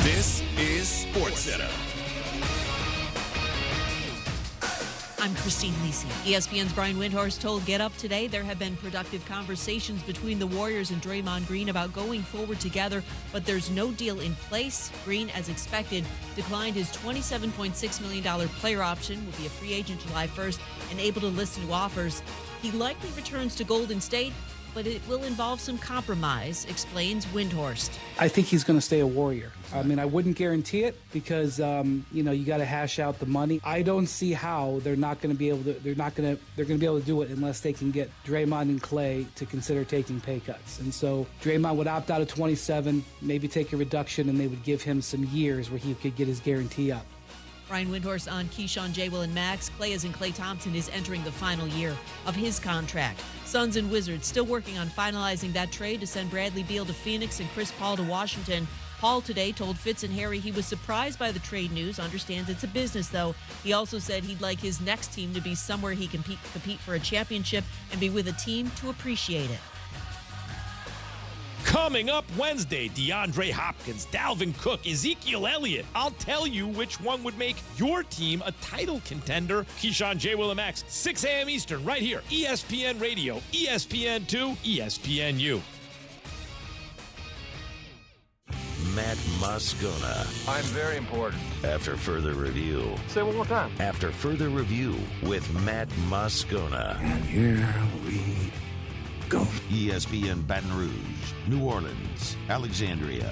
This is SportsCenter. I'm Christine Lisi. ESPN's Brian Windhorst told Get Up today there have been productive conversations between the Warriors and Draymond Green about going forward together, but there's no deal in place. Green, as expected, declined his $27.6 million player option, will be a free agent July 1st, and able to listen to offers. He likely returns to Golden State, but it will involve some compromise, explains Windhorst. I think he's going to stay a Warrior. I mean, I wouldn't guarantee it because, you got to hash out the money. I don't see how they're not going to be able to. They're going to be able to do it unless they can get Draymond and Clay to consider taking pay cuts. And so Draymond would opt out of 27, maybe take a reduction, and they would give him some years where he could get his guarantee up. Brian Windhorst on Keyshawn, J. Will, and Max. Klay Thompson is entering the final year of his contract. Suns and Wizards still working on finalizing that trade to send Bradley Beal to Phoenix and Chris Paul to Washington. Paul today told Fitz and Harry he was surprised by the trade news, understands it's a business, though. He also said he'd like his next team to be somewhere he can compete for a championship and be with a team to appreciate it. Coming up Wednesday, DeAndre Hopkins, Dalvin Cook, Ezekiel Elliott. I'll tell you which one would make your team a title contender. Keyshawn, J. Will, and Max, 6 a.m. Eastern, right here. ESPN Radio, ESPN2, ESPNU. Matt Moscona. I'm very important. After further review. Say it one more time. After further review with Matt Moscona. And here we go. ESPN Baton Rouge, New Orleans, Alexandria.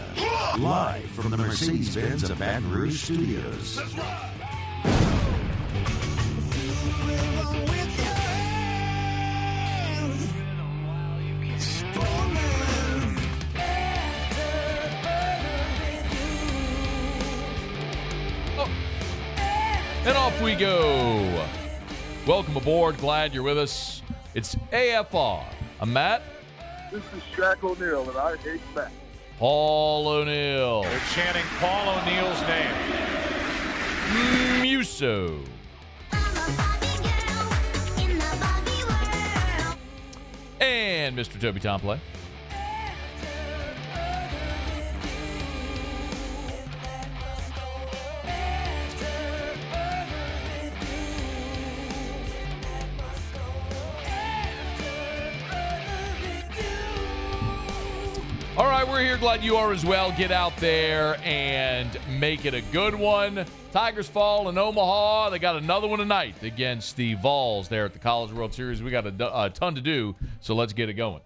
Live from the Mercedes-Benz of Baton Rouge studios. Let's ride. And off we go. Welcome aboard. Glad you're with us. It's AFR. I'm Matt. This is Shaq O'Neal, and I hate Matt. Paul O'Neal. They're chanting Paul O'Neal's name. Muso. And Mr. Toby Tomplay. All right, we're here. Glad you are as well. Get out there and make it a good one. Tigers fall in Omaha. They got another one tonight against the Vols there at the College World Series. We got a ton to do, so let's get it going.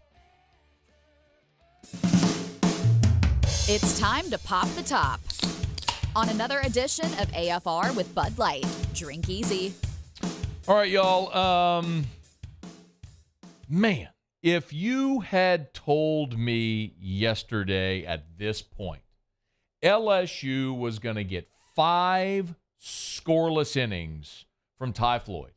It's time to pop the top on another edition of AFR with Bud Light. Drink easy. All right, y'all. Man. If you had told me yesterday at this point, LSU was going to get 5 scoreless innings from Ty Floyd.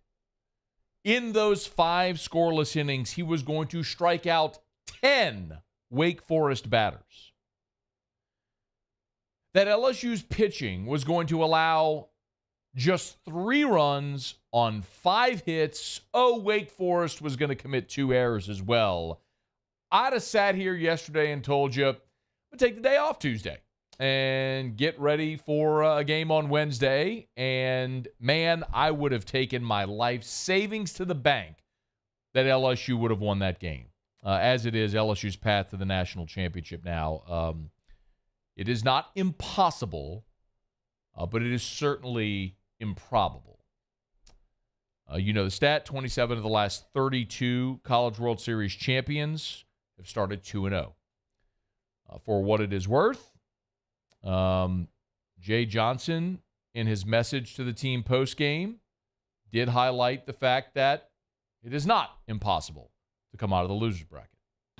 In those 5 scoreless innings, he was going to strike out 10 Wake Forest batters. That LSU's pitching was going to allow just 3 runs on 5 hits. Oh, Wake Forest was going to commit 2 errors as well. I'd have sat here yesterday and told you, I'm going to take the day off Tuesday and get ready for a game on Wednesday. And, man, I would have taken my life savings to the bank that LSU would have won that game. As it is, LSU's path to the national championship now. It is not impossible, but it is certainly improbable. You know the stat, 27 of the last 32 College World Series champions have started 2-0. For what it is worth, Jay Johnson, in his message to the team postgame, did highlight the fact that it is not impossible to come out of the loser's bracket.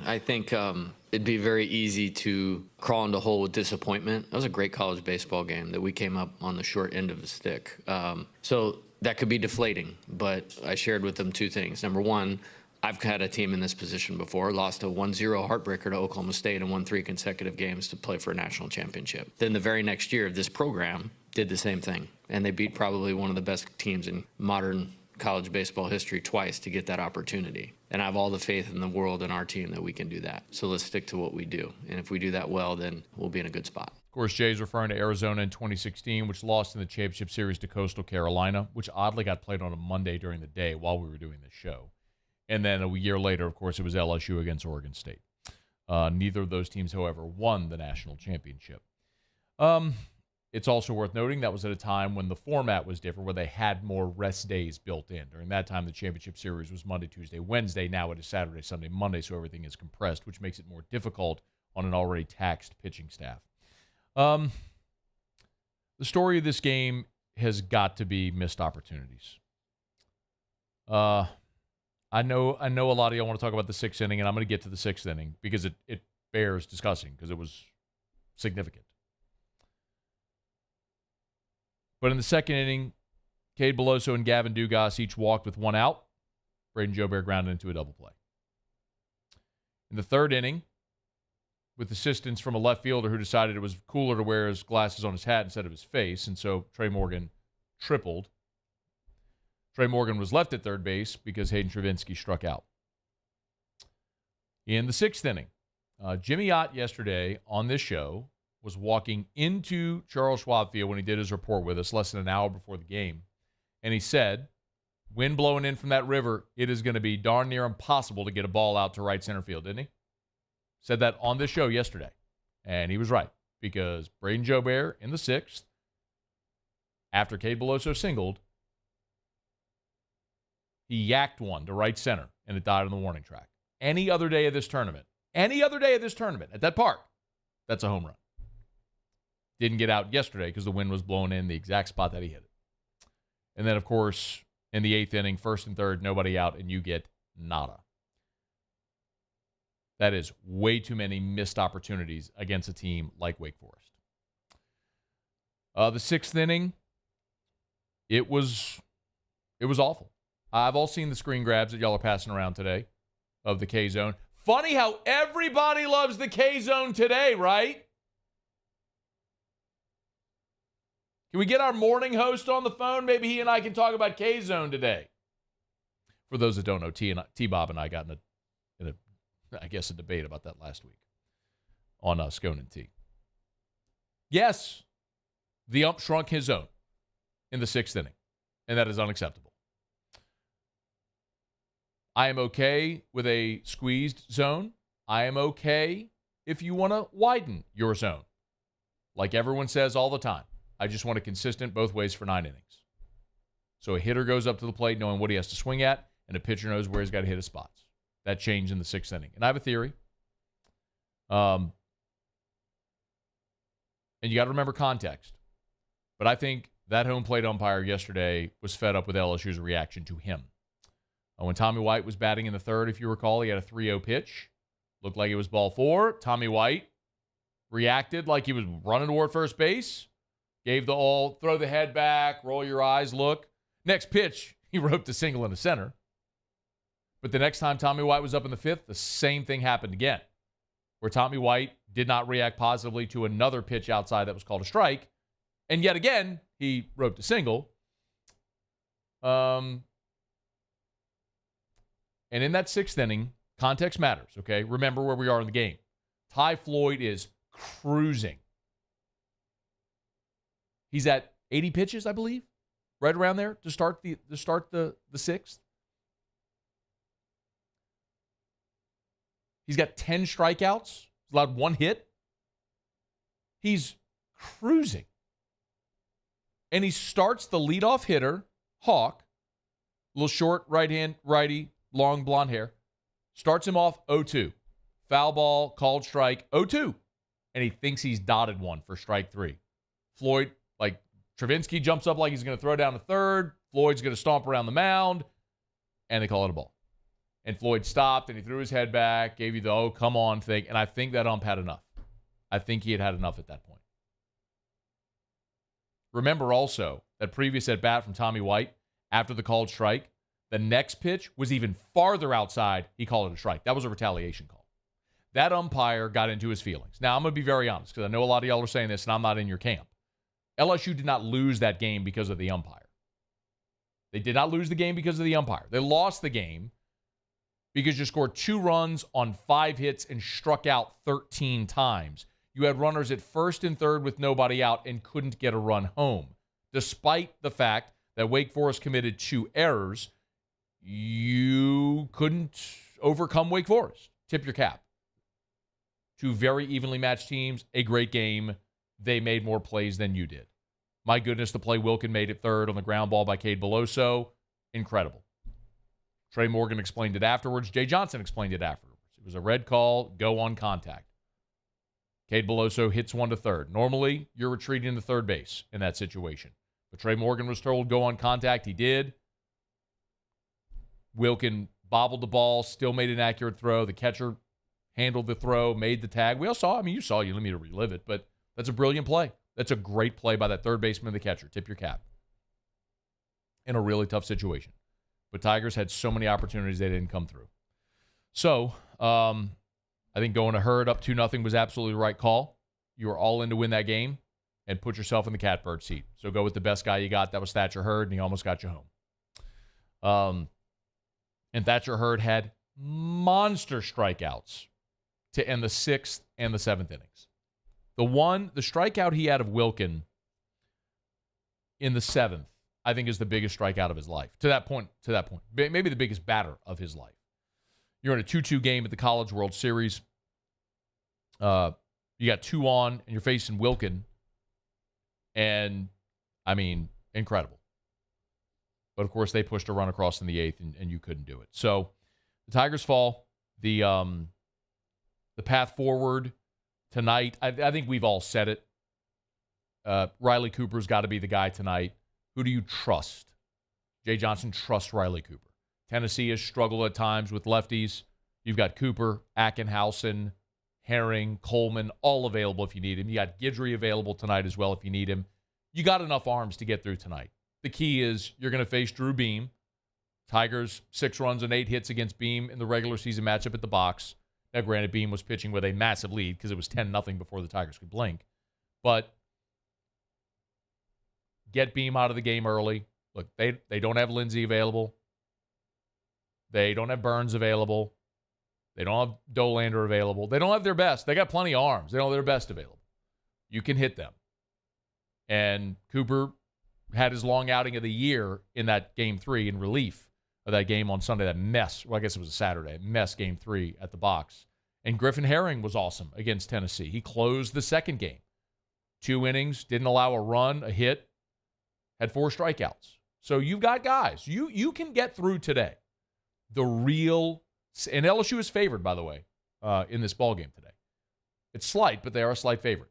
I think it'd be very easy to crawl into a hole with disappointment. That was a great college baseball game that we came up on the short end of the stick. So that could be deflating, but I shared with them 2 things. Number one, I've had a team in this position before, lost a 1-0 heartbreaker to Oklahoma State and won 3 consecutive games to play for a national championship. Then the very next year, this program did the same thing, and they beat probably one of the best teams in modern college baseball history twice to get that opportunity. And I have all the faith in the world in our team that we can do that. So let's stick to what we do. And if we do that well, then we'll be in a good spot. course, Jay's referring to Arizona in 2016, which lost in the championship series to Coastal Carolina, which oddly got played on a Monday during the day while we were doing this show. And then a year later, of course, it was LSU against Oregon State. Neither of those teams, however, won the national championship. It's also worth noting that was at a time when the format was different, where they had more rest days built in. During that time, the championship series was Monday, Tuesday, Wednesday. Now it is Saturday, Sunday, Monday, so everything is compressed, which makes it more difficult on an already taxed pitching staff. The story of this game has got to be missed opportunities. I know a lot of y'all want to talk about the sixth inning, and I'm going to get to the sixth inning because it bears discussing because it was significant. But in the second inning, Cade Beloso and Gavin Dugas each walked with one out. Braden Jobert grounded into a double play. In the third inning, with assistance from a left fielder who decided it was cooler to wear his glasses on his hat instead of his face, and so Trey Morgan tripled. Trey Morgan was left at third base because Hayden Travinski struck out. In the sixth inning, Jimmy Ott yesterday on this show was walking into Charles Schwab Field when he did his report with us less than an hour before the game, and he said, wind blowing in from that river, it is going to be darn near impossible to get a ball out to right center field, didn't he? Said that on this show yesterday, and he was right because Braden Jobert in the sixth, after Cade Beloso singled, he yacked one to right center, and it died on the warning track. Any other day of this tournament, at that park, that's a home run. Didn't get out yesterday because the wind was blowing in the exact spot that he hit it. And then, of course, in the eighth inning, first and third, nobody out, and you get nada. That is way too many missed opportunities against a team like Wake Forest. The sixth inning, it was awful. I've all seen the screen grabs that y'all are passing around today of the K-Zone. Funny how everybody loves the K-Zone today, right? Can we get our morning host on the phone? Maybe he and I can talk about K-Zone today. For those that don't know, T-Bob and I got in a debate about that last week on Scone and T. Yes, the ump shrunk his zone in the sixth inning, and that is unacceptable. I am okay with a squeezed zone. I am okay if you want to widen your zone. Like everyone says all the time, I just want a consistent both ways for 9 innings. So a hitter goes up to the plate knowing what he has to swing at, and a pitcher knows where he's got to hit his spots. That changed in the sixth inning. And I have a theory. And you got to remember context. But I think that home plate umpire yesterday was fed up with LSU's reaction to him. When Tommy White was batting in the third, if you recall, he had a 3-0 pitch. Looked like it was ball 4. Tommy White reacted like he was running toward first base. Gave the all, throw the head back, roll your eyes, look. Next pitch, he roped a single in the center. But the next time Tommy White was up in the fifth, the same thing happened again, where Tommy White did not react positively to another pitch outside that was called a strike. And yet again, he roped a single. And in that sixth inning, context matters, okay? Remember where we are in the game. Ty Floyd is cruising. He's at 80 pitches, I believe, right around there to start the sixth. He's got 10 strikeouts. He's allowed 1 hit. He's cruising. And he starts the leadoff hitter, Hawk, little short righty, long blonde hair, starts him off 0-2. Foul ball, called strike, 0-2. And he thinks he's dotted one for strike 3. Floyd, Travinski jumps up like he's going to throw down to third. Floyd's going to stomp around the mound, and they call it a ball. And Floyd stopped, and he threw his head back, gave you the, oh, come on thing. And I think that ump had enough. I think he had enough at that point. Remember also that previous at-bat from Tommy White, after the called strike, the next pitch was even farther outside. He called it a strike. That was a retaliation call. That umpire got into his feelings. Now, I'm going to be very honest because I know a lot of y'all are saying this, and I'm not in your camp. LSU did not lose that game because of the umpire. They did not lose the game because of the umpire. They lost the game because you scored 2 runs on 5 hits and struck out 13 times. you had runners at first and third with nobody out and couldn't get a run home. Despite the fact that Wake Forest committed 2 errors, you couldn't overcome Wake Forest. Tip your cap. 2 very evenly matched teams, a great game. They made more plays than you did. My goodness, the play Wilkin made at third on the ground ball by Cade Beloso, incredible. Trey Morgan explained it afterwards. Jay Johnson explained it afterwards. It was a red call, go on contact. Cade Beloso hits one to third. Normally, you're retreating to third base in that situation. But Trey Morgan was told go on contact. He did. Wilkin bobbled the ball, still made an accurate throw. The catcher handled the throw, made the tag. We all saw, you saw, you don't need to relive it, but that's a brilliant play. That's a great play by that third baseman and the catcher. Tip your cap. In a really tough situation. But Tigers had so many opportunities they didn't come through. So, I think going to Hurd up 2-0 was absolutely the right call. You were all in to win that game and put yourself in the catbird seat. So go with the best guy you got. That was Thatcher Hurd, and he almost got you home. And Thatcher Hurd had monster strikeouts to end the 6th and the 7th innings. The strikeout he had of Wilkin in the 7th, I think is the biggest strikeout of his life. To that point. Maybe the biggest batter of his life. You're in a 2-2 game at the College World Series. You got 2 on, and you're facing Wilkin. And, incredible. But, of course, they pushed a run across in the 8th, and you couldn't do it. So, the Tigers fall. The path forward tonight, I think we've all said it. Riley Cooper's got to be the guy tonight. Who do you trust? Jay Johnson trusts Riley Cooper. Tennessee has struggled at times with lefties. You've got Cooper, Ackenhausen, Herring, Coleman, all available if you need him. You got Guidry available tonight as well if you need him. You got enough arms to get through tonight. The key is you're going to face Drew Beam. Tigers, 6 runs and 8 hits against Beam in the regular season matchup at the box. Now, granted, Beam was pitching with a massive lead because it was 10-0 before the Tigers could blink. But get Beam out of the game early. Look, they don't have Lindsey available. They don't have Burns available. They don't have Dolander available. They don't have their best. They got plenty of arms. They don't have their best available. You can hit them. And Cooper had his long outing of the year in that Game 3 in relief of that game on Sunday, that mess. Well, I guess it was a Saturday. Mess Game 3 at the box. And Griffin Herring was awesome against Tennessee. He closed the second game. 2 innings, didn't allow a run, a hit, had 4 strikeouts. So you've got guys. You can get through today. And LSU is favored, by the way, in this ballgame today. It's slight, but they are a slight favorite.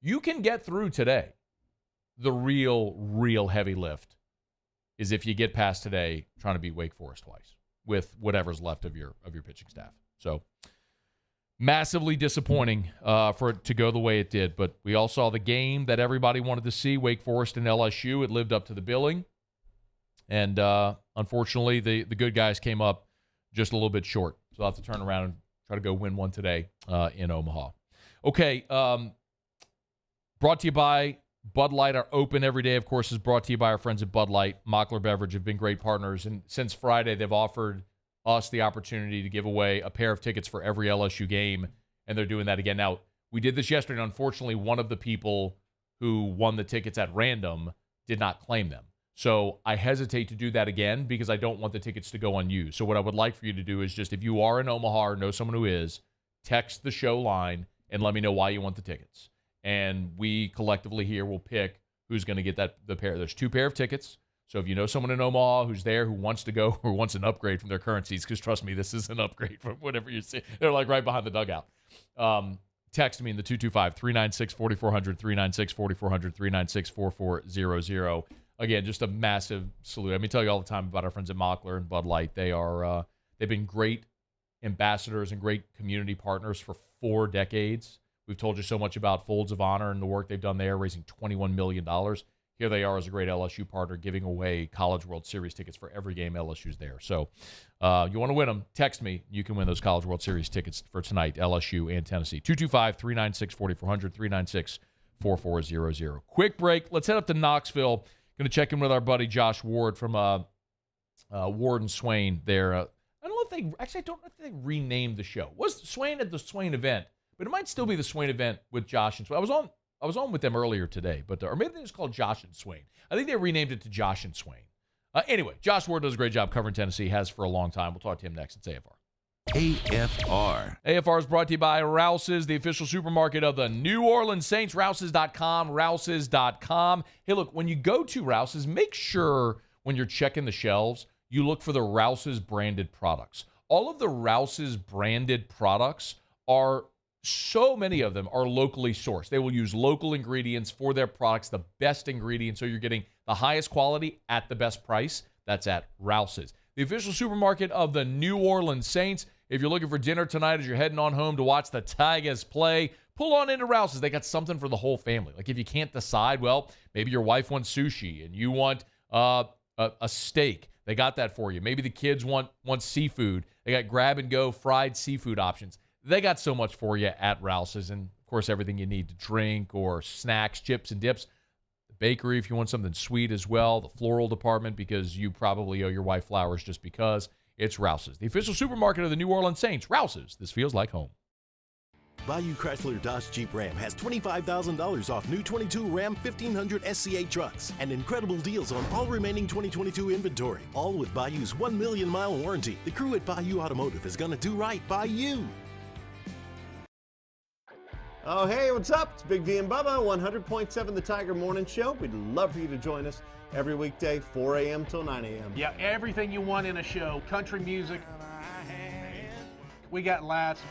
You can get through today. The real heavy lift is if you get past today trying to beat Wake Forest twice with whatever's left of your pitching staff. So massively disappointing for it to go the way it did. But we all saw the game that everybody wanted to see, Wake Forest and LSU. It lived up to the billing. And unfortunately, the good guys came up just a little bit short. So I'll have to turn around and try to go win one today in Omaha. Okay, brought to you by Bud Light. Our open every day, of course, is brought to you by our friends at Bud Light. Mockler Beverage have been great partners. And since Friday, they've offered us the opportunity to give away a pair of tickets for every LSU game. And they're doing that again. Now, we did this yesterday. And unfortunately, one of the people who won the tickets at random did not claim them. So I hesitate to do that again because I don't want the tickets to go unused. So what I would like for you to do is just, if you are in Omaha or know someone who is, text the show line and let me know why you want the tickets. And we collectively here will pick who's going to get the pair. There's 2 pair of tickets. So if you know someone in Omaha who's there who wants to go or wants an upgrade from their current seats, because trust me, this is an upgrade from whatever you see. They're like right behind the dugout. Text me in the 225-396-4400, 396-4400, 396-4400. Again, just a massive salute. Let me tell you all the time about our friends at Mockler and Bud Light. They've been great ambassadors and great community partners for 4 decades. We've told you so much about Folds of Honor and the work they've done there, raising $21 million. Here they are as a great LSU partner, giving away College World Series tickets for every game LSU's there. So you want to win them, text me. You can win those College World Series tickets for tonight, LSU and Tennessee. 225-396-4400, 396-4400. Quick break. Let's head up to Knoxville. Going to check in with our buddy Josh Ward from Ward and Swain there. I don't know if they renamed the show. Was Swain at the Swain event, but it might still be the Swain event with Josh and Swain. I was on with them earlier today, but or maybe they just called Josh and Swain. I think they renamed it to Josh and Swain. Anyway, Josh Ward does a great job covering Tennessee, has for a long time. We'll talk to him next. It's AFR. AFR. AFR is brought to you by Rouse's, the official supermarket of the New Orleans Saints. Rouse's.com, Rouse's.com. Hey, look, when you go to Rouse's, make sure when you're checking the shelves, you look for the Rouse's branded products. All of the Rouse's branded products are, so many of them are locally sourced. They will use local ingredients for their products, the best ingredients, so you're getting the highest quality at the best price. That's at Rouse's, the official supermarket of the New Orleans Saints. If you're looking for dinner tonight as you're heading on home to watch the Tigers play, pull on into Rouse's. They got something for the whole family. Like if you can't decide, well, maybe your wife wants sushi and you want a steak. They got that for you. Maybe the kids want seafood. They got grab-and-go fried seafood options. They got so much for you at Rouse's. And, of course, everything you need to drink or snacks, chips, and dips. The bakery if you want something sweet as well. The floral department because you probably owe your wife flowers just because. It's Rouse's, the official supermarket of the New Orleans Saints. Rouse's, this feels like home. Bayou Chrysler Dodge Jeep Ram has $25,000 off new 22 Ram 1500 SCA trucks and incredible deals on all remaining 2022 inventory. All with Bayou's 1 million mile warranty. The crew at Bayou Automotive is going to do right by you. Oh, hey, what's up? It's Big D and Bubba, 100.7 The Tiger Morning Show. We'd love for you to join us every weekday, 4 a.m. till 9 a.m. Yeah, everything you want in a show. Country music. We got laughs.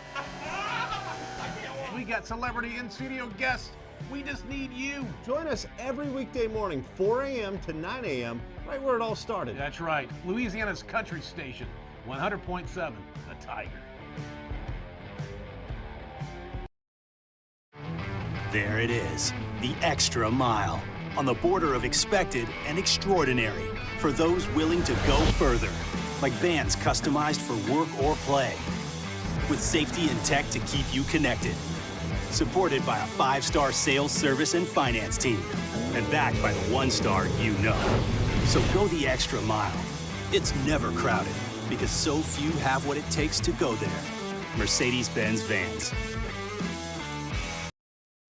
We got celebrity in-studio guests. We just need you. Join us every weekday morning, 4 a.m. to 9 a.m., right where it all started. That's right. Louisiana's country station, 100.7 The Tiger. There it is, the extra mile, on the border of expected and extraordinary, for those willing to go further, like vans customized for work or play, with safety and tech to keep you connected, supported by a 5-star sales, service, and finance team, and backed by the 1-star you know. So go the extra mile. It's never crowded, because so few have what it takes to go there. Mercedes-Benz Vans.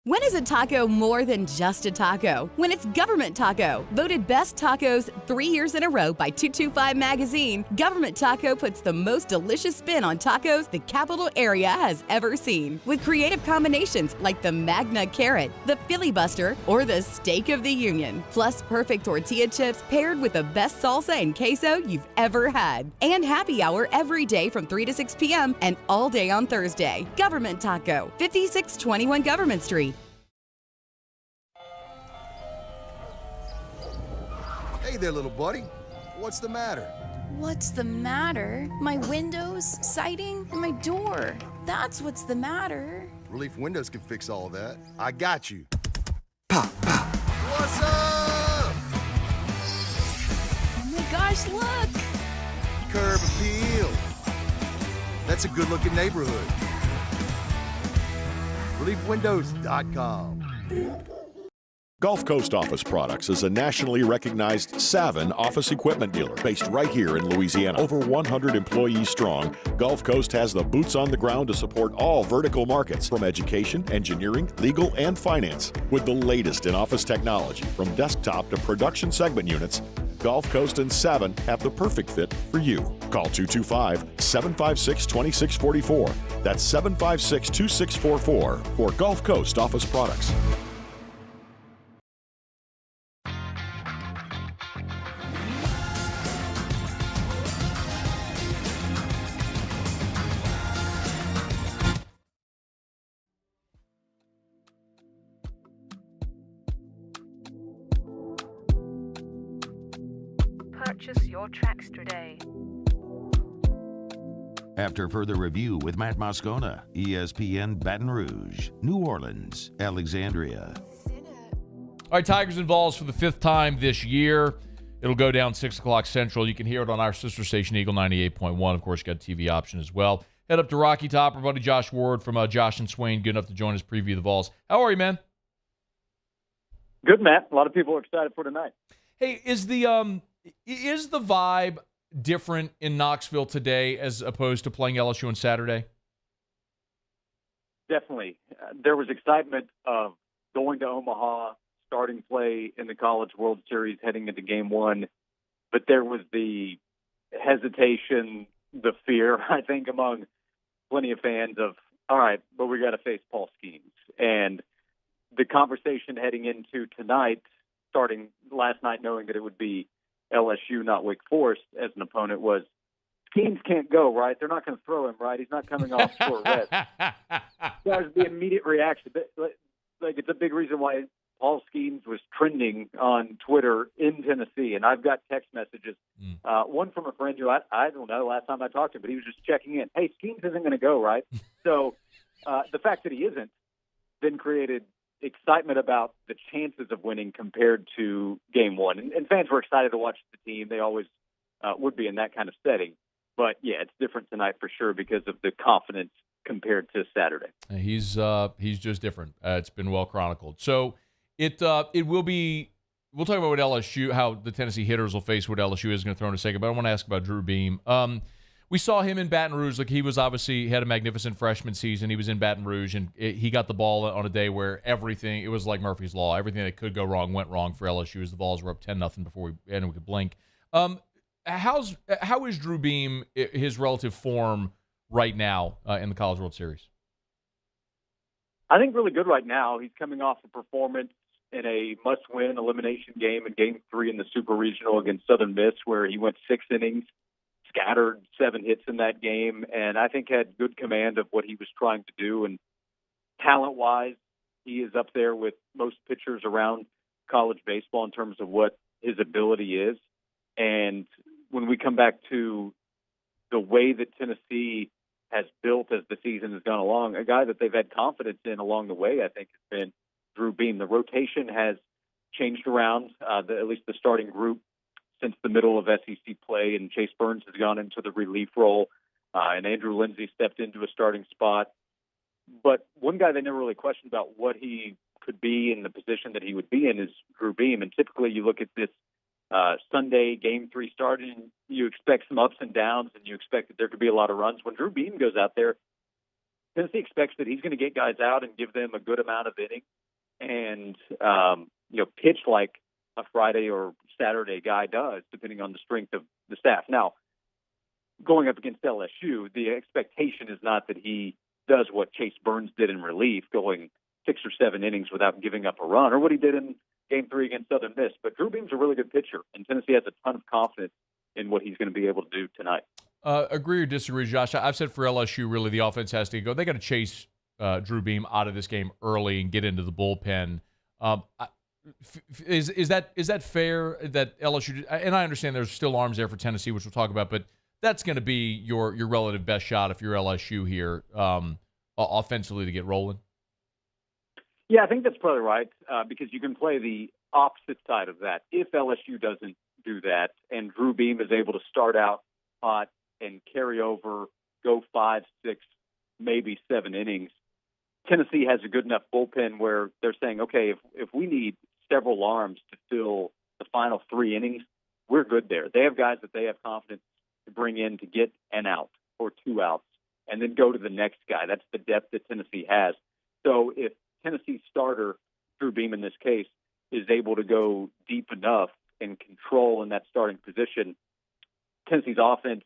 When is a taco more than just a taco? When it's Government Taco. Voted best tacos 3 years in a row by 225 Magazine, Government Taco puts the most delicious spin on tacos the capital area has ever seen. With creative combinations like the Magna Carrot, the Filibuster, or the Steak of the Union. Plus perfect tortilla chips paired with the best salsa and queso you've ever had. And happy hour every day from 3 to 6 p.m. and all day on Thursday. Government Taco, 5621 Government Street. Hey there, little buddy. What's the matter? What's the matter? My windows, siding, and my door. That's what's the matter. Relief Windows can fix all of that. I got you. Pop, pop. What's up? Oh my gosh, look! Curb appeal. That's a good-looking neighborhood. ReliefWindows.com. Gulf Coast Office Products is a nationally recognized Saban office equipment dealer based right here in Louisiana. Over 100 employees strong, Gulf Coast has the boots on the ground to support all vertical markets, from education, engineering, legal, and finance. With the latest in office technology, from desktop to production segment units, Gulf Coast and Saban have the perfect fit for you. Call 225-756-2644. That's 756-2644 for Gulf Coast Office Products. Purchase your tracks today. After further review with Matt Moscona, ESPN Baton Rouge, New Orleans, Alexandria. All right, Tigers and Vols for the 5th time this year. It'll go down 6 o'clock Central. You can hear it on our sister station, Eagle 98.1. Of course, you got a TV option as well. Head up to Rocky Top. Our buddy Josh Ward from Josh and Swain, good enough to join us, preview the Vols. How are you, man? Good, Matt. A lot of people are excited for tonight. Hey, is the vibe different in Knoxville today as opposed to playing LSU on Saturday? definitely. There was excitement of going to Omaha, starting play in the College World Series, heading into Game 1. But there was the hesitation, the fear, I think, among plenty of fans of, all right, but we got to face Paul Skenes. And the conversation heading into tonight, starting last night knowing that it would be LSU, not Wake Forest, as an opponent, was Skenes can't go, right? They're not going to throw him, right? He's not coming off short rest. That was the immediate reaction. Like, it's a big reason why Paul Skenes was trending on Twitter in Tennessee, and I've got text messages. One from a friend who I don't know last time I talked to him, but he was just checking in. Hey, Skenes isn't going to go, right? So the fact that he isn't then created excitement about the chances of winning compared to Game 1. And fans were excited to watch the team. They always would be in that kind of setting. But, yeah, it's different tonight for sure because of the confidence compared to Saturday. He's just different. It's been well chronicled. So it will be – we'll talk about what LSU – how the Tennessee hitters will face what LSU is going to throw in a second. But I want to ask about Drew Beam. We saw him in Baton Rouge. Like, he was obviously had a magnificent freshman season. He was in Baton Rouge, and he got the ball on a day where everything – it was like Murphy's Law. Everything that could go wrong went wrong for LSU as the Vols were up 10-0 before we could blink. How is Drew Beam, his relative form right now in the College World Series? I think really good right now. He's coming off a performance in a must-win elimination game in Game 3 in the Super Regional against Southern Miss, where he went 6 innings, scattered 7 hits in that game, and I think had good command of what he was trying to do. And talent-wise, he is up there with most pitchers around college baseball in terms of what his ability is. And when we come back to the way that Tennessee has built as the season has gone along, a guy that they've had confidence in along the way, I think, has been Drew Beam. The rotation has changed around, at least the starting group, since the middle of SEC play, and Chase Burns has gone into the relief role, and Andrew Lindsey stepped into a starting spot. But one guy they never really questioned about what he could be in the position that he would be in is Drew Beam. And typically you look at this Sunday Game 3 start, and you expect some ups and downs, and you expect that there could be a lot of runs. When Drew Beam goes out there, Tennessee expects that he's going to get guys out and give them a good amount of innings and, pitch like a Friday or Saturday guy does, depending on the strength of the staff. Now, going up against LSU, the expectation is not that he does what Chase Burns did in relief, going 6 or 7 innings without giving up a run, or what he did in Game 3 against Southern Miss. But Drew Beam's a really good pitcher, and Tennessee has a ton of confidence in what he's going to be able to do tonight. Agree or disagree, Josh? I've said for LSU, really, the offense has to go. They got to chase Drew Beam out of this game early and get into the bullpen. Is that fair that LSU, and I understand there's still arms there for Tennessee, which we'll talk about, but that's going to be your relative best shot if you're LSU here offensively to get rolling? Yeah, I think that's probably right, because you can play the opposite side of that. If LSU doesn't do that and Drew Beam is able to start out hot and carry over, go 5, 6, maybe 7 innings, Tennessee has a good enough bullpen where they're saying, okay, if we need several arms to fill the final 3 innings, we're good there. They have guys that they have confidence to bring in to get an out or 2 outs and then go to the next guy. That's the depth that Tennessee has. So if Tennessee's starter, Drew Beam in this case, is able to go deep enough and control in that starting position, Tennessee's offense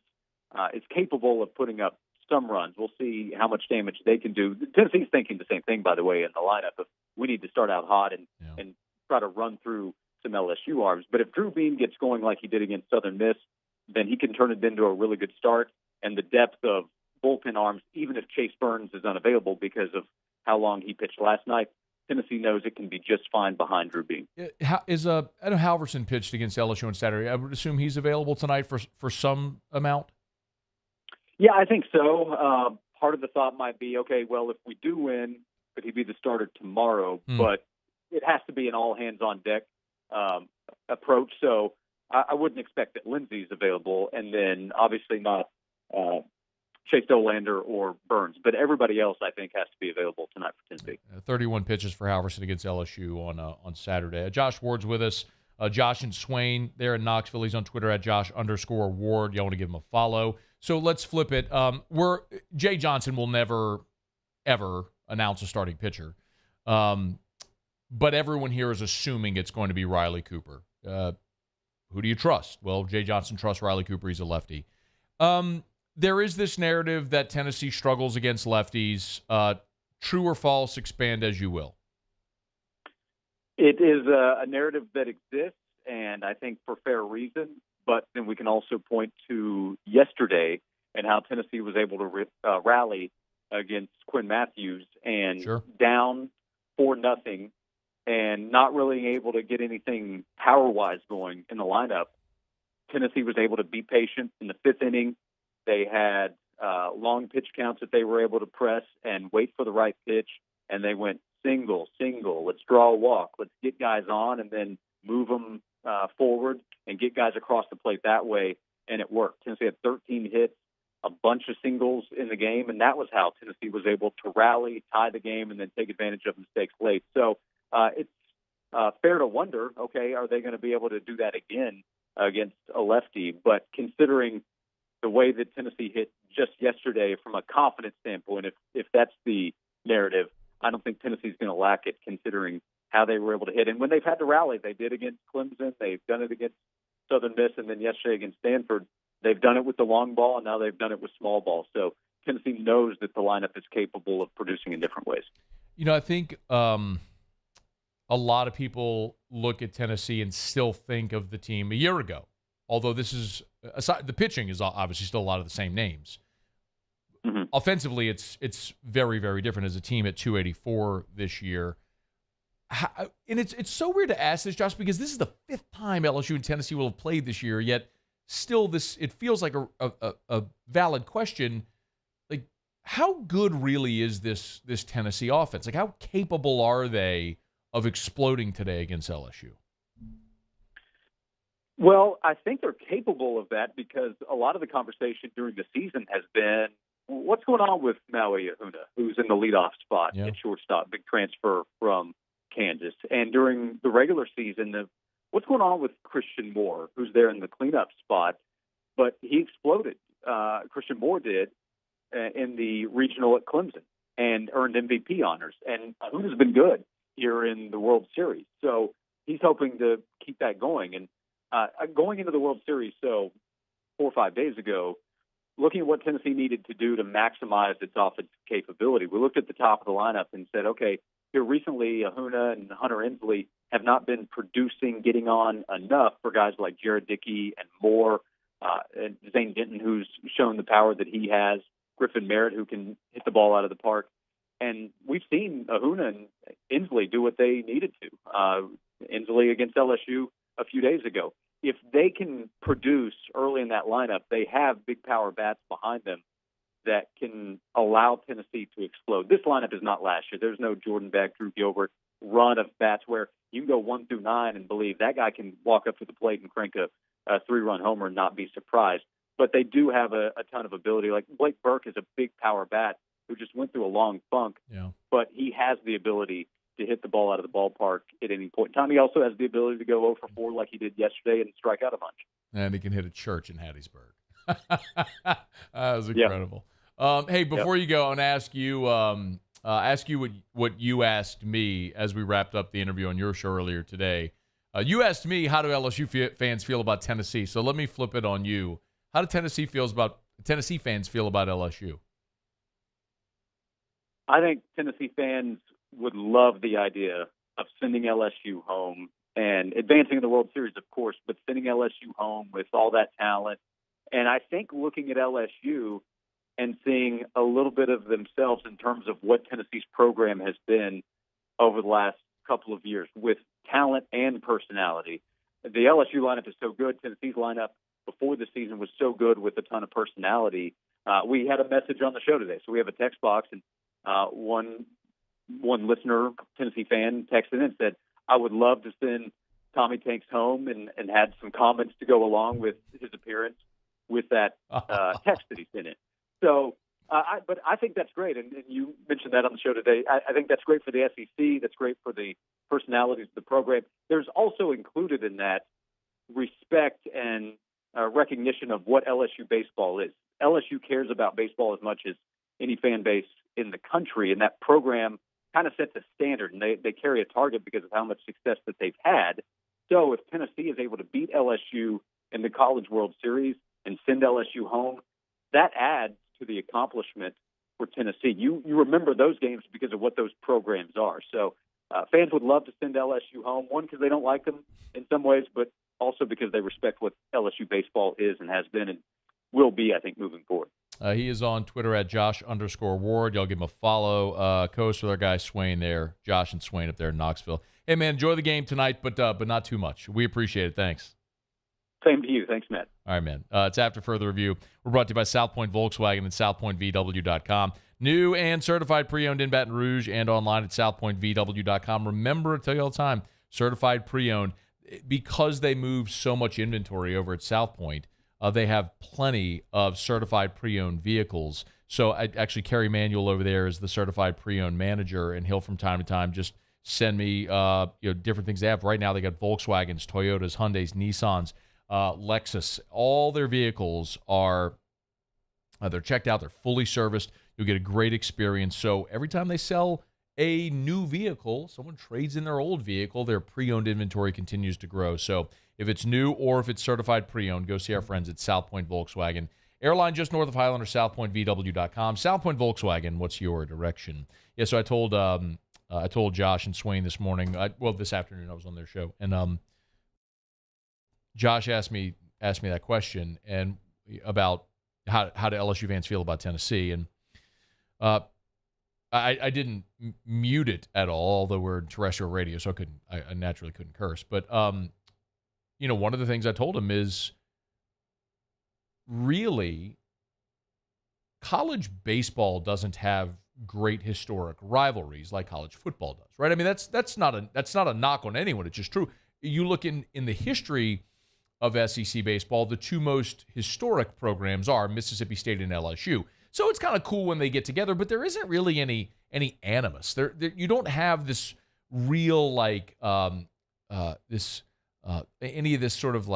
is capable of putting up some runs. We'll see how much damage they can do. Tennessee's thinking the same thing, by the way, in the lineup of we need to start out hot and try to run through some LSU arms. But if Drew Beam gets going like he did against Southern Miss, then he can turn it into a really good start. And the depth of bullpen arms, even if Chase Burns is unavailable because of how long he pitched last night, Tennessee knows it can be just fine behind Drew Beam. I know Halverson pitched against LSU on Saturday. I would assume he's available tonight for some amount? Yeah, I think so. Part of the thought might be, okay, well, if we do win, could he be the starter tomorrow? But it has to be an all-hands-on-deck approach. So I wouldn't expect that Lindsey's available, and then obviously not Chase Dolander or Burns. But everybody else, I think, has to be available tonight for Tennessee. 31 pitches for Halverson against LSU on Saturday. Josh Ward's with us. Josh and Swain there in Knoxville. He's on Twitter at Josh_Ward. Y'all want to give him a follow. So let's flip it. Jay Johnson will never, ever announce a starting pitcher. But everyone here is assuming it's going to be Riley Cooper. Who do you trust? Well, Jay Johnson trusts Riley Cooper. He's a lefty. There is this narrative that Tennessee struggles against lefties. True or false? Expand as you will. It is a narrative that exists, and I think for fair reason. But then we can also point to yesterday and how Tennessee was able to rally against Quinn Matthews and down 4-0 and not really able to get anything power-wise going in the lineup. Tennessee was able to be patient in the 5th inning. They had long pitch counts that they were able to press and wait for the right pitch, and they went single, let's draw a walk, let's get guys on and then move them forward and get guys across the plate that way, and it worked. Tennessee had 13 hits, a bunch of singles in the game, and that was how Tennessee was able to rally, tie the game, and then take advantage of mistakes late. So it's fair to wonder, okay, are they going to be able to do that again against a lefty? But considering the way that Tennessee hit just yesterday from a confidence standpoint, if that's the narrative, I don't think Tennessee's going to lack it considering how they were able to hit. And when they've had to rally, they did against Clemson, they've done it against Southern Miss, and then yesterday against Stanford. They've done it with the long ball, and now they've done it with small ball. So Tennessee knows that the lineup is capable of producing in different ways. You know, I think a lot of people look at Tennessee and still think of the team a year ago, although this is aside, the pitching is obviously still a lot of the same names. Mm-hmm. Offensively, it's very, very different as a team at 284 this year. And it's so weird to ask this, Josh, because this is the 5th time LSU and Tennessee will have played this year, yet still it feels like a valid question. Like, how good really is this Tennessee offense? Like, how capable are they of exploding today against LSU? Well, I think they're capable of that because a lot of the conversation during the season has been, what's going on with Maui Ahuna, who's in the leadoff spot at shortstop, big transfer from Kansas. And during the regular season, what's going on with Christian Moore, who's there in the cleanup spot? But he exploded. Christian Moore did in the regional at Clemson and earned MVP honors. And Ahuna's been good here in the World Series. So he's hoping to keep that going. And going into the World Series, so 4 or 5 days ago, looking at what Tennessee needed to do to maximize its offensive capability, we looked at the top of the lineup and said, okay, here recently, Ahuna and Hunter Inslee have not been producing, getting on enough for guys like Jared Dickey and Moore, and Zane Denton, who's shown the power that he has, Griffin Merritt, who can hit the ball out of the park. And we've seen Ahuna and Inslee do what they needed to. Inslee against LSU a few days ago. If they can produce early in that lineup, they have big power bats behind them that can allow Tennessee to explode. This lineup is not last year. There's no Jordan Beck, Drew Gilbert run of bats where you can go 1 through 9 and believe that guy can walk up to the plate and crank a 3-run homer and not be surprised. But they do have a ton of ability. Like Blake Burke is a big power bat who just went through a long funk, but he has the ability to hit the ball out of the ballpark at any point in time. He also has the ability to go 0 for 4 like he did yesterday and strike out a bunch. And he can hit a church in Hattiesburg. That was incredible. Hey, before you go, I want to ask you what you asked me as we wrapped up the interview on your show earlier today. You asked me, how do LSU fans feel about Tennessee? So let me flip it on you. How do Tennessee fans feel about LSU? I think Tennessee fans would love the idea of sending LSU home and advancing in the World Series, of course, but sending LSU home with all that talent. And I think looking at LSU and seeing a little bit of themselves in terms of what Tennessee's program has been over the last couple of years with talent and personality. The LSU lineup is so good. Tennessee's lineup before the season was so good with a ton of personality. We had a message on the show today. So we have a text box, and one listener, Tennessee fan, texted in and said, I would love to send Tommy Tanks home, and had some comments to go along with his appearance with that text that he sent in. So, but I think that's great, and you mentioned that on the show today. I think that's great for the SEC. That's great for the personalities of the program. There's also included in that respect and recognition of what LSU baseball is. LSU cares about baseball as much as any fan base in the country, and that program kind of sets a standard, and they carry a target because of how much success that they've had. So if Tennessee is able to beat LSU in the College World Series and send LSU home, that adds to the accomplishment for Tennessee. You remember those games because of what those programs are. So fans would love to send LSU home, one, because they don't like them in some ways, but also because they respect what LSU baseball is and has been and will be, I think, moving forward. He is on Twitter at Josh_Ward. Y'all give him a follow. Co-host with our guy Swain there, Josh and Swain up there in Knoxville. Hey, man, enjoy the game tonight, but not too much. We appreciate it. Thanks. Same to you. Thanks, Matt. All right, man. It's After Further Review. We're brought to you by South Point Volkswagen and SouthPointVW.com. New and certified pre-owned in Baton Rouge and online at SouthPointVW.com. Remember, I tell you all the time, certified pre-owned, because they move so much inventory over at South Point, they have plenty of certified pre-owned vehicles. So actually, Kerry Manuel over there is the certified pre-owned manager, and he'll from time to time just send me different things they have. Right now, they got Volkswagens, Toyotas, Hyundais, Nissans, Lexus. All their vehicles are they're checked out. They're fully serviced. You'll get a great experience. So every time they sell a new vehicle, someone trades in their old vehicle, their pre-owned inventory continues to grow. So if it's new or if it's certified pre-owned, go see our friends at South Point Volkswagen. Airline just north of Highlander, SouthPointVW.com. South Point Volkswagen, what's your direction? Yeah, so I told Josh and Swain this morning, this afternoon I was on their show, and Josh asked me that question and about how do LSU fans feel about Tennessee, and I didn't mute it at all, although we're terrestrial radio, so I naturally couldn't curse. But one of the things I told him is really college baseball doesn't have great historic rivalries like college football does, right? I mean, that's not a knock on anyone. It's just true. You look in the history of SEC baseball, the two most historic programs are Mississippi State and LSU. So it's kind of cool when they get together, but there isn't really any animus. There you don't have this real any of this sort of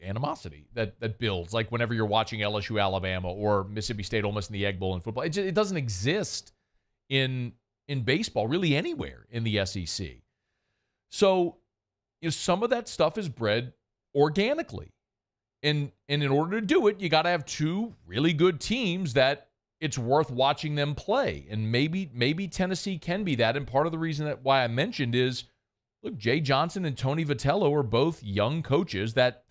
animosity that builds, like whenever you're watching LSU Alabama or Mississippi State Ole Miss in the Egg Bowl in football. It doesn't exist in baseball really anywhere in the SEC. So some of that stuff is bred organically. And in order to do it, you got to have two really good teams that it's worth watching them play. And maybe Tennessee can be that. And part of the reason why I mentioned is, look, Jay Johnson and Tony Vitello are both young coaches that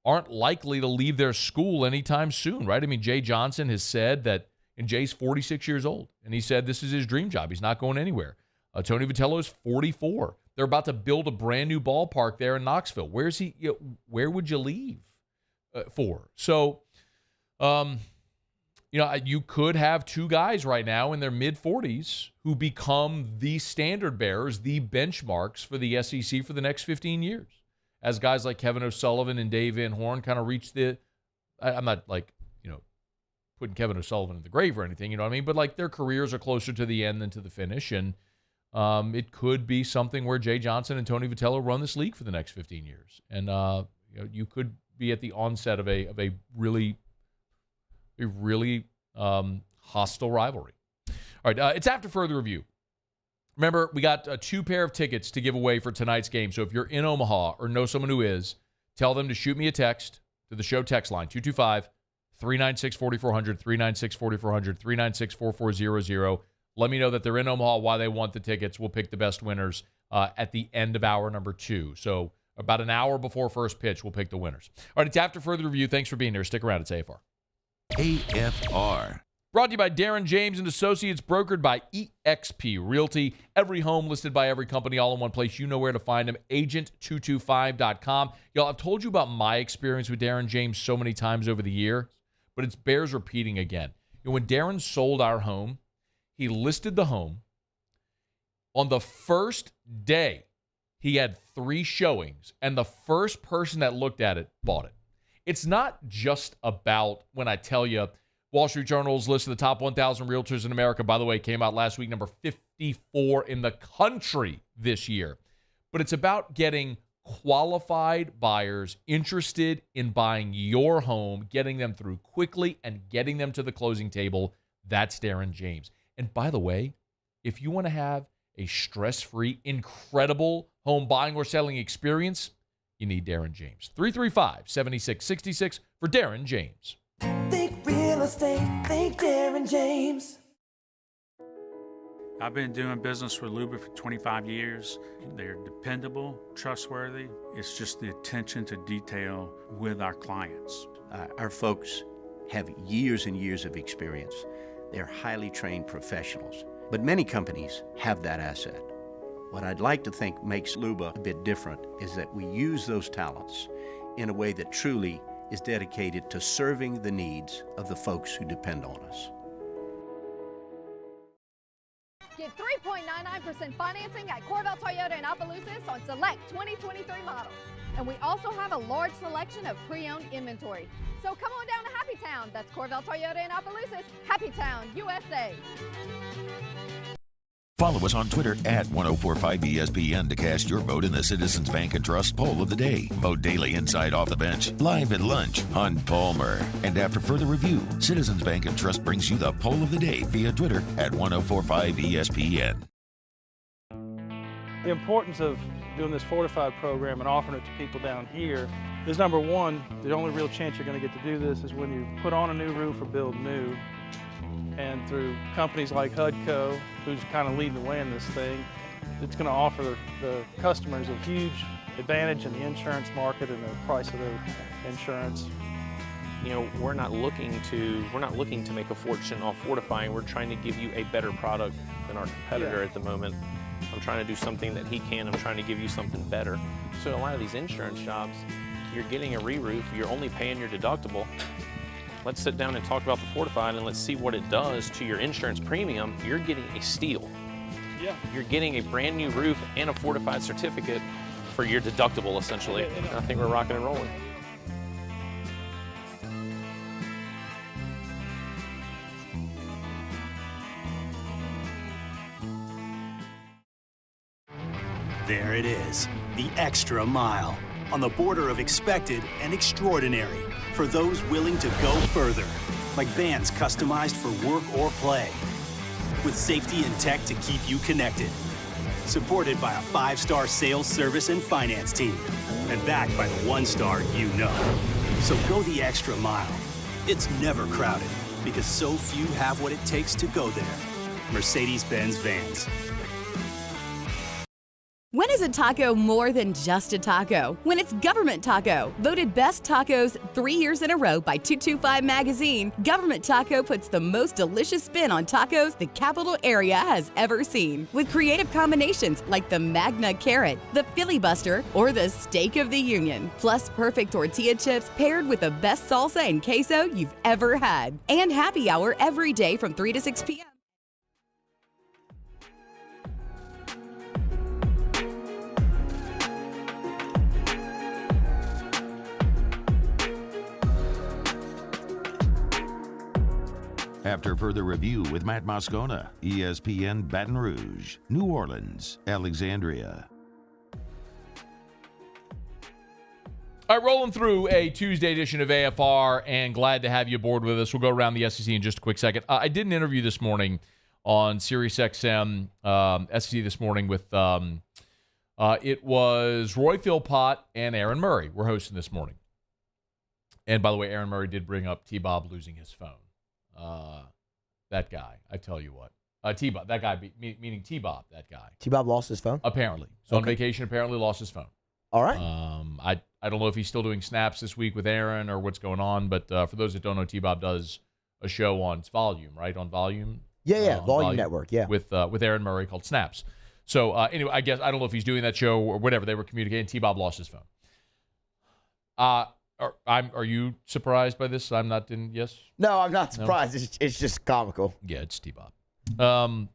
aren't likely to leave their school anytime soon, right? I mean, Jay Johnson has said that, and Jay's 46 years old, and he said this is his dream job. He's not going anywhere. Tony Vitello is 44. They're about to build a brand new ballpark there in Knoxville. Where would you leave for? So, you could have two guys right now in their mid-40s who become the standard bearers, the benchmarks for the SEC for the next 15 years. As guys like Kevin O'Sullivan and Dave Van Horn kind of reach I'm not putting Kevin O'Sullivan in the grave or anything, you know what I mean? But their careers are closer to the end than to the finish. And it could be something where Jay Johnson and Tony Vitello run this league for the next 15 years. And you could be at the onset of a really hostile rivalry. All right, it's After Further Review. Remember, we got 2 pair of tickets to give away for tonight's game. So if you're in Omaha or know someone who is, tell them to shoot me a text to the show text line, 225-396-4400, 396-4400, 396-4400. Let me know that they're in Omaha, why they want the tickets. We'll pick the best winners at the end of hour number 2. So about an hour before first pitch, we'll pick the winners. All right, it's After Further Review. Thanks for being here. Stick around. It's AFR. AFR. Brought to you by Darren James and Associates, brokered by eXp Realty. Every home listed by every company, all in one place. You know where to find them. Agent225.com. Y'all, I've told you about my experience with Darren James so many times over the year, but it bears repeating again. When Darren sold our home, he listed the home. On the first day, he had 3 showings, and the first person that looked at it bought it. It's not just about when I tell you Wall Street Journal's list of the top 1,000 realtors in America, by the way, came out last week, number 54 in the country this year. But it's about getting qualified buyers interested in buying your home, getting them through quickly and getting them to the closing table. That's Darren James. And by the way, if you want to have a stress-free, incredible home buying or selling experience, you need Darren James. 335-7666 for Darren James. Think real estate, think Darren James. I've been doing business with Luba for 25 years. They're dependable, trustworthy. It's just the attention to detail with our clients. Our folks have years and years of experience. They're highly trained professionals, but many companies have that asset. What I'd like to think makes Luba a bit different is that we use those talents in a way that truly is dedicated to serving the needs of the folks who depend on us. Get 3.99% financing at Corvell Toyota in Opelousas on select 2023 models. And we also have a large selection of pre-owned inventory. So come on down to Happy Town. That's Corvell Toyota in Opelousas, Happy Town, USA. Follow us on Twitter at 1045ESPN to cast your vote in the Citizens Bank and Trust Poll of the Day. Vote daily inside Off the Bench, live at lunch on Palmer. And after further review, Citizens Bank and Trust brings you the Poll of the Day via Twitter at 1045ESPN. The importance of doing this fortified program and offering it to people down here is, number one, the only real chance you're going to get to do this is when you put on a new roof or build new. And through companies like HUDCO, who's kind of leading the way in this thing, it's going to offer the customers a huge advantage in the insurance market and the price of their insurance. You know, we're not looking to make a fortune off fortifying. We're trying to give you a better product than our competitor at the moment. I'm trying to do something that he can. I'm trying to give you something better. So a lot of these insurance shops, you're getting a re-roof, you're only paying your deductible. Let's sit down and talk about the fortified and let's see what it does to your insurance premium. You're getting a steal. Yeah. You're getting a brand new roof and a fortified certificate for your deductible, essentially. I think we're rocking and rolling. There it is, the extra mile, on the border of expected and extraordinary for those willing to go further, like vans customized for work or play, with safety and tech to keep you connected, supported by a 5-star sales, service, and finance team, and backed by the 1-star you know. So go the extra mile. It's never crowded because so few have what it takes to go there. Mercedes-Benz Vans. When is a taco more than just a taco? When it's Government Taco. Voted best tacos 3 years in a row by 225 Magazine, Government Taco puts the most delicious spin on tacos the capital area has ever seen. With creative combinations like the Magna Carrot, the Filibuster, or the Steak of the Union. Plus perfect tortilla chips paired with the best salsa and queso you've ever had. And happy hour every day from 3 to 6 p.m. After further review with Matt Moscona, ESPN Baton Rouge, New Orleans, Alexandria. All right, rolling through a Tuesday edition of AFR, and glad to have you aboard with us. We'll go around the SEC in just a quick second. I did an interview this morning on SiriusXM, SEC this morning with, it was Roy Philpott and Aaron Murray were hosting this morning. And by the way, Aaron Murray did bring up T-Bob losing his phone. That guy, I tell you what. T-Bob, that guy, meaning T-Bob, that guy. T-Bob lost his phone? Apparently. So on vacation, apparently lost his phone. All right. I don't know if he's still doing snaps this week with Aaron or what's going on, but for those that don't know, T-Bob does a show on Volume, right? On Volume? Yeah, Volume Network, yeah. With Aaron Murray called Snaps. So anyway, I guess, I don't know if he's doing that show or whatever. They were communicating. T-Bob lost his phone. Are you surprised by this? I'm not in. Yes. No, I'm not surprised. No? It's just comical. Yeah, it's T-Bob. Well,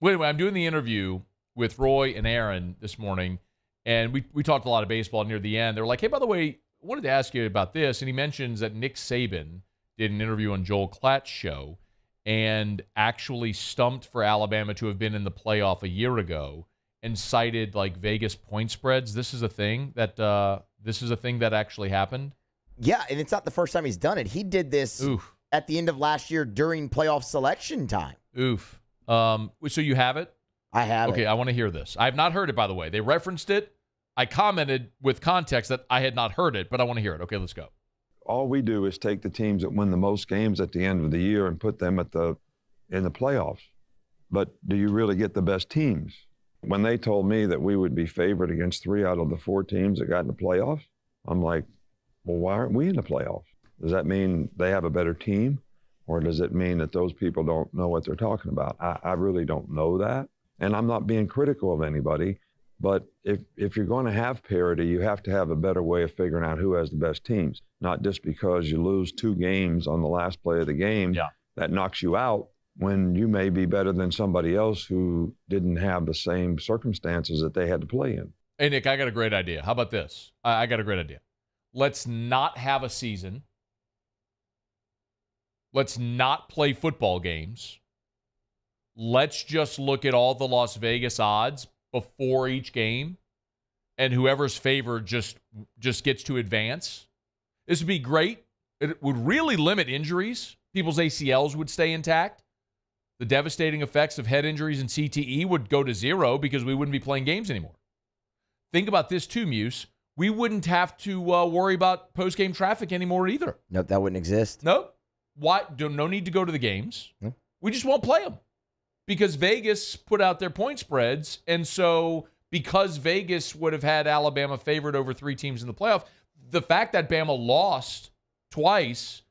anyway, I'm doing the interview with Roy and Aaron this morning, and we talked a lot of baseball near the end. They were like, "Hey, by the way, I wanted to ask you about this." And he mentions that Nick Saban did an interview on Joel Klatt's show and actually stumped for Alabama to have been in the playoff a year ago. and cited like Vegas point spreads. This is a thing that actually happened. Yeah, and it's not the first time he's done it. He did this at the end of last year during playoff selection time. Oof. So you have it? I have it. Okay, I want to hear this. I have not heard it, by the way. They referenced it. I commented with context that I had not heard it, but I want to hear it. Okay, let's go. All we do is take the teams that win the most games at the end of the year and put them in the playoffs. But do you really get the best teams? When they told me that we would be favored against 3 out of the 4 teams that got in the playoffs, I'm like, well, why aren't we in the playoffs? Does that mean they have a better team? Or does it mean that those people don't know what they're talking about? I really don't know that. And I'm not being critical of anybody, but if you're going to have parity, you have to have a better way of figuring out who has the best teams, not just because you lose 2 games on the last play of the game that knocks you out when you may be better than somebody else who didn't have the same circumstances that they had to play in. Hey, Nick, I got a great idea. How about this? I got a great idea. Let's not have a season. Let's not play football games. Let's just look at all the Las Vegas odds before each game, and whoever's favored just gets to advance. This would be great. It would really limit injuries. People's ACLs would stay intact. The devastating effects of head injuries and CTE would go to zero because we wouldn't be playing games anymore. Think about this too, Muse. We wouldn't have to worry about post-game traffic anymore either. Nope, that wouldn't exist. Nope. Why? No need to go to the games. Nope. We just won't play them because Vegas put out their point spreads, and so because Vegas would have had Alabama favored over 3 teams in the playoff, the fact that Bama lost twice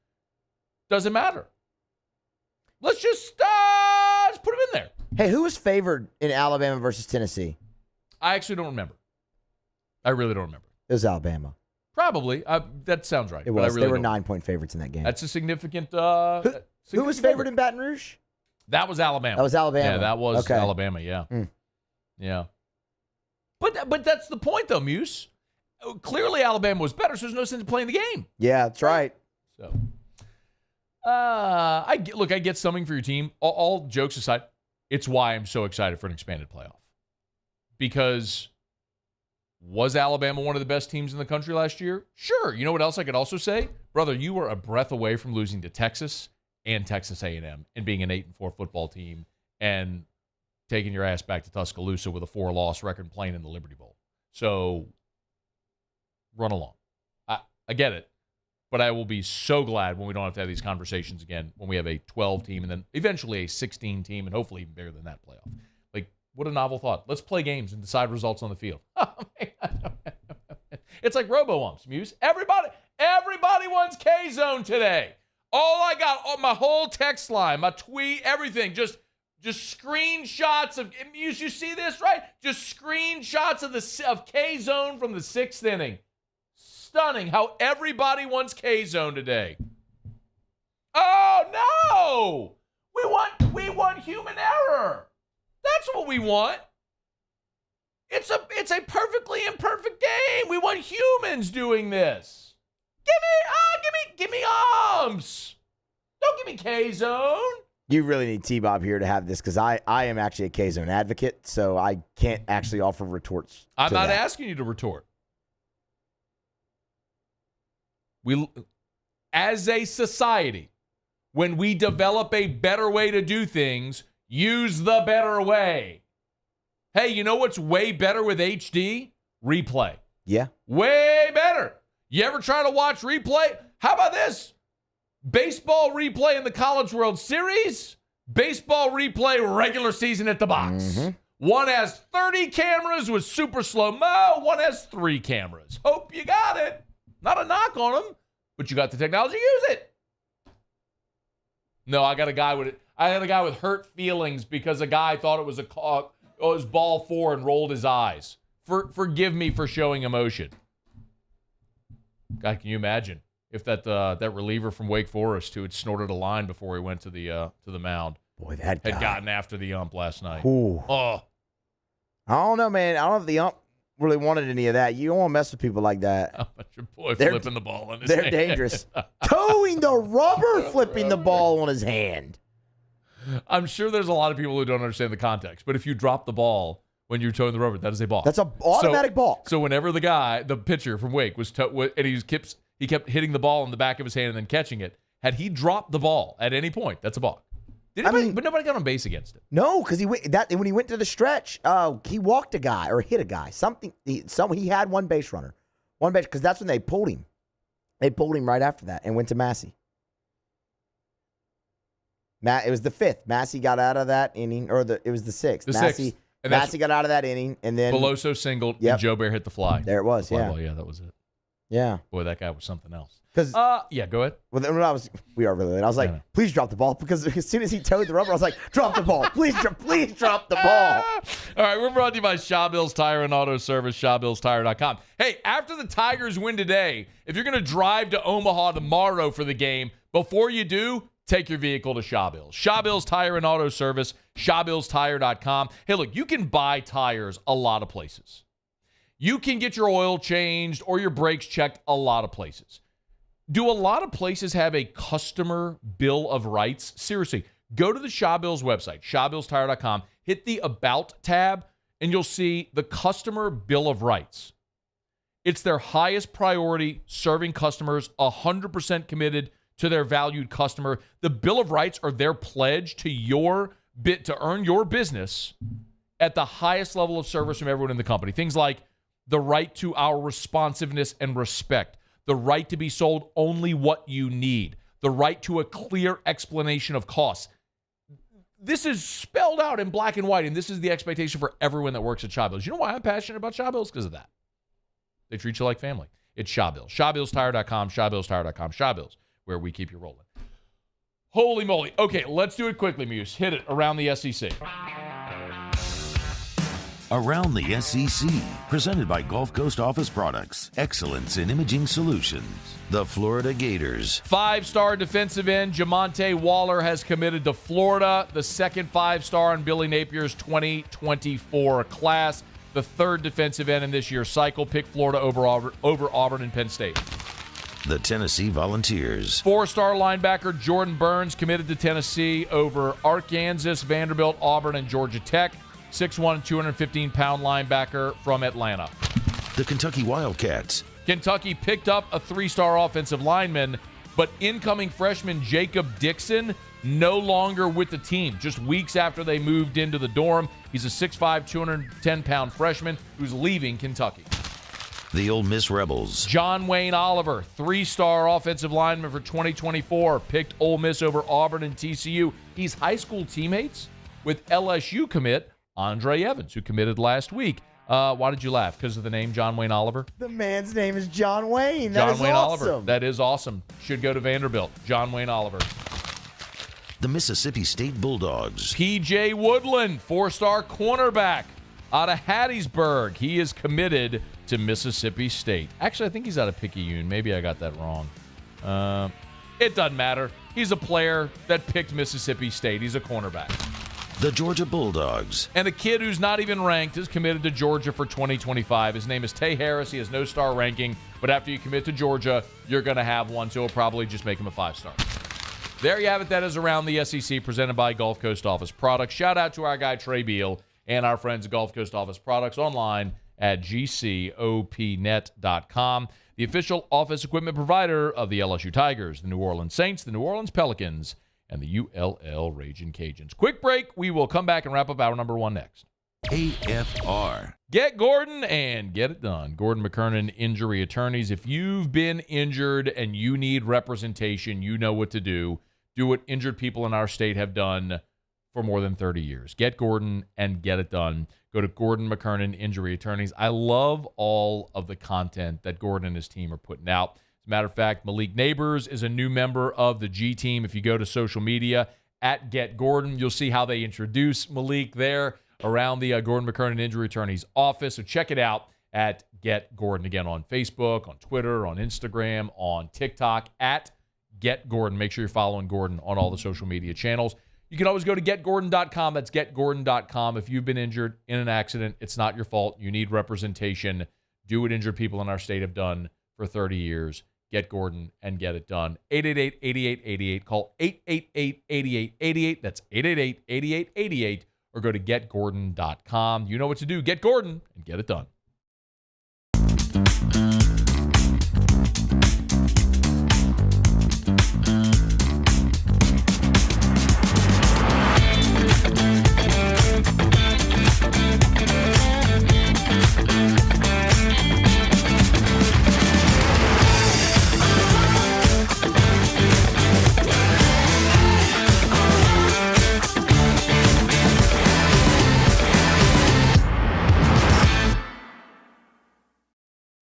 doesn't matter. Let's just put them in there. Hey, who was favored in Alabama versus Tennessee? I actually don't remember. I really don't remember. It was Alabama. Probably. That sounds right. It was. Really they were 9-point favorites in that game. That's a significant. Who was favored in Baton Rouge? That was Alabama. That was Alabama. Yeah, that was okay. Alabama. Yeah. Yeah. But that's the point, though, Muse. Clearly, Alabama was better, so there's no sense in playing the game. Yeah, that's right. So, I get something for your team. All jokes aside, it's why I'm so excited for an expanded playoff. Because was Alabama one of the best teams in the country last year? Sure. You know what else I could also say? Brother, you were a breath away from losing to Texas and Texas A&M and being an 8-4 football team and taking your ass back to Tuscaloosa with a 4-loss record and playing in the Liberty Bowl. So, run along. I get it. But I will be so glad when we don't have to have these conversations again, when we have a 12 team and then eventually a 16 team and hopefully even bigger than that playoff. Like, what a novel thought. Let's play games and decide results on the field. It's like Robo-Umps, Muse. Everybody wants K-Zone today. All I got, my whole text line, my tweet, everything, just screenshots of, Muse, you see this, right? Just screenshots of K-Zone from the 6th inning. Stunning how everybody wants K-Zone today. Oh, no! We want human error. That's what we want. It's a perfectly imperfect game. We want humans doing this. Give me umps. Don't give me K-Zone. You really need T-Bob here to have this because I am actually a K-Zone advocate, so I can't actually offer retorts. I'm not asking you to retort. As a society, when we develop a better way to do things, use the better way. Hey, you know what's way better with HD? Replay. Yeah. Way better. You ever try to watch replay? How about this? Baseball replay in the College World Series. Baseball replay regular season at the box. Mm-hmm. One has 30 cameras with super slow-mo. One has 3 cameras. Hope you got it. Not a knock on them, but you got the technology, use it. No, I got a guy with hurt feelings because a guy thought it was was ball 4 and rolled his eyes. Forgive me for showing emotion. God, can you imagine if that reliever from Wake Forest who had snorted a line before he went to the mound, boy, that guy had gotten after the ump last night. Ooh. Oh, I don't know, man. I don't know if the ump really wanted any of that. You don't want to mess with people like that. How about your boy flipping the ball in his hand? They're dangerous. Towing the rubber, flipping the ball on his hand. I'm sure there's a lot of people who don't understand the context, but if you drop the ball when you're towing the rubber. That is a balk. That's an automatic balk. So whenever the pitcher from Wake was and he kept hitting the ball in the back of his hand and then catching it, had he dropped the ball at any point, that's a balk. But nobody got on base against it. No, because when he went to the stretch, he walked a guy or hit a guy. He had one base runner, because that's when they pulled him. They pulled him right after that and went to Massey. It was the 5th. Massey got out of that inning, it was the 6th. Massey got out of that inning, and then Veloso singled, and Joe Bear hit the fly. There it was. Yeah, that was it. Yeah, boy, that guy was something else. Go ahead. Well, then we are really late. I was like, please drop the ball, because as soon as he towed the rubber, I was like, drop the ball, please drop the ball. All right, we're brought to you by Shawbills Tire and Auto Service, ShawBillsTire.com. Hey, after the Tigers win today, if you're going to drive to Omaha tomorrow for the game, before you do, take your vehicle to Shawbills. Shawbills Tire and Auto Service, ShawBillsTire.com. Hey, look, you can buy tires a lot of places. You can get your oil changed or your brakes checked a lot of places. Do a lot of places have a customer bill of rights? Seriously, go to the Shawbills website, ShawBillsTire.com, hit the About tab, and you'll see the customer bill of rights. It's their highest priority, serving customers, 100% committed to their valued customer. The bill of rights are their pledge to earn your business at the highest level of service from everyone in the company. Things like the right to our responsiveness and respect, the right to be sold only what you need, the right to a clear explanation of costs. This is spelled out in black and white, and this is the expectation for everyone that works at Shawbills. You know why I'm passionate about Shawbills? Because of that. They treat you like family. It's Shawbills. ShawBillsTire.com, ShawBillsTire.com, Shawbills, where we keep you rolling. Holy moly. Okay, let's do it quickly, Muse. Hit it around the SEC. Around the SEC, presented by Gulf Coast Office Products, excellence in imaging solutions. The Florida Gators. 5-star defensive end Jamonte Waller has committed to Florida, the second 5-star in Billy Napier's 2024 class. The third defensive end in this year's cycle. Pick Florida over Auburn and Penn State. The Tennessee Volunteers. 4-star linebacker Jordan Burns committed to Tennessee over Arkansas, Vanderbilt, Auburn, and Georgia Tech. 6'1", 215-pound linebacker from Atlanta. The Kentucky Wildcats. Kentucky picked up a 3-star offensive lineman, but incoming freshman Jacob Dixon no longer with the team. Just weeks after they moved into the dorm, he's a 6'5", 210-pound freshman who's leaving Kentucky. The Ole Miss Rebels. John Wayne Oliver, 3-star offensive lineman for 2024, picked Ole Miss over Auburn and TCU. He's high school teammates with LSU commit Andre Evans, who committed last week. Why did you laugh? Because of the name John Wayne Oliver? The man's name is John Wayne. John Wayne Oliver. That is awesome. Should go to Vanderbilt. John Wayne Oliver. The Mississippi State Bulldogs. P.J. Woodland, 4-star cornerback out of Hattiesburg. He is committed to Mississippi State. Actually, I think he's out of Picayune. Maybe I got that wrong. It doesn't matter. He's a player that picked Mississippi State. He's a cornerback. The Georgia Bulldogs. And a kid who's not even ranked is committed to Georgia for 2025. His name is Tay Harris. He has no star ranking, but after you commit to Georgia, you're going to have one, so it'll probably just make him a 5-star. There you have it. That is Around the SEC, presented by Gulf Coast Office Products. Shout out to our guy Trey Beal and our friends at Gulf Coast Office Products online at gcopnet.com. The official office equipment provider of the LSU Tigers, the New Orleans Saints, the New Orleans Pelicans, and the ULL Ragin' Cajuns. Quick break. We will come back and wrap up hour number 1 next. AFR. Get Gordon and get it done. Gordon McKernan Injury Attorneys. If you've been injured and you need representation, you know what to do. Do what injured people in our state have done for more than 30 years. Get Gordon and get it done. Go to Gordon McKernan Injury Attorneys. I love all of the content that Gordon and his team are putting out. As a matter of fact, Malik Neighbors is a new member of the G team. If you go to social media at Get Gordon, you'll see how they introduce Malik there around the Gordon McKernan Injury Attorney's office. So check it out at Get Gordon. Again, on Facebook, on Twitter, on Instagram, on TikTok, at Get Gordon. Make sure you're following Gordon on all the social media channels. You can always go to getgordon.com. That's getgordon.com. If you've been injured in an accident, it's not your fault. You need representation. Do what injured people in our state have done for 30 years. Get Gordon and get it done. 888-8888. Call 888-8888. That's 888-8888. or go to getgordon.com. You know what to do. Get Gordon and get it done.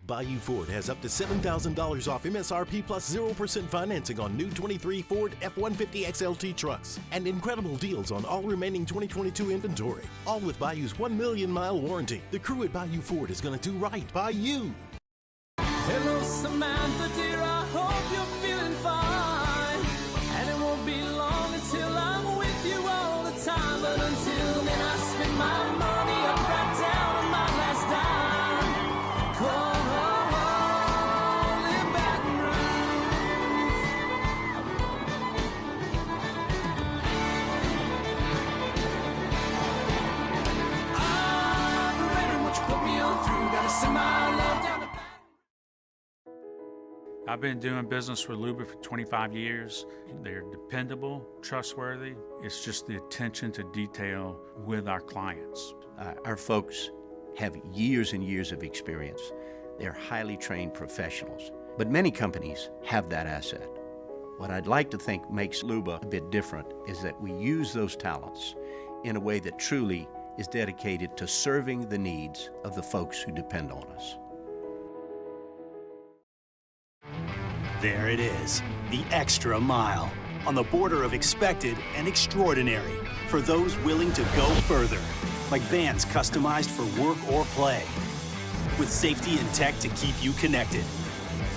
Bayou Ford has up to $7,000 off MSRP plus 0% financing on new 23 Ford F-150 XLT trucks and incredible deals on all remaining 2022 inventory. All with Bayou's 1 million mile warranty. The crew at Bayou Ford is going to do right by you. Hello, Samantha, dear, I hope you're feeling fine. And it won't be long until I'm with you all the time. But until then, I spend my money up right down on my last dime. Come on, in Baton Rouge. I'm ready, what you put me on through. Gotta send my love down to I've been doing business with Luba for 25 years. They're dependable, trustworthy. It's just the attention to detail with our clients. Our folks have years and years of experience. They're highly trained professionals. But many companies have that asset. What I'd like to think makes Luba a bit different is that we use those talents in a way that truly is dedicated to serving the needs of the folks who depend on us. There it is, the extra mile, on the border of expected and extraordinary for those willing to go further, like vans customized for work or play, with safety and tech to keep you connected,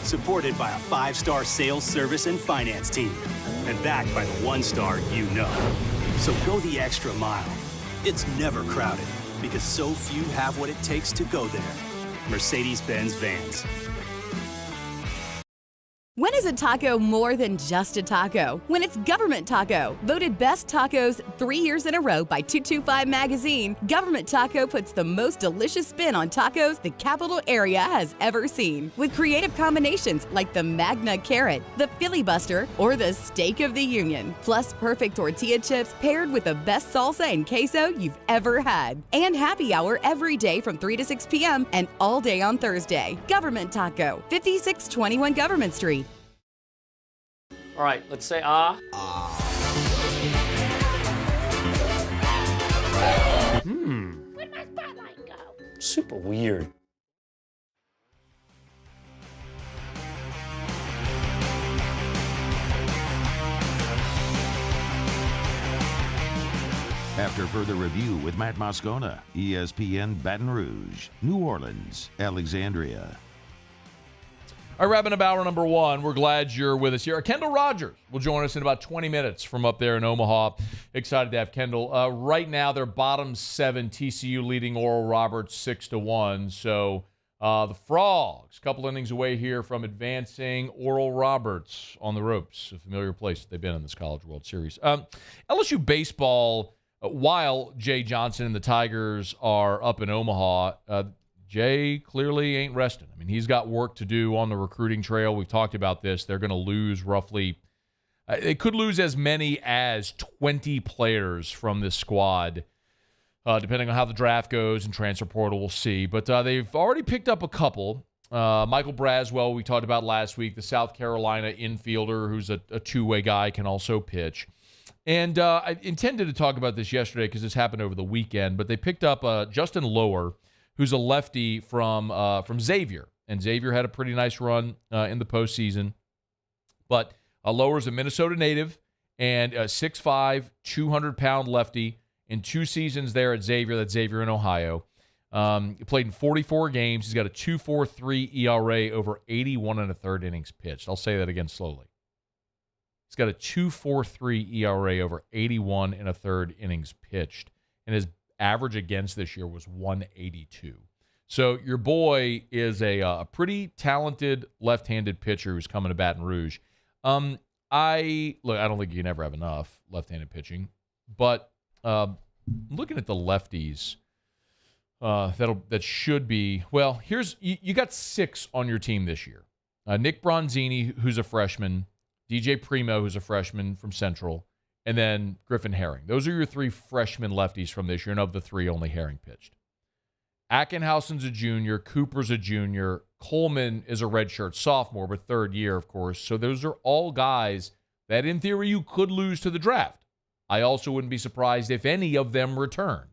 supported by a 5-star sales, service, and finance team, and backed by the 1-star you know. So go the extra mile. It's never crowded, because so few have what it takes to go there. Mercedes-Benz Vans. When is a taco more than just a taco? When it's Government Taco. Voted best tacos 3 years in a row by 225 Magazine, Government Taco puts the most delicious spin on tacos the capital area has ever seen. With creative combinations like the Magna Carrot, the Filibuster, or the Steak of the Union. Plus perfect tortilla chips paired with the best salsa and queso you've ever had. And happy hour every day from 3 to 6 p.m. and all day on Thursday. Government Taco, 5621 Government Street. All right, let's say ah. Where'd my spotlight go? Super weird. After further review with Matt Moscona, ESPN Baton Rouge, New Orleans, Alexandria. All right, wrapping up hour number one. We're glad you're with us here. Kendall Rogers will join us in about 20 minutes from up there in Omaha. Excited to have Kendall. Right now, they're bottom 7, TCU leading Oral Roberts 6-1. So the Frogs, a couple innings away here from advancing. Oral Roberts on the ropes, a familiar place they've been in this College World Series. LSU baseball, while Jay Johnson and the Tigers are up in Omaha, Jay clearly ain't resting. I mean, he's got work to do on the recruiting trail. We've talked about this. They're going to lose roughly they could lose as many as 20 players from this squad, depending on how the draft goes and transfer portal. We'll see. But they've already picked up a couple. Michael Braswell, we talked about last week, the South Carolina infielder who's a two-way guy, can also pitch. And I intended to talk about this yesterday because this happened over the weekend, but they picked up Justin Lower, who's a lefty from Xavier. And Xavier had a pretty nice run in the postseason. But Lower's a Minnesota native and a 6'5", 200-pound lefty in 2 seasons there at Xavier. That's Xavier in Ohio. He played in 44 games. He's got a 2.43 ERA over 81 1/3 innings pitched. I'll say that again slowly. He's got a 2.43 ERA over 81 1/3 innings pitched. And his average against this year was 182. So your boy is a pretty talented left-handed pitcher who's coming to Baton Rouge. I don't think you can ever have enough left-handed pitching, but looking at the lefties. That should be, well, you got 6 on your team this year. Nick Bronzini, who's a freshman, DJ Primo, who's a freshman from Central, and then Griffin Herring. Those are your 3 freshman lefties from this year, and of the 3, only Herring pitched. Ackenhausen's a junior, Cooper's a junior, Coleman is a redshirt sophomore, but 3rd year, of course. So those are all guys that, in theory, you could lose to the draft. I also wouldn't be surprised if any of them returned.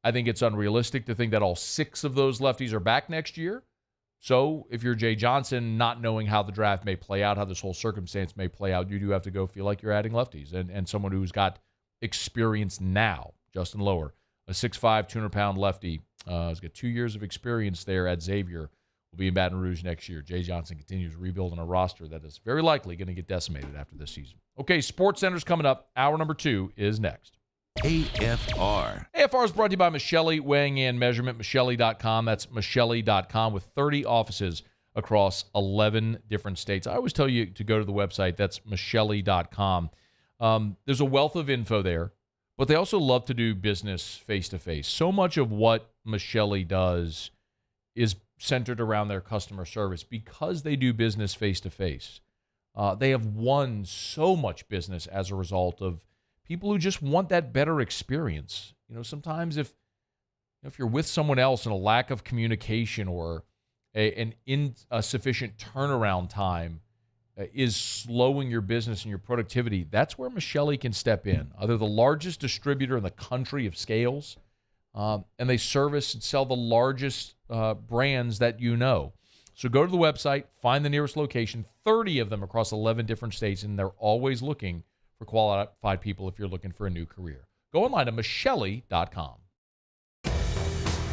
I think it's unrealistic to think that all 6 of those lefties are back next year. So if you're Jay Johnson, not knowing how the draft may play out, how this whole circumstance may play out, you do have to go feel like you're adding lefties and someone who's got experience now. Justin Lower, a 6'5", 200-pound lefty, has got 2 years of experience there at Xavier, will be in Baton Rouge next year. Jay Johnson continues rebuilding a roster that is very likely going to get decimated after this season. Okay, SportsCenter's coming up. Hour number 2 is next. AFR. AFR is brought to you by Michelli Weighing and Measurement, Michelli.com. That's Michelli.com with 30 offices across 11 different states. I always tell you to go to the website. That's Michelli.com. There's a wealth of info there, but they also love to do business face-to-face. So much of what Michelli does is centered around their customer service because they do business face-to-face. They have won so much business as a result of people who just want that better experience. You know, sometimes if you're with someone else and a lack of communication or an insufficient turnaround time is slowing your business and your productivity, that's where Michelli can step in. They're the largest distributor in the country of scales, and they service and sell the largest brands that you know. So go to the website, find the nearest location, 30 of them across 11 different states, and they're always looking for qualified people if you're looking for a new career. Go online to Michelli.com.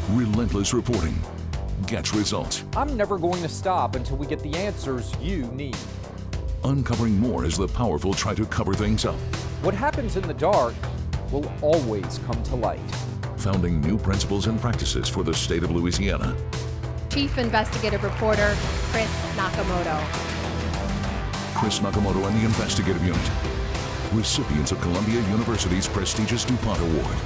Relentless reporting gets results. I'm never going to stop until we get the answers you need. Uncovering more as the powerful try to cover things up. What happens in the dark will always come to light. Founding new principles and practices for the state of Louisiana. Chief Investigative Reporter Chris Nakamoto. Chris Nakamoto and the Investigative Unit. Recipients of Columbia University's prestigious DuPont Award.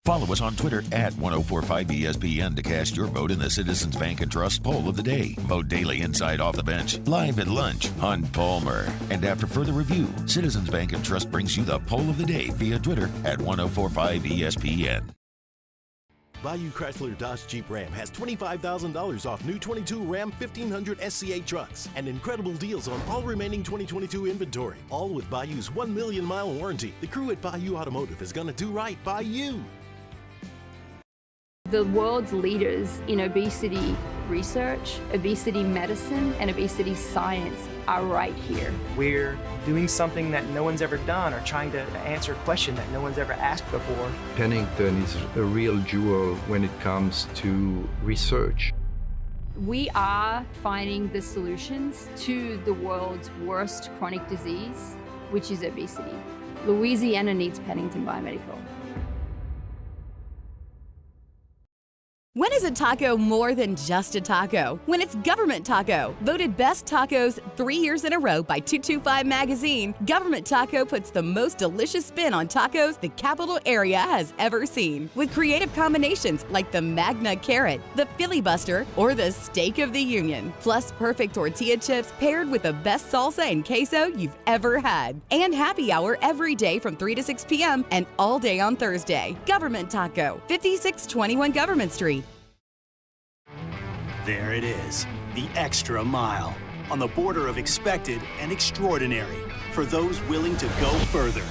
Follow us on Twitter at 1045ESPN to cast your vote in the Citizens Bank and Trust poll of the day. Vote daily inside Off the Bench, live at lunch on Palmer. And after further review, Citizens Bank and Trust brings you the poll of the day via Twitter at 1045ESPN. Bayou Chrysler Dodge Jeep Ram has $25,000 off new 22 Ram 1500 SCA trucks and incredible deals on all remaining 2022 inventory, all with Bayou's 1 million mile warranty. The crew at Bayou Automotive is going to do right by you. The world's leaders in obesity research, obesity medicine, and obesity science are right here. We're doing something that no one's ever done or trying to answer a question that no one's ever asked before. Pennington is a real jewel when it comes to research. We are finding the solutions to the world's worst chronic disease, which is obesity. Louisiana needs Pennington Biomedical. When is a taco more than just a taco? When it's Government Taco. Voted best tacos 3 years in a row by 225 Magazine, Government Taco puts the most delicious spin on tacos the capital area has ever seen. With creative combinations like the Magna Carrot, the Filibuster, or the Steak of the Union. Plus perfect tortilla chips paired with the best salsa and queso you've ever had. And happy hour every day from 3 to 6 p.m. and all day on Thursday. Government Taco, 5621 Government Street. There it is, the extra mile, on the border of expected and extraordinary, for those willing to go further,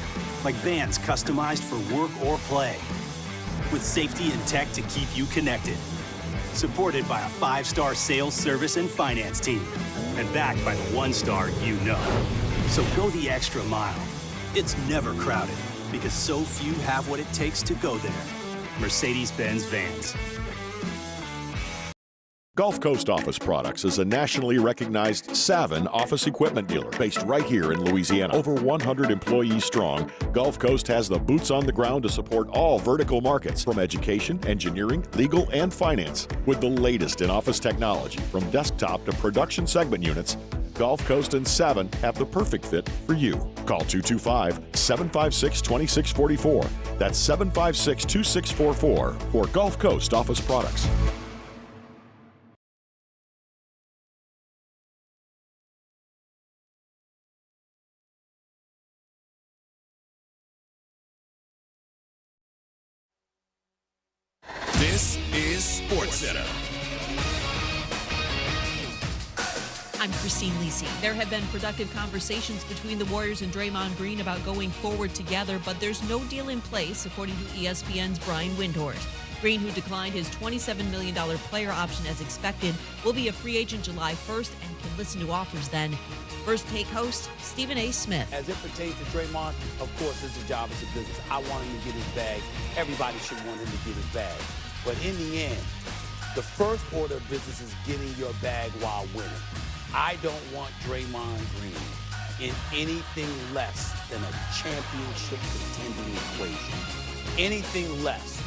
like vans customized for work or play, with safety and tech to keep you connected, supported by a 5-star sales, service, and finance team, and backed by the 1-star you know. So go the extra mile. It's never crowded, because so few have what it takes to go there. Mercedes-Benz Vans. Gulf Coast Office Products is a nationally recognized Saban office equipment dealer based right here in Louisiana. Over 100 employees strong, Gulf Coast has the boots on the ground to support all vertical markets, from education, engineering, legal, and finance. With the latest in office technology, from desktop to production segment units, Gulf Coast and Saban have the perfect fit for you. Call 225-756-2644. That's 756-2644 for Gulf Coast office products. This is SportsCenter. I'm Christine Lisi. There have been productive conversations between the Warriors and Draymond Green about going forward together, but there's no deal in place, according to ESPN's Brian Windhorst. Green, who declined his $27 million player option as expected, will be a free agent July 1st and can listen to offers then. First Take host Stephen A. Smith. As it pertains to Draymond, of course, it's a job, it's a business. I want him to get his bag. Everybody should want him to get his bag. But in the end, the first order of business is getting your bag while winning. I don't want Draymond Green in anything less than a championship contending equation. Anything less,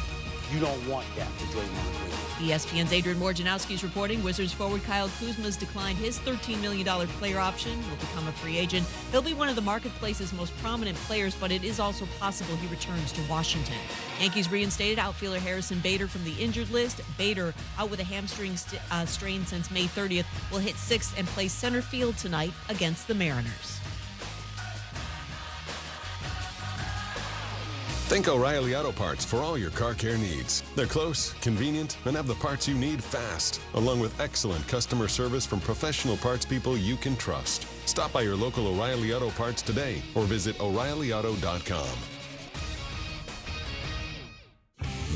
you don't want that for Draymond Green. ESPN's Adrian Wojnarowski is reporting Wizards forward Kyle Kuzma's declined his $13 million player option. Will become a free agent. He'll be one of the marketplace's most prominent players, but it is also possible he returns to Washington. Yankees reinstated outfielder Harrison Bader from the injured list. Bader, out with a hamstring strain since May 30th, will hit sixth and play center field tonight against the Mariners. Think O'Reilly Auto Parts for all your car care needs. They're close, convenient, and have the parts you need fast, along with excellent customer service from professional parts people you can trust. Stop by your local O'Reilly Auto Parts today or visit O'ReillyAuto.com.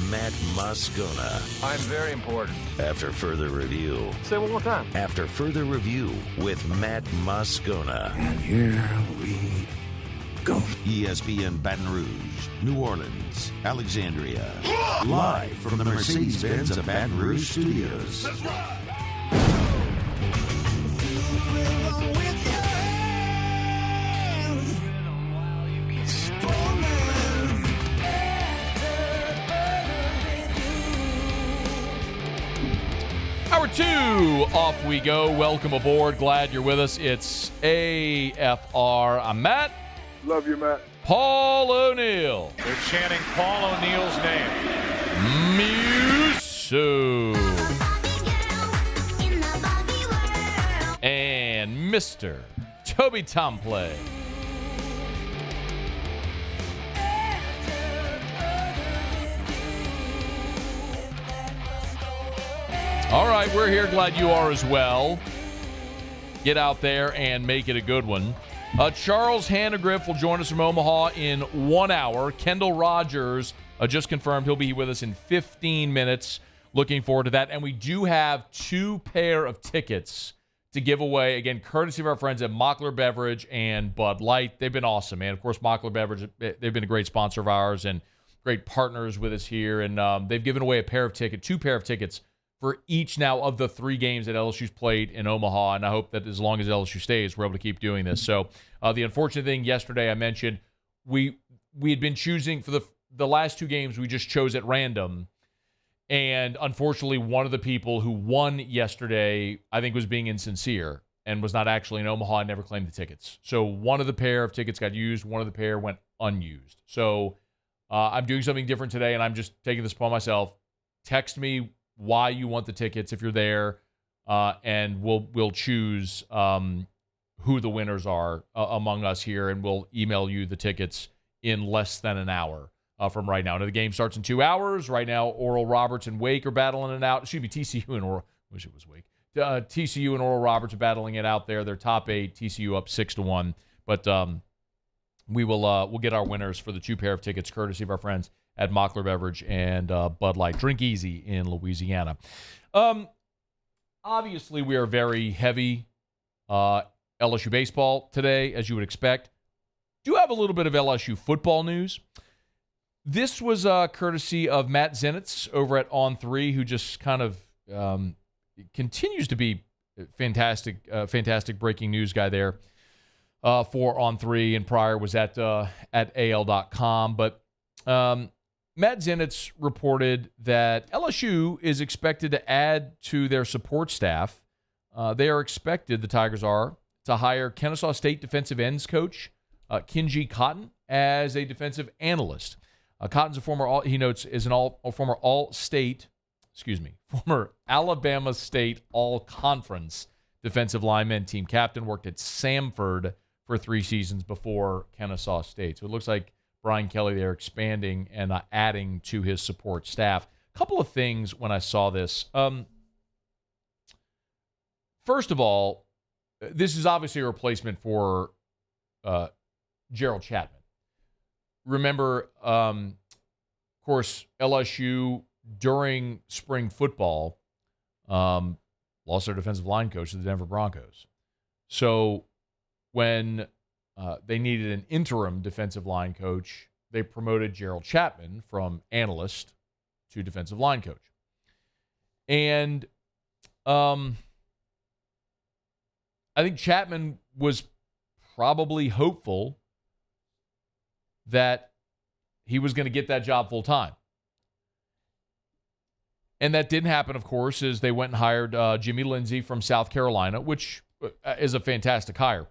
Matt Moscona. I'm very important. After further review. Say it one more time. After further review with Matt Moscona. And here we go. ESPN Baton Rouge, New Orleans, Alexandria. Live from the Mercedes-Benz of Baton Rouge studios. That's right. Hour 2, off we go. Welcome aboard. Glad you're with us. It's AFR. I'm Matt. Love you, Matt. Paul O'Neill. They're chanting Paul O'Neill's name. Musu. And Mr. Toby Tomplay. All right, we're here. Glad you are as well. Get out there and make it a good one. Charles Hanagriff will join us from Omaha in 1 hour. Kendall Rogers just confirmed he'll be with us in 15 minutes. Looking forward to that. And we do have 2 pair of tickets to give away. Again, courtesy of our friends at Mockler Beverage and Bud Light. They've been awesome, man. Of course, Mockler Beverage, they've been a great sponsor of ours and great partners with us here. And they've given away 2 pair of tickets for each now of the 3 games that LSU's played in Omaha, and I hope that as long as LSU stays, we're able to keep doing this. So the unfortunate thing yesterday, I mentioned, we had been choosing for the last 2 games, we just chose at random, and unfortunately, one of the people who won yesterday, I think, was being insincere and was not actually in Omaha and never claimed the tickets. So one of the pair of tickets got used, one of the pair went unused. So I'm doing something different today, and I'm just taking this upon myself. Text me why you want the tickets if you're there, and we'll choose who the winners are among us here, and we'll email you the tickets in less than an hour from right now. Now, the game starts in 2 hours. Right now, Oral Roberts and Wake are battling it out. Excuse me, TCU and Oral. Wish it was Wake. TCU and Oral Roberts are battling it out there. They're top 8. TCU up 6-1. But we'll get our winners for the 2 pair of tickets, courtesy of our friends at Mockler Beverage and Bud Light. Drink easy in Louisiana. Obviously, we are very heavy LSU baseball today, as you would expect. Do have a little bit of LSU football news. This was courtesy of Matt Zenitz over at On3, who just kind of continues to be fantastic breaking news guy there for On3, and prior was at AL.com. But Matt Zenitz reported that LSU is expected to add to their support staff. They are expected, the Tigers are, to hire Kennesaw State defensive ends coach Kenji Cotton as a defensive analyst. Cotton's a former former Alabama State All-Conference defensive lineman team captain, worked at Samford for 3 seasons before Kennesaw State. So it looks like Brian Kelly there expanding and adding to his support staff. A couple of things when I saw this. First of all, this is obviously a replacement for Gerald Chapman. Remember, of course, LSU during spring football lost their defensive line coach to the Denver Broncos. So when they needed an interim defensive line coach, they promoted Gerald Chapman from analyst to defensive line coach. And I think Chapman was probably hopeful that he was going to get that job full time. And that didn't happen, of course, as they went and hired Jimmy Lindsey from South Carolina, which is a fantastic hire,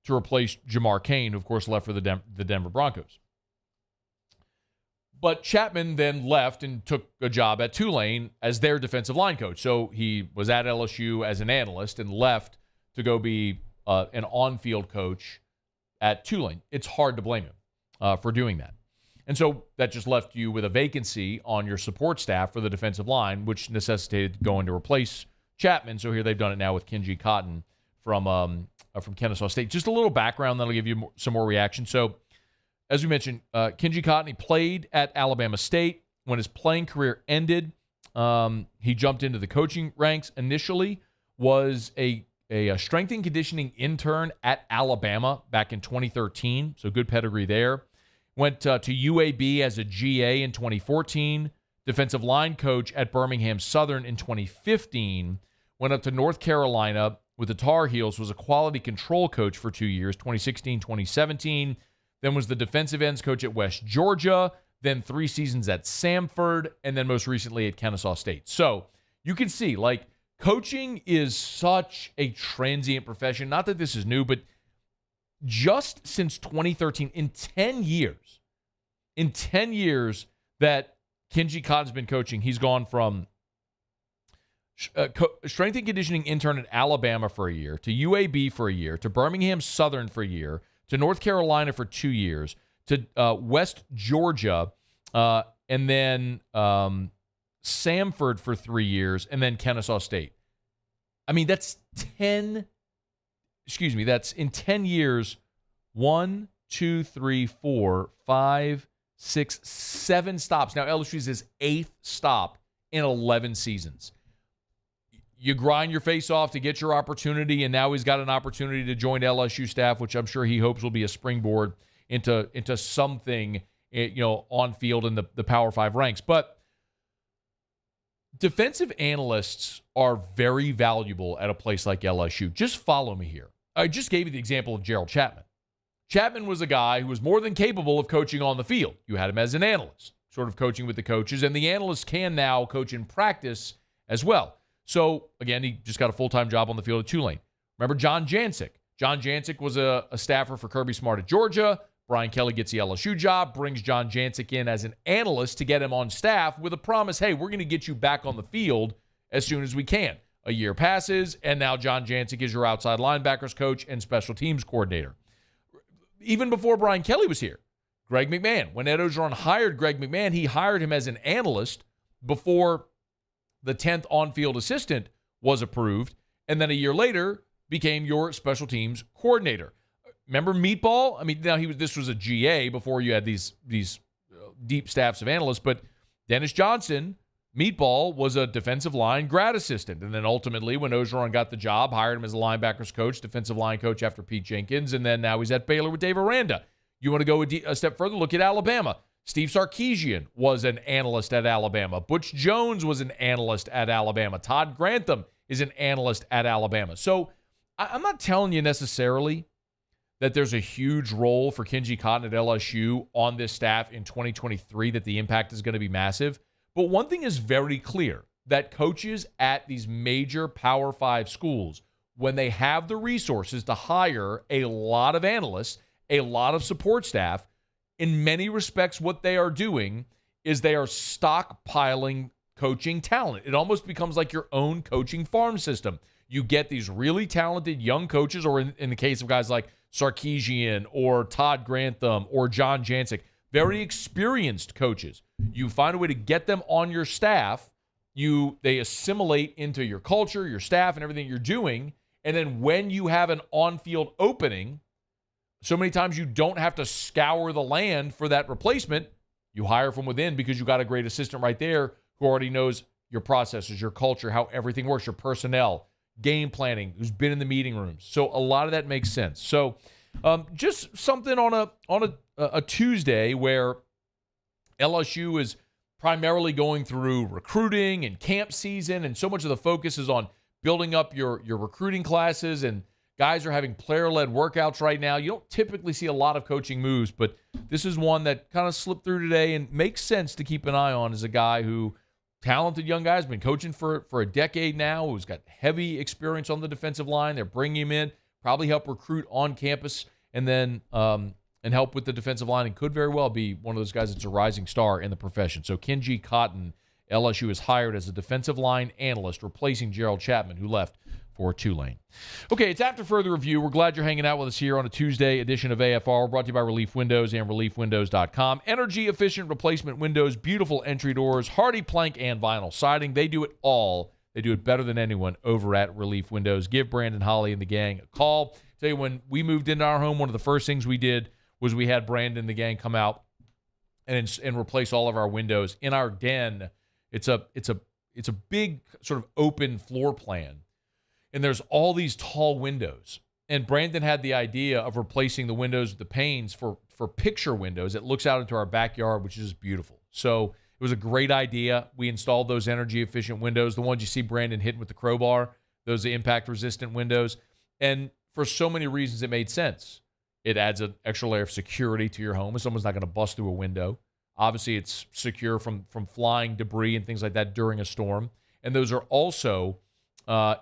to replace Jamar Cain, who, of course, left for the Denver Broncos. But Chapman then left and took a job at Tulane as their defensive line coach. So he was at LSU as an analyst and left to go be an on-field coach at Tulane. It's hard to blame him for doing that. And so that just left you with a vacancy on your support staff for the defensive line, which necessitated going to replace Chapman. So here they've done it now with Kenji Cotton from Kennesaw State. Just a little background that'll give you some more reaction. So as we mentioned, Kenji Cotton, he played at Alabama State. When his playing career ended, he jumped into the coaching ranks. Initially was a strength and conditioning intern at Alabama back in 2013. So good pedigree there. Went to UAB as a GA in 2014. Defensive line coach at Birmingham Southern in 2015. Went up to North Carolina with the Tar Heels. Was a quality control coach for 2 years, 2016, 2017. Then was the defensive ends coach at West Georgia. Then 3 seasons at Samford. And then most recently at Kennesaw State. So you can see, like, coaching is such a transient profession. Not that this is new, but just since 2013, in 10 years that Kenji Cotton's been coaching, he's gone from strength and conditioning intern at Alabama for a year, to UAB for a year, to Birmingham Southern for a year, to North Carolina for 2 years, to West Georgia, and then Samford for 3 years, and then Kennesaw State. I mean, that's in 10 years, 1, 2, 3, 4, 5, 6, 7 stops. Now, LSU's his 8th stop in 11 seasons. You grind your face off to get your opportunity, and now he's got an opportunity to join LSU staff, which I'm sure he hopes will be a springboard into something, on field in the Power 5 ranks. But defensive analysts are very valuable at a place like LSU. Just follow me here. I just gave you the example of Gerald Chapman. Chapman was a guy who was more than capable of coaching on the field. You had him as an analyst, sort of coaching with the coaches, and the analyst can now coach in practice as well. So, again, he just got a full-time job on the field at Tulane. Remember John Jancic? John Jancic was a staffer for Kirby Smart at Georgia. Brian Kelly gets the LSU job, brings John Jancic in as an analyst to get him on staff with a promise, hey, we're going to get you back on the field as soon as we can. A year passes, and now John Jancic is your outside linebackers coach and special teams coordinator. Even before Brian Kelly was here, Greg McMahon. When Ed Orgeron hired Greg McMahon, he hired him as an analyst before the 10th on-field assistant was approved, and then a year later became your special teams coordinator. Remember Meatball? I mean, now this was a GA before you had these deep staffs of analysts, but Dennis Johnson, Meatball, was a defensive line grad assistant, and then ultimately when Orgeron got the job, hired him as a linebackers coach, defensive line coach after Pete Jenkins, and then now he's at Baylor with Dave Aranda. You want to go a step further? Look at Alabama. Steve Sarkisian was an analyst at Alabama. Butch Jones was an analyst at Alabama. Todd Grantham is an analyst at Alabama. So I'm not telling you necessarily that there's a huge role for Kenji Cotton at LSU on this staff in 2023, that the impact is going to be massive. But one thing is very clear, that coaches at these major Power 5 schools when they have the resources to hire a lot of analysts, a lot of support staff, in many respects what they are doing is they are stockpiling coaching talent. It almost becomes like your own coaching farm system. You get these really talented young coaches, or in the case of guys like Sarkisian or Todd Grantham or John Jancic, very experienced coaches. You find a way to get them on your staff. They assimilate into your culture, your staff, and everything you're doing. And then when you have an on-field opening, so many times you don't have to scour the land for that replacement. You hire from within because you got a great assistant right there who already knows your processes, your culture, how everything works, your personnel, game planning, who's been in the meeting rooms. So a lot of that makes sense. So just something on a Tuesday where LSU is primarily going through recruiting and camp season, and so much of the focus is on building up your recruiting classes, and guys are having player-led workouts right now. You don't typically see a lot of coaching moves, but this is one that kind of slipped through today and makes sense to keep an eye on as a guy who, talented young guy, has been coaching for a decade now, who's got heavy experience on the defensive line. They're bringing him in, probably help recruit on campus, and then and help with the defensive line, and could very well be one of those guys that's a rising star in the profession. So Kenji Cotton, LSU is hired as a defensive line analyst, replacing Gerald Chapman, who left for Tulane. Okay, it's after further review. We're glad you're hanging out with us here on a Tuesday edition of AFR, brought to you by Relief Windows and ReliefWindows.com. Energy-efficient replacement windows, beautiful entry doors, hardy plank and vinyl siding. They do it all. They do it better than anyone over at Relief Windows. Give Brandon Holly and the gang a call. Tell you, when we moved into our home, one of the first things we did was we had Brandon and the gang come out and replace all of our windows. In our den, it's a big sort of open floor plan, and there's all these tall windows. And Brandon had the idea of replacing the windows with the panes for picture windows. It looks out into our backyard, which is just beautiful. So it was a great idea. We installed those energy-efficient windows, the ones you see Brandon hitting with the crowbar, those impact-resistant windows. And for so many reasons, it made sense. It adds an extra layer of security to your home, and someone's not going to bust through a window. Obviously, it's secure from flying debris and things like that during a storm. And those are also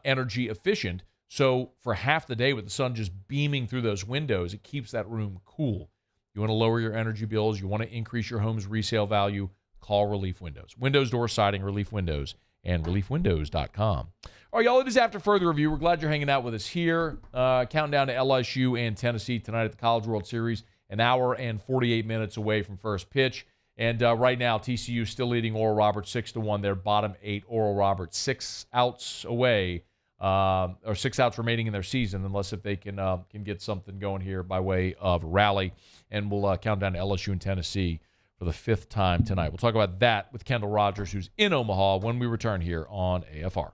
energy efficient. So for half the day with the sun just beaming through those windows, it keeps that room cool. You want to lower your energy bills. You want to increase your home's resale value. Call Relief Windows. Windows, door siding, Relief Windows, and ReliefWindows.com. All right, y'all, it is after further review. We're glad you're hanging out with us here. Countdown to LSU and Tennessee tonight at the College World Series. An hour and 48 minutes away from first pitch. And right now, TCU still leading Oral Roberts 6-1. They're bottom 8. Oral Roberts 6 outs away, or 6 outs remaining in their season, unless if they can get something going here by way of rally. And we'll count down to LSU and Tennessee for the 5th time tonight. We'll talk about that with Kendall Rogers, who's in Omaha, when we return here on AFR.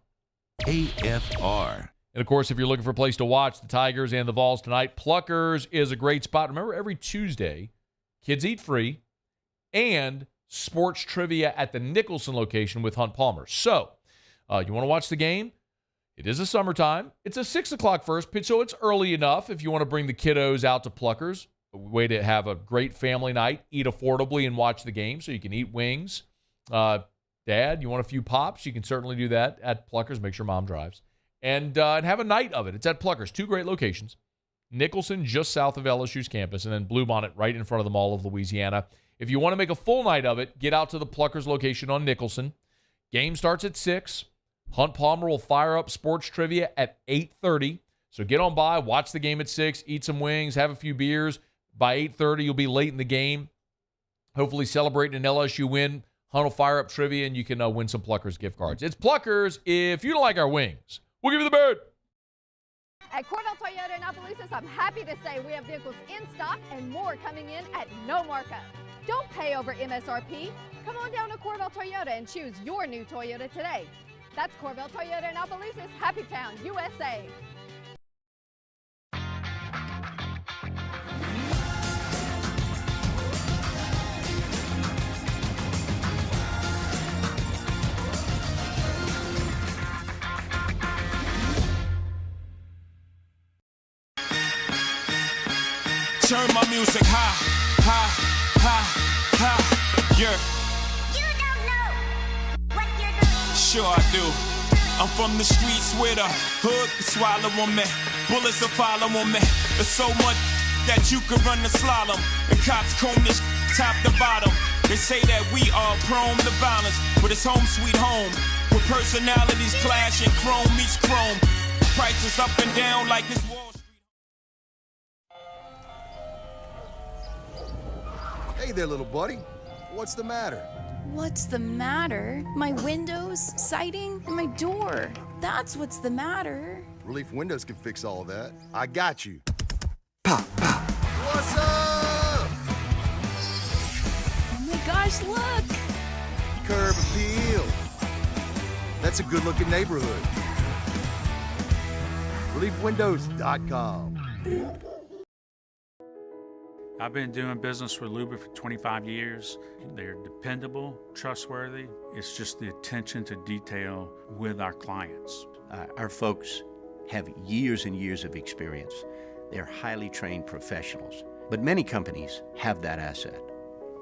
AFR. And, of course, if you're looking for a place to watch the Tigers and the Vols tonight, Pluckers is a great spot. Remember, every Tuesday, kids eat free, and sports trivia at the Nicholson location with Hunt Palmer. So, you want to watch the game? It is a summertime. It's a 6 o'clock first pitch, so it's early enough if you want to bring the kiddos out to Pluckers. A way to have a great family night, eat affordably, and watch the game. So you can eat wings. Dad, you want a few pops? You can certainly do that at Pluckers. Make sure mom drives. And have a night of it. It's at Pluckers. 2 great locations. Nicholson, just south of LSU's campus, and then Bluebonnet right in front of the Mall of Louisiana. If you want to make a full night of it, get out to the Pluckers location on Nicholson. Game starts at 6. Hunt Palmer will fire up sports trivia at 8:30. So get on by, watch the game at 6, eat some wings, have a few beers. By 8:30, you'll be late in the game, hopefully celebrating an LSU win. Hunt will fire up trivia, and you can win some Pluckers gift cards. It's Pluckers. If you don't like our wings, we'll give you the bird. At Corvell Toyota in Opelousas, I'm happy to say we have vehicles in stock and more coming in at no markup. Don't pay over MSRP. Come on down to Corvell Toyota and choose your new Toyota today. That's Corvell Toyota in Opelousas, Happy Town, USA. Turn my music high, high, high, high, yeah. You don't know what you're doing. Sure I do. I'm from the streets where the hood can swallow on me. Bullets will follow on me. There's so much that you could run the slalom. The cops comb this top to bottom. They say that we are prone to violence, but it's home sweet home. With personalities clashing, chrome meets chrome. Prices up and down like it's Wall Street. Hey there, little buddy. What's the matter? What's the matter? My windows, siding, and my door. That's what's the matter. Relief Windows can fix all of that. I got you. Pop, pop. What's up? Oh my gosh, look! Curb appeal. That's a good-looking neighborhood. ReliefWindows.com. I've been doing business with Luba for 25 years. They're dependable, trustworthy. It's just the attention to detail with our clients. Our folks have years and years of experience. They're highly trained professionals, but many companies have that asset.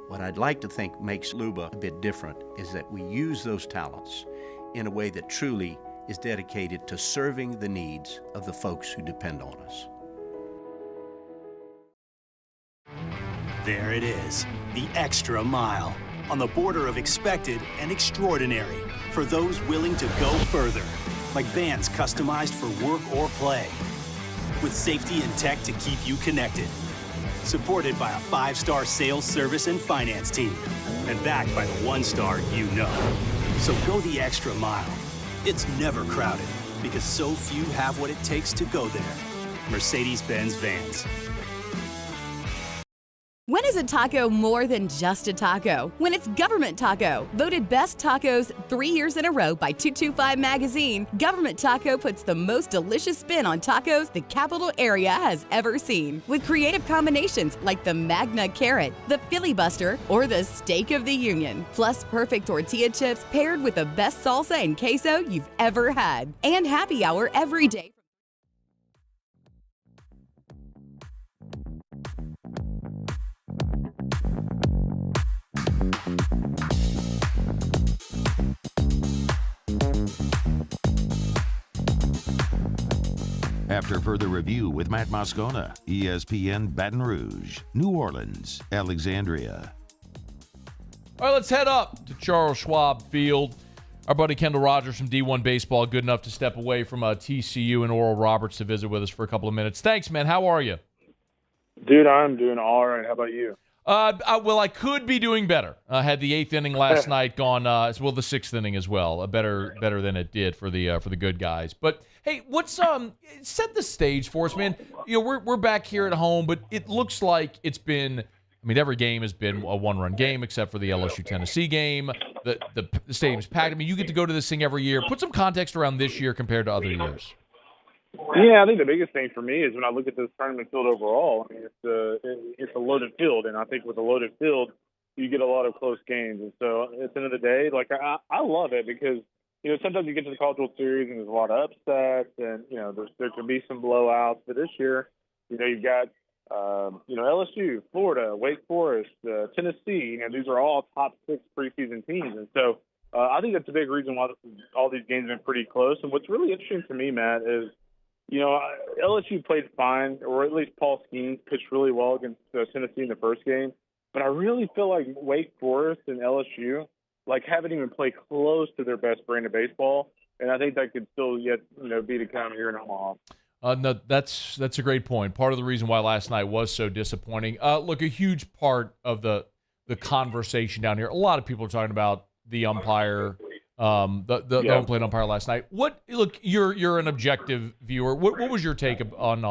What I'd like to think makes Luba a bit different is that we use those talents in a way that truly is dedicated to serving the needs of the folks who depend on us. There it is, the extra mile, on the border of expected and extraordinary, for those willing to go further, like vans customized for work or play, with safety and tech to keep you connected, supported by a 5-star sales, service, and finance team, and backed by the 1-star you know. So go the extra mile. It's never crowded, because so few have what it takes to go there. Mercedes-Benz Vans. When is a taco more than just a taco? When it's Government Taco. Voted best tacos 3 years in a row by 225 Magazine, Government Taco puts the most delicious spin on tacos the capital area has ever seen. With creative combinations like the Magna Carrot, the Filibuster, or the Steak of the Union. Plus perfect tortilla chips paired with the best salsa and queso you've ever had. And happy hour every day. After further review with Matt Moscona, ESPN Baton Rouge, New Orleans, Alexandria. All right, let's head up to Charles Schwab Field. Our buddy Kendall Rogers from D1 Baseball, good enough to step away from TCU and Oral Roberts to visit with us for a couple of minutes. Thanks, man. How are you? Dude, I'm doing all right. How about you? Well, I could be doing better. I had the 8th inning last night gone, the 6th inning as well. Better than it did for the good guys. But hey, what's set the stage for us, man? You know, we're back here at home, but it looks like it's been. I mean, every game has been a one-run game except for the LSU-Tennessee game. The stadium's packed. I mean, you get to go to this thing every year. Put some context around this year compared to other years. Yeah, I think the biggest thing for me is when I look at this tournament field overall, I mean, it's a loaded field, and I think with a loaded field, you get a lot of close games. And so at the end of the day, like I love it because, you know, sometimes you get to the College World Series and there's a lot of upsets, and, you know, there can be some blowouts. But this year, you know, you've got, LSU, Florida, Wake Forest, Tennessee. You know, these are all top 6 preseason teams. And so I think that's a big reason why all these games have been pretty close. And what's really interesting to me, Matt, is, you know, LSU played fine, or at least Paul Skenes pitched really well against Tennessee in the first game. But I really feel like Wake Forest and LSU, like, haven't even played close to their best brand of baseball. And I think that could still yet, you know, be to come here in Omaha. No, that's a great point. Part of the reason why last night was so disappointing. Look, a huge part of the conversation down here, a lot of people are talking about the umpire, the unplayed umpire last night. Look, you're an objective viewer. What was your take on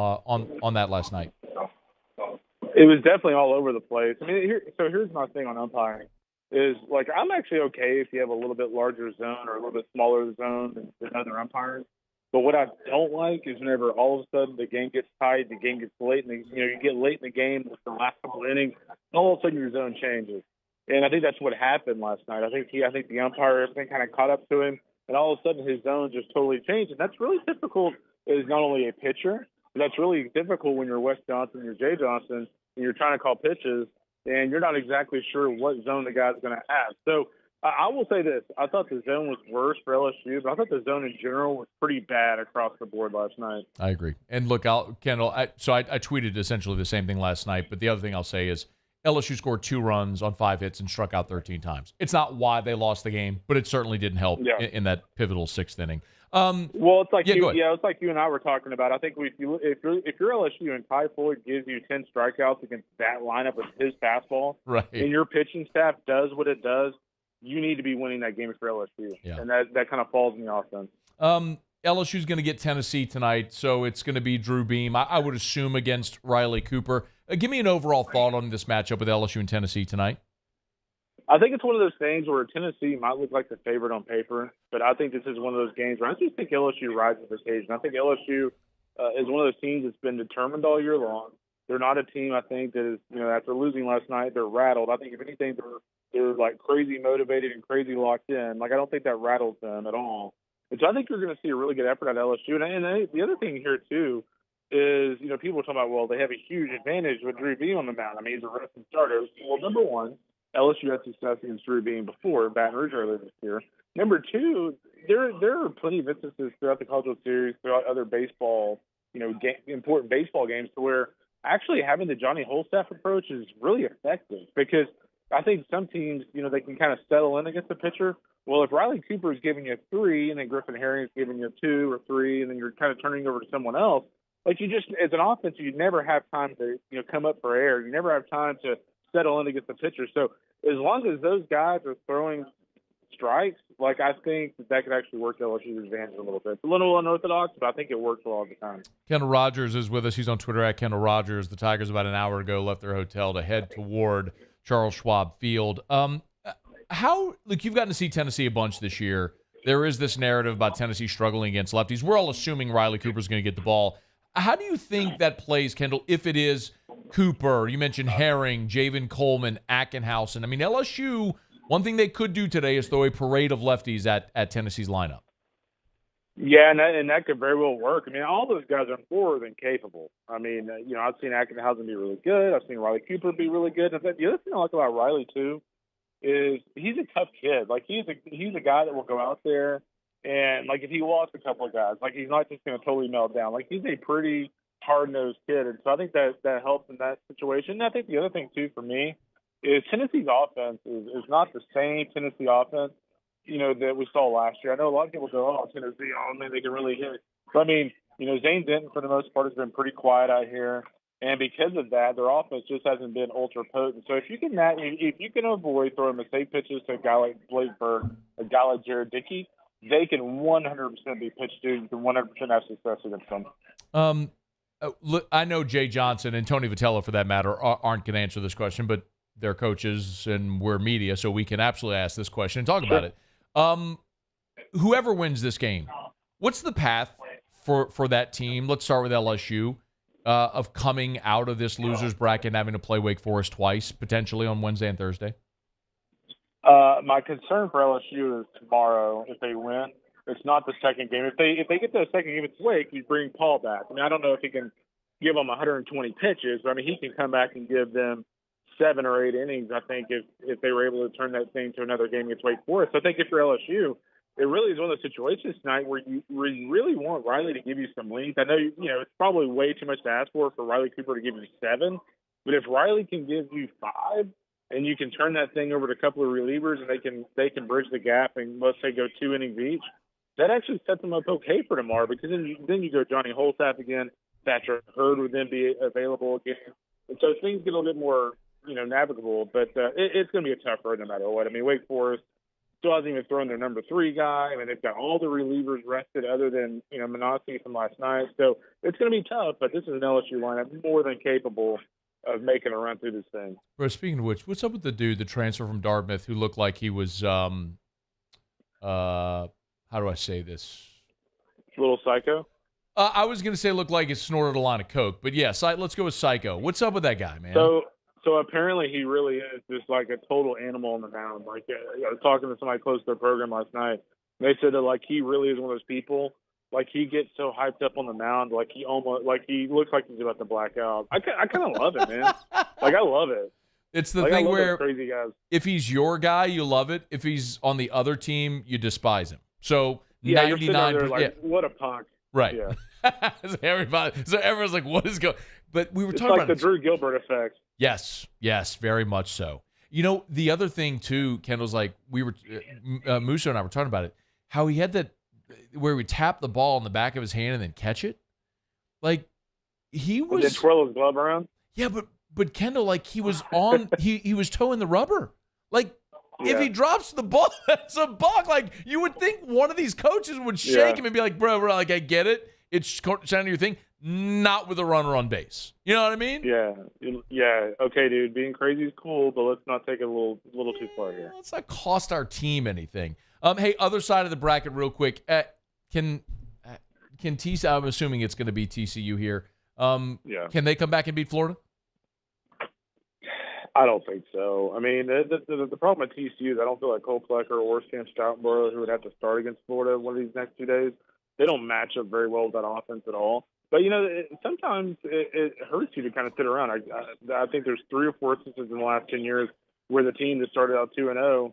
that last night? It was definitely all over the place. I mean, here's my thing on umpiring is, like, I'm actually okay if you have a little bit larger zone or a little bit smaller zone than other umpires. But what I don't like is whenever all of a sudden the game gets tight, the game gets late, and you get late in the game with the last couple of innings, all of a sudden your zone changes. And I think that's what happened last night. I think the umpire, everything kind of caught up to him, and all of a sudden his zone just totally changed. And that's really difficult as not only a pitcher, but that's really difficult when you're Wes Johnson, you're Jay Johnson, and you're trying to call pitches, and you're not exactly sure what zone the guy's going to have. So I will say this. I thought the zone was worse for LSU, but I thought the zone in general was pretty bad across the board last night. I agree. And look, Kendall, I tweeted essentially the same thing last night, but the other thing I'll say is LSU scored 2 runs on 5 hits and struck out 13 times. It's not why they lost the game, but it certainly didn't help in that pivotal 6th inning. Well, it's like it's like you and I were talking about. I think if you're LSU and Ty Floyd gives you 10 strikeouts against that lineup with his fastball, right, and your pitching staff does what it does, you need to be winning that game for LSU. Yeah. And that kind of falls in the offense. LSU's going to get Tennessee tonight, so it's going to be Drew Beam, I would assume, against Riley Cooper. Give me an overall thought on this matchup with LSU and Tennessee tonight. I think it's one of those things where Tennessee might look like the favorite on paper, but I think this is one of those games where I just think LSU rises to the occasion. I think LSU is one of those teams that's been determined all year long. They're not a team, I think, that is, after losing last night, they're rattled. I think, if anything, they're like crazy motivated and crazy locked in. Like, I don't think that rattles them at all. And so I think you're going to see a really good effort at LSU. And the other thing here, too, is, people are talking about, well, they have a huge advantage with Drew Beam on the mound. I mean, he's a resting starter. Well, number one, LSU had success against Drew Beam before Baton Rouge earlier this year. Number two, there are plenty of instances throughout the College World Series, throughout other baseball, important baseball games, to where actually having the Johnny Holstaff approach is really effective, because I think some teams, they can kind of settle in against the pitcher. Well, if Riley Cooper is giving you 3 and then Griffin Herring is giving you 2 or 3, and then you're kind of turning over to someone else, like, you just, as an offense, you never have time to, come up for air. You never have time to settle in against the pitcher. So as long as those guys are throwing strikes, like, I think that could actually work LSU's advantage a little bit. It's a little unorthodox, but I think it works well all the time. Kendall Rogers is with us. He's on Twitter at Kendall Rogers. The Tigers about an hour ago left their hotel to head toward Charles Schwab Field. Look, you've gotten to see Tennessee a bunch this year. There is this narrative about Tennessee struggling against lefties. We're all assuming Riley Cooper's going to get the ball. How do you think that plays, Kendall, if it is Cooper? You mentioned Herring, Javen Coleman, Ackenhausen. I mean, LSU, one thing they could do today is throw a parade of lefties at Tennessee's lineup. Yeah, and that could very well work. I mean, all those guys are more than capable. I mean, I've seen Ackenhausen be really good. I've seen Riley Cooper be really good. And the other thing I like about Riley, too, is he's a tough kid. Like, he's a guy that will go out there and, like, if he walks a couple of guys, like, he's not just going to totally melt down. Like, he's a pretty hard-nosed kid. And so I think that helps in that situation. And I think the other thing, too, for me, is Tennessee's offense is not the same Tennessee offense, that we saw last year. I know a lot of people go, oh, Tennessee, oh, man, they can really hit. But, I mean, Zane Denton, for the most part, has been pretty quiet out here. And because of that, their offense just hasn't been ultra potent. So if you can avoid throwing mistake pitches to a guy like Blake Burke, a guy like Jared Dickey, they can 100% be pitched to. You can 100% have success against them. Look, I know Jay Johnson and Tony Vitello, for that matter, aren't going to answer this question, but they're coaches and we're media, so we can absolutely ask this question and talk about it. Whoever wins this game, what's the path for that team? Let's start with LSU. Of coming out of this loser's bracket and having to play Wake Forest twice, potentially on Wednesday and Thursday? My concern for LSU is tomorrow, if they win. It's not the second game. If they get to the second game, it's Wake, you bring Paul back. I mean, I don't know if he can give them 120 pitches, but, I mean, he can come back and give them 7 or 8 innings, I think, if they were able to turn that thing to another game against Wake Forest. So I think if you're LSU, it really is one of those situations tonight where you really want Riley to give you some length. I know, it's probably way too much to ask for Riley Cooper to give you 7, but if Riley can give you 5 and you can turn that thing over to a couple of relievers and they can bridge the gap and, let's say, go 2 innings each, that actually sets them up okay for tomorrow, because then you go Johnny Holstaff again, Thatcher Hurd would then be available again. And so things get a little bit more, navigable, but it's going to be a tough road no matter what. I mean, Wake Forest still hasn't even thrown their number 3 guy. I mean, they've got all the relievers rested other than, Manassi from last night. So it's going to be tough, but this is an LSU lineup more than capable of making a run through this thing. Bro, speaking of which, what's up with the transfer from Dartmouth who looked like he was, how do I say this? A little psycho? I was going to say looked like he snorted a line of coke, but yes, let's go with psycho. What's up with that guy, man? So apparently he really is just like a total animal on the mound. Like, I was talking to somebody close to their program last night. They said that, like, he really is one of those people. Like, he gets so hyped up on the mound, he looks like he's about to black out. I kind of love it, man. Like, I love it. It's the Like, I thing love those where crazy guys. if he's your guy, you love it. If he's on the other team, you despise him. So Yeah, you're sitting 99%. there like, what a punk. Right. Yeah. so everyone's like, what is going? But we were It's talking like about the Drew Gilbert effect. Yes, very much so. You know, the other thing too, Kendall's like, we were Musso and I were talking about it. How he had that where he would tap the ball in the back of his hand and then catch it. Like he was. And then twirl his glove around. Yeah, but Kendall, like he was on, he was toeing the rubber. Like if he drops the ball, that's a buck. Like you would think one of these coaches would shake him and be like, bro, like I get it. It's kind of your thing. Not with a runner on base. You know what I mean? Yeah. Okay, dude. Being crazy is cool, but let's not take it a little too far here. Let's not cost our team anything. Hey, other side of the bracket, real quick. Can TCU? I'm assuming it's going to be TCU here. Can they come back and beat Florida? I don't think so. I mean, the problem with TCU is I don't feel like Cole Plecker or Sam Stoutenborough, who would have to start against Florida one of these next 2 days, they don't match up very well with that offense at all. But, sometimes it hurts you to kind of sit around. I think there's 3 or 4 instances in the last 10 years where the team that started out 2-0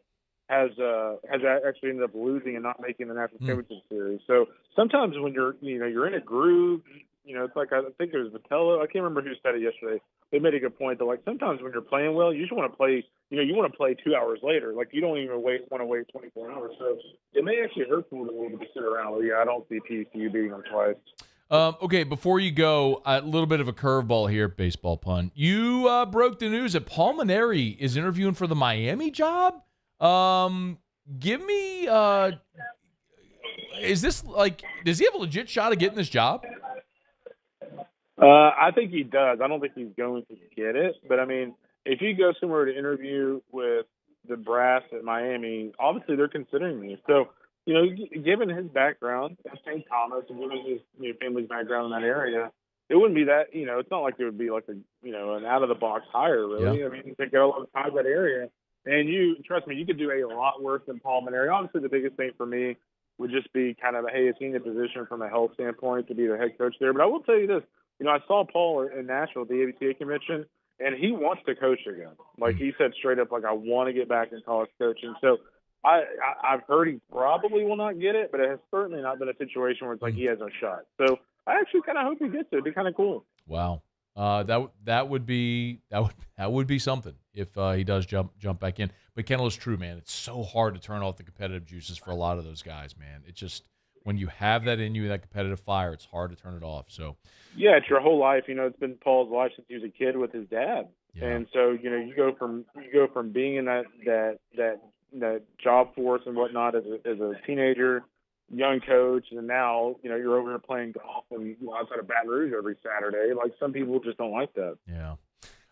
has actually ended up losing and not making the national championship series. So sometimes when you're in a groove, it's like I think it was Vitello. I can't remember who said it yesterday. They made a good point that like sometimes when you're playing well, you just want to play. You want to play 2 hours later. Like you don't even want to wait 24 hours. So it may actually hurt them a little bit to sit around. Well, I don't see TCU beating them twice. Okay, before you go, a little bit of a curveball here, baseball pun. You broke the news that Paul Mainieri is interviewing for the Miami job. Give me, is this like, does he have a legit shot of getting this job? I think he does. I don't think he's going to get it. But, I mean, if you go somewhere to interview with the brass at Miami, obviously they're considering me. So, given his background at St. Thomas and given his family's background in that area, it wouldn't be that, it's not like it would be like an out-of-the-box hire, really. Yeah. I mean, they got a lot of time in that area. And trust me, you could do a lot worse than Paul Mainieri. Obviously, the biggest thing for me would just be kind of, hey, is he in a position from a health standpoint to be the head coach there? But I will tell you this. I saw Paul in Nashville at the ABTA convention, and he wants to coach again. Like, he said straight up, like, I want to get back in college coaching. So I've heard he probably will not get it, but it has certainly not been a situation where it's like he has a shot. So I actually kind of hope he gets it. It'd be kind of cool. Wow. That would be something if he does jump back in. But Kendall, is true, man. It's so hard to turn off the competitive juices for a lot of those guys, man. It's just when you have that in you, that competitive fire, it's hard to turn it off. So yeah, it's your whole life. It's been Paul's life since he was a kid with his dad, and so you go from being in that job force and whatnot as a teenager, young coach, and now you're over here playing golf and outside of Baton Rouge every Saturday. Like some people just don't like that. Yeah.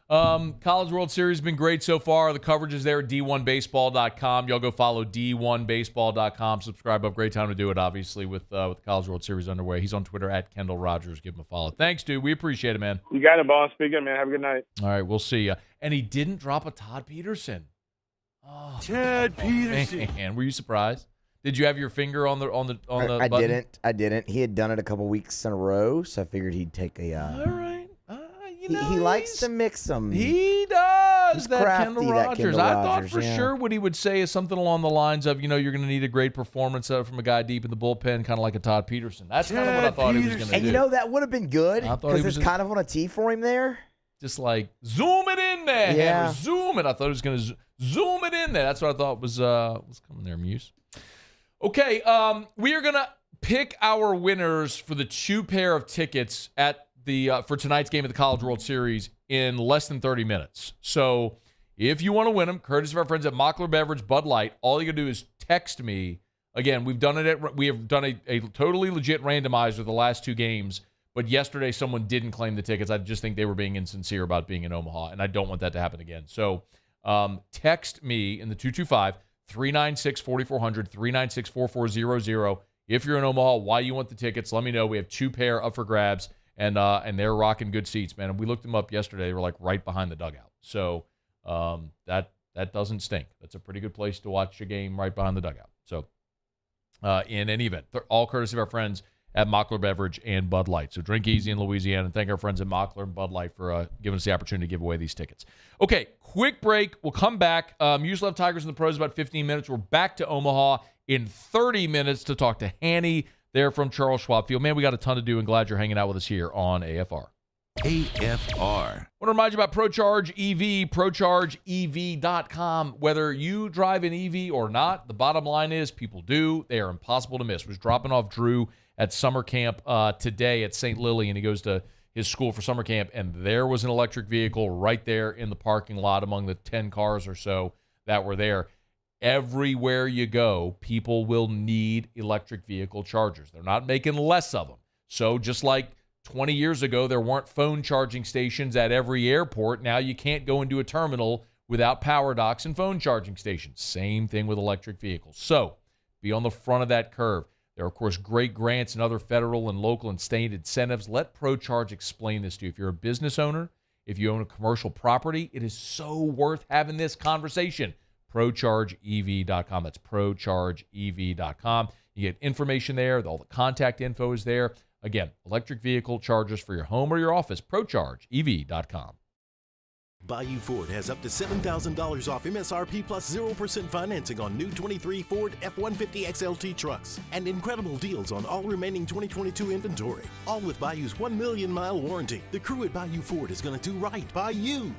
College World Series has been great so far. The coverage is there at d1baseball.com. Y'all go follow d1baseball.com. Subscribe up. Great time to do it, obviously, with the College World Series underway. He's on Twitter at Kendall Rogers. Give him a follow. Thanks, dude. We appreciate it, man. You got it, boss. Be good, man. Have a good night. All right, we'll see you. And he didn't drop a Todd Peterson. Oh, Ted Peterson. Man, were you surprised? Did you have your finger on the I button? I didn't. He had done it a couple weeks in a row, so I figured he'd take a. All right. He likes to mix them. He does. He's that crafty, Kendall that Rogers. Kendall I thought Rogers, for sure what he would say is something along the lines of, you're going to need a great performance from a guy deep in the bullpen, kind of like a Todd Peterson. That's kind of what I thought he was going to do. And that would have been good because it's kind of on a tee for him there. Just like zoom it in there, Hammer. Zoom it. I thought he was going to zoom it in there. That's what I thought was coming there, Muse. Okay, we are going to pick our winners for the 2 pair of tickets at for tonight's game of the College World Series in less than 30 minutes. So if you want to win them, courtesy of our friends at Mockler Beverage Bud Light, all you got to do is text me. Again, we have done a totally legit randomizer the last 2 games, but yesterday someone didn't claim the tickets. I just think they were being insincere about being in Omaha, and I don't want that to happen again. So text me in the 225-396-4400, 396-4400. If you're in Omaha, why you want the tickets, let me know. We have 2 pair up for grabs. And they're rocking good seats, man. And we looked them up yesterday. They were like right behind the dugout. So that doesn't stink. That's a pretty good place to watch a game right behind the dugout. So in any event, all courtesy of our friends at Mockler Beverage and Bud Light. So drink easy in Louisiana, and thank our friends at Mockler and Bud Light for giving us the opportunity to give away these tickets. Okay, quick break. We'll come back. Usually have Tigers in the Pros about 15 minutes. We're back to Omaha in 30 minutes to talk to Hanny there from Charles Schwab Field. Man, we got a ton to do, and glad you're hanging out with us here on AFR. AFR. I want to remind you about ProCharge EV, ProChargeEV.com. Whether you drive an EV or not, the bottom line is people do. They are impossible to miss. Was dropping off Drew at summer camp today at St. Lily, and he goes to his school for summer camp, and there was an electric vehicle right there in the parking lot among the 10 cars or so that were there. Everywhere you go, people will need electric vehicle chargers. They're not making less of them. So just like 20 years ago, there weren't phone charging stations at every airport. Now you can't go into a terminal without power docks and phone charging stations. Same thing with electric vehicles. So be on the front of that curve. There are, of course, great grants and other federal and local and state incentives. Let ProCharge explain this to you. If you're a business owner, if you own a commercial property, it is so worth having this conversation. ProChargeEV.com. That's ProChargeEV.com. You get information there. All the contact info is there. Again, electric vehicle chargers for your home or your office. ProChargeEV.com. Bayou Ford has up to $7,000 off MSRP plus 0% financing on new 23 Ford F-150 XLT trucks and incredible deals on all remaining 2022 inventory. All with Bayou's 1 million mile warranty. The crew at Bayou Ford is going to do right by you.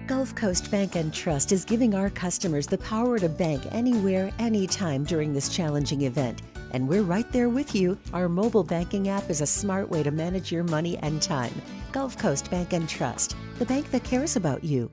Gulf Coast Bank and Trust is giving our customers the power to bank anywhere, anytime during this challenging event. And we're right there with you. Our mobile banking app is a smart way to manage your money and time. Gulf Coast Bank and Trust, the bank that cares about you.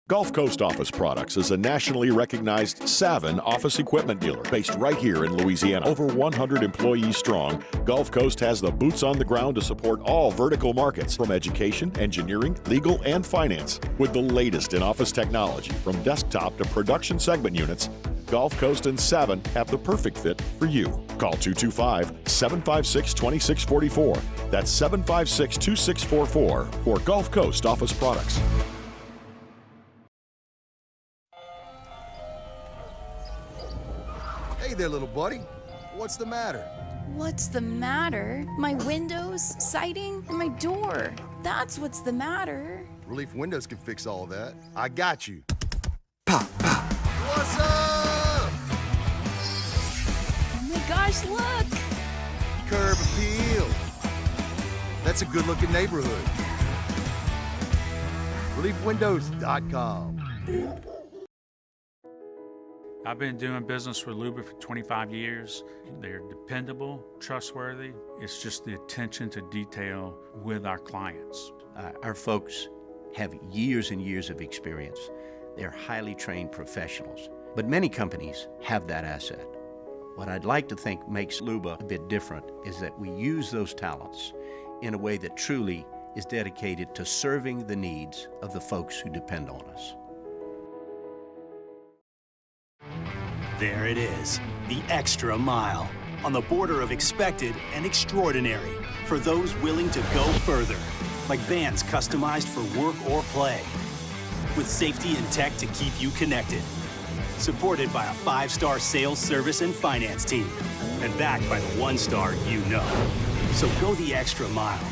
Gulf Coast Office Products is a nationally recognized Saban office equipment dealer based right here in Louisiana. Over 100 employees strong, Gulf Coast has the boots on the ground to support all vertical markets, from education, engineering, legal, and finance. With the latest in office technology, from desktop to production segment units, Gulf Coast and Saban have the perfect fit for you. Call 225-756-2644. That's 756-2644 for Gulf Coast Office Products. Hey there, little buddy. What's the matter? What's the matter? My windows, siding, and my door. That's what's the matter. Relief Windows can fix all of that. I got you. Pop, pop. What's up? Oh my gosh, look! Curb appeal. That's a good-looking neighborhood. ReliefWindows.com. I've been doing business with Luba for 25 years. They're dependable, trustworthy. It's just the attention to detail with our clients. Our folks have years and years of experience. They're highly trained professionals. But many companies have that asset. What I'd like to think makes Luba a bit different is that we use those talents in a way that truly is dedicated to serving the needs of the folks who depend on us. There it is, the extra mile, on the border of expected and extraordinary, for those willing to go further, like vans customized for work or play, with safety and tech to keep you connected, supported by a 5-star sales, service, and finance team, and backed by the 1-star you know. So go the extra mile.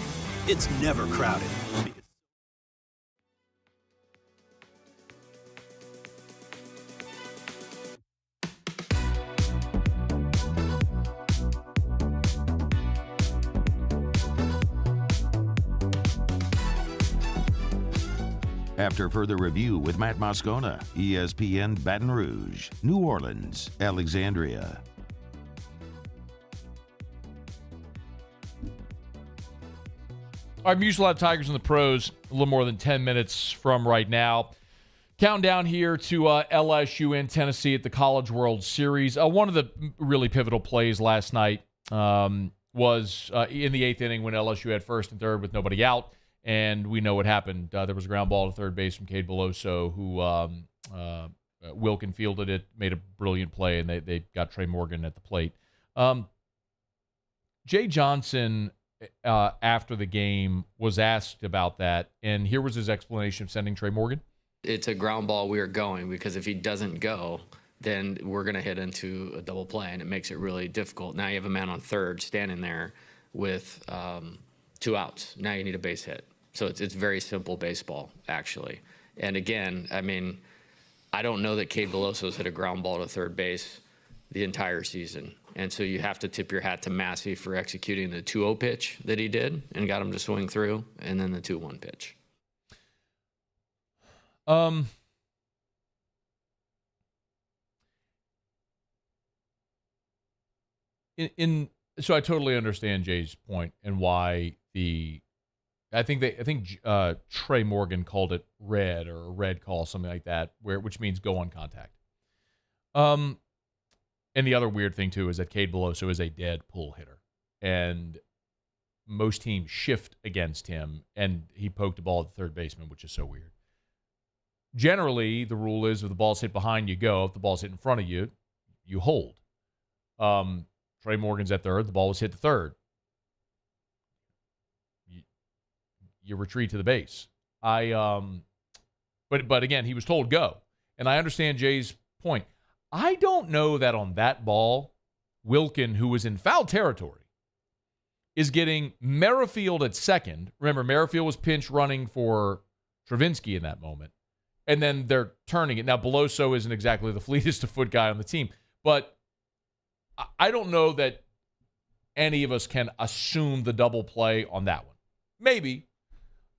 It's never crowded. After further review with Matt Moscona, ESPN Baton Rouge, New Orleans, Alexandria. All right, Muse Live Tigers in the Pros, a little more than 10 minutes from right now. Counting down here to LSU and Tennessee at the College World Series. One of the really pivotal plays last night was in the 8th inning when LSU had first and third with nobody out, and we know what happened. There was a ground ball to third base from Cade Beloso, who Wilkin fielded it, made a brilliant play, and they got Trey Morgan at the plate. Jay Johnson, after the game, was asked about that, and here was his explanation of sending Trey Morgan. It's a ground ball we are going, because if he doesn't go, then we're going to hit into a double play, and it makes it really difficult. Now you have a man on third standing there with 2 outs. Now you need a base hit. So it's very simple baseball, actually. And again, I mean, I don't know that Cade Beloso's hit a ground ball to third base the entire season. And so you have to tip your hat to Massey for executing the 2-0 pitch that he did and got him to swing through, and then the 2-1 pitch. So I totally understand Jay's point and why I think Trey Morgan called it red, or a red call, something like that, which means go on contact. And the other weird thing too is that Cade Beloso is a dead pull hitter, and most teams shift against him, and he poked a ball at the third baseman, which is so weird. Generally, the rule is if the ball's hit behind you, go. If the ball's hit in front of you, you hold. Trey Morgan's at third. The ball was hit to third. You retreat to the base. But again, he was told go. And I understand Jay's point. I don't know that on that ball, Wilkin, who was in foul territory, is getting Merrifield at second. Remember, Merrifield was pinch running for Travinsky in that moment. And then they're turning it. Now, Beloso isn't exactly the fleetest of foot guy on the team. But I don't know that any of us can assume the double play on that one. Maybe.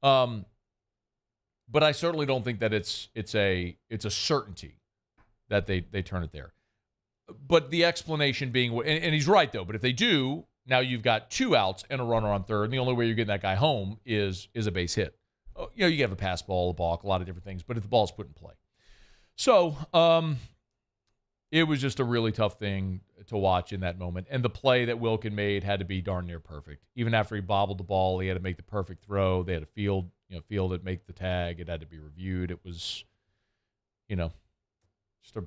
But I certainly don't think that it's a certainty that they turn it there. But the explanation being, and he's right though, but if they do, now you've got 2 outs and a runner on third, and the only way you're getting that guy home is a base hit. You know, you can have a pass ball, a balk, a lot of different things, but if the ball's put in play. So it was just a really tough thing to watch in that moment. And the play that Wilkin made had to be darn near perfect. Even after he bobbled the ball, he had to make the perfect throw. They had to field it, make the tag. It had to be reviewed. It was, just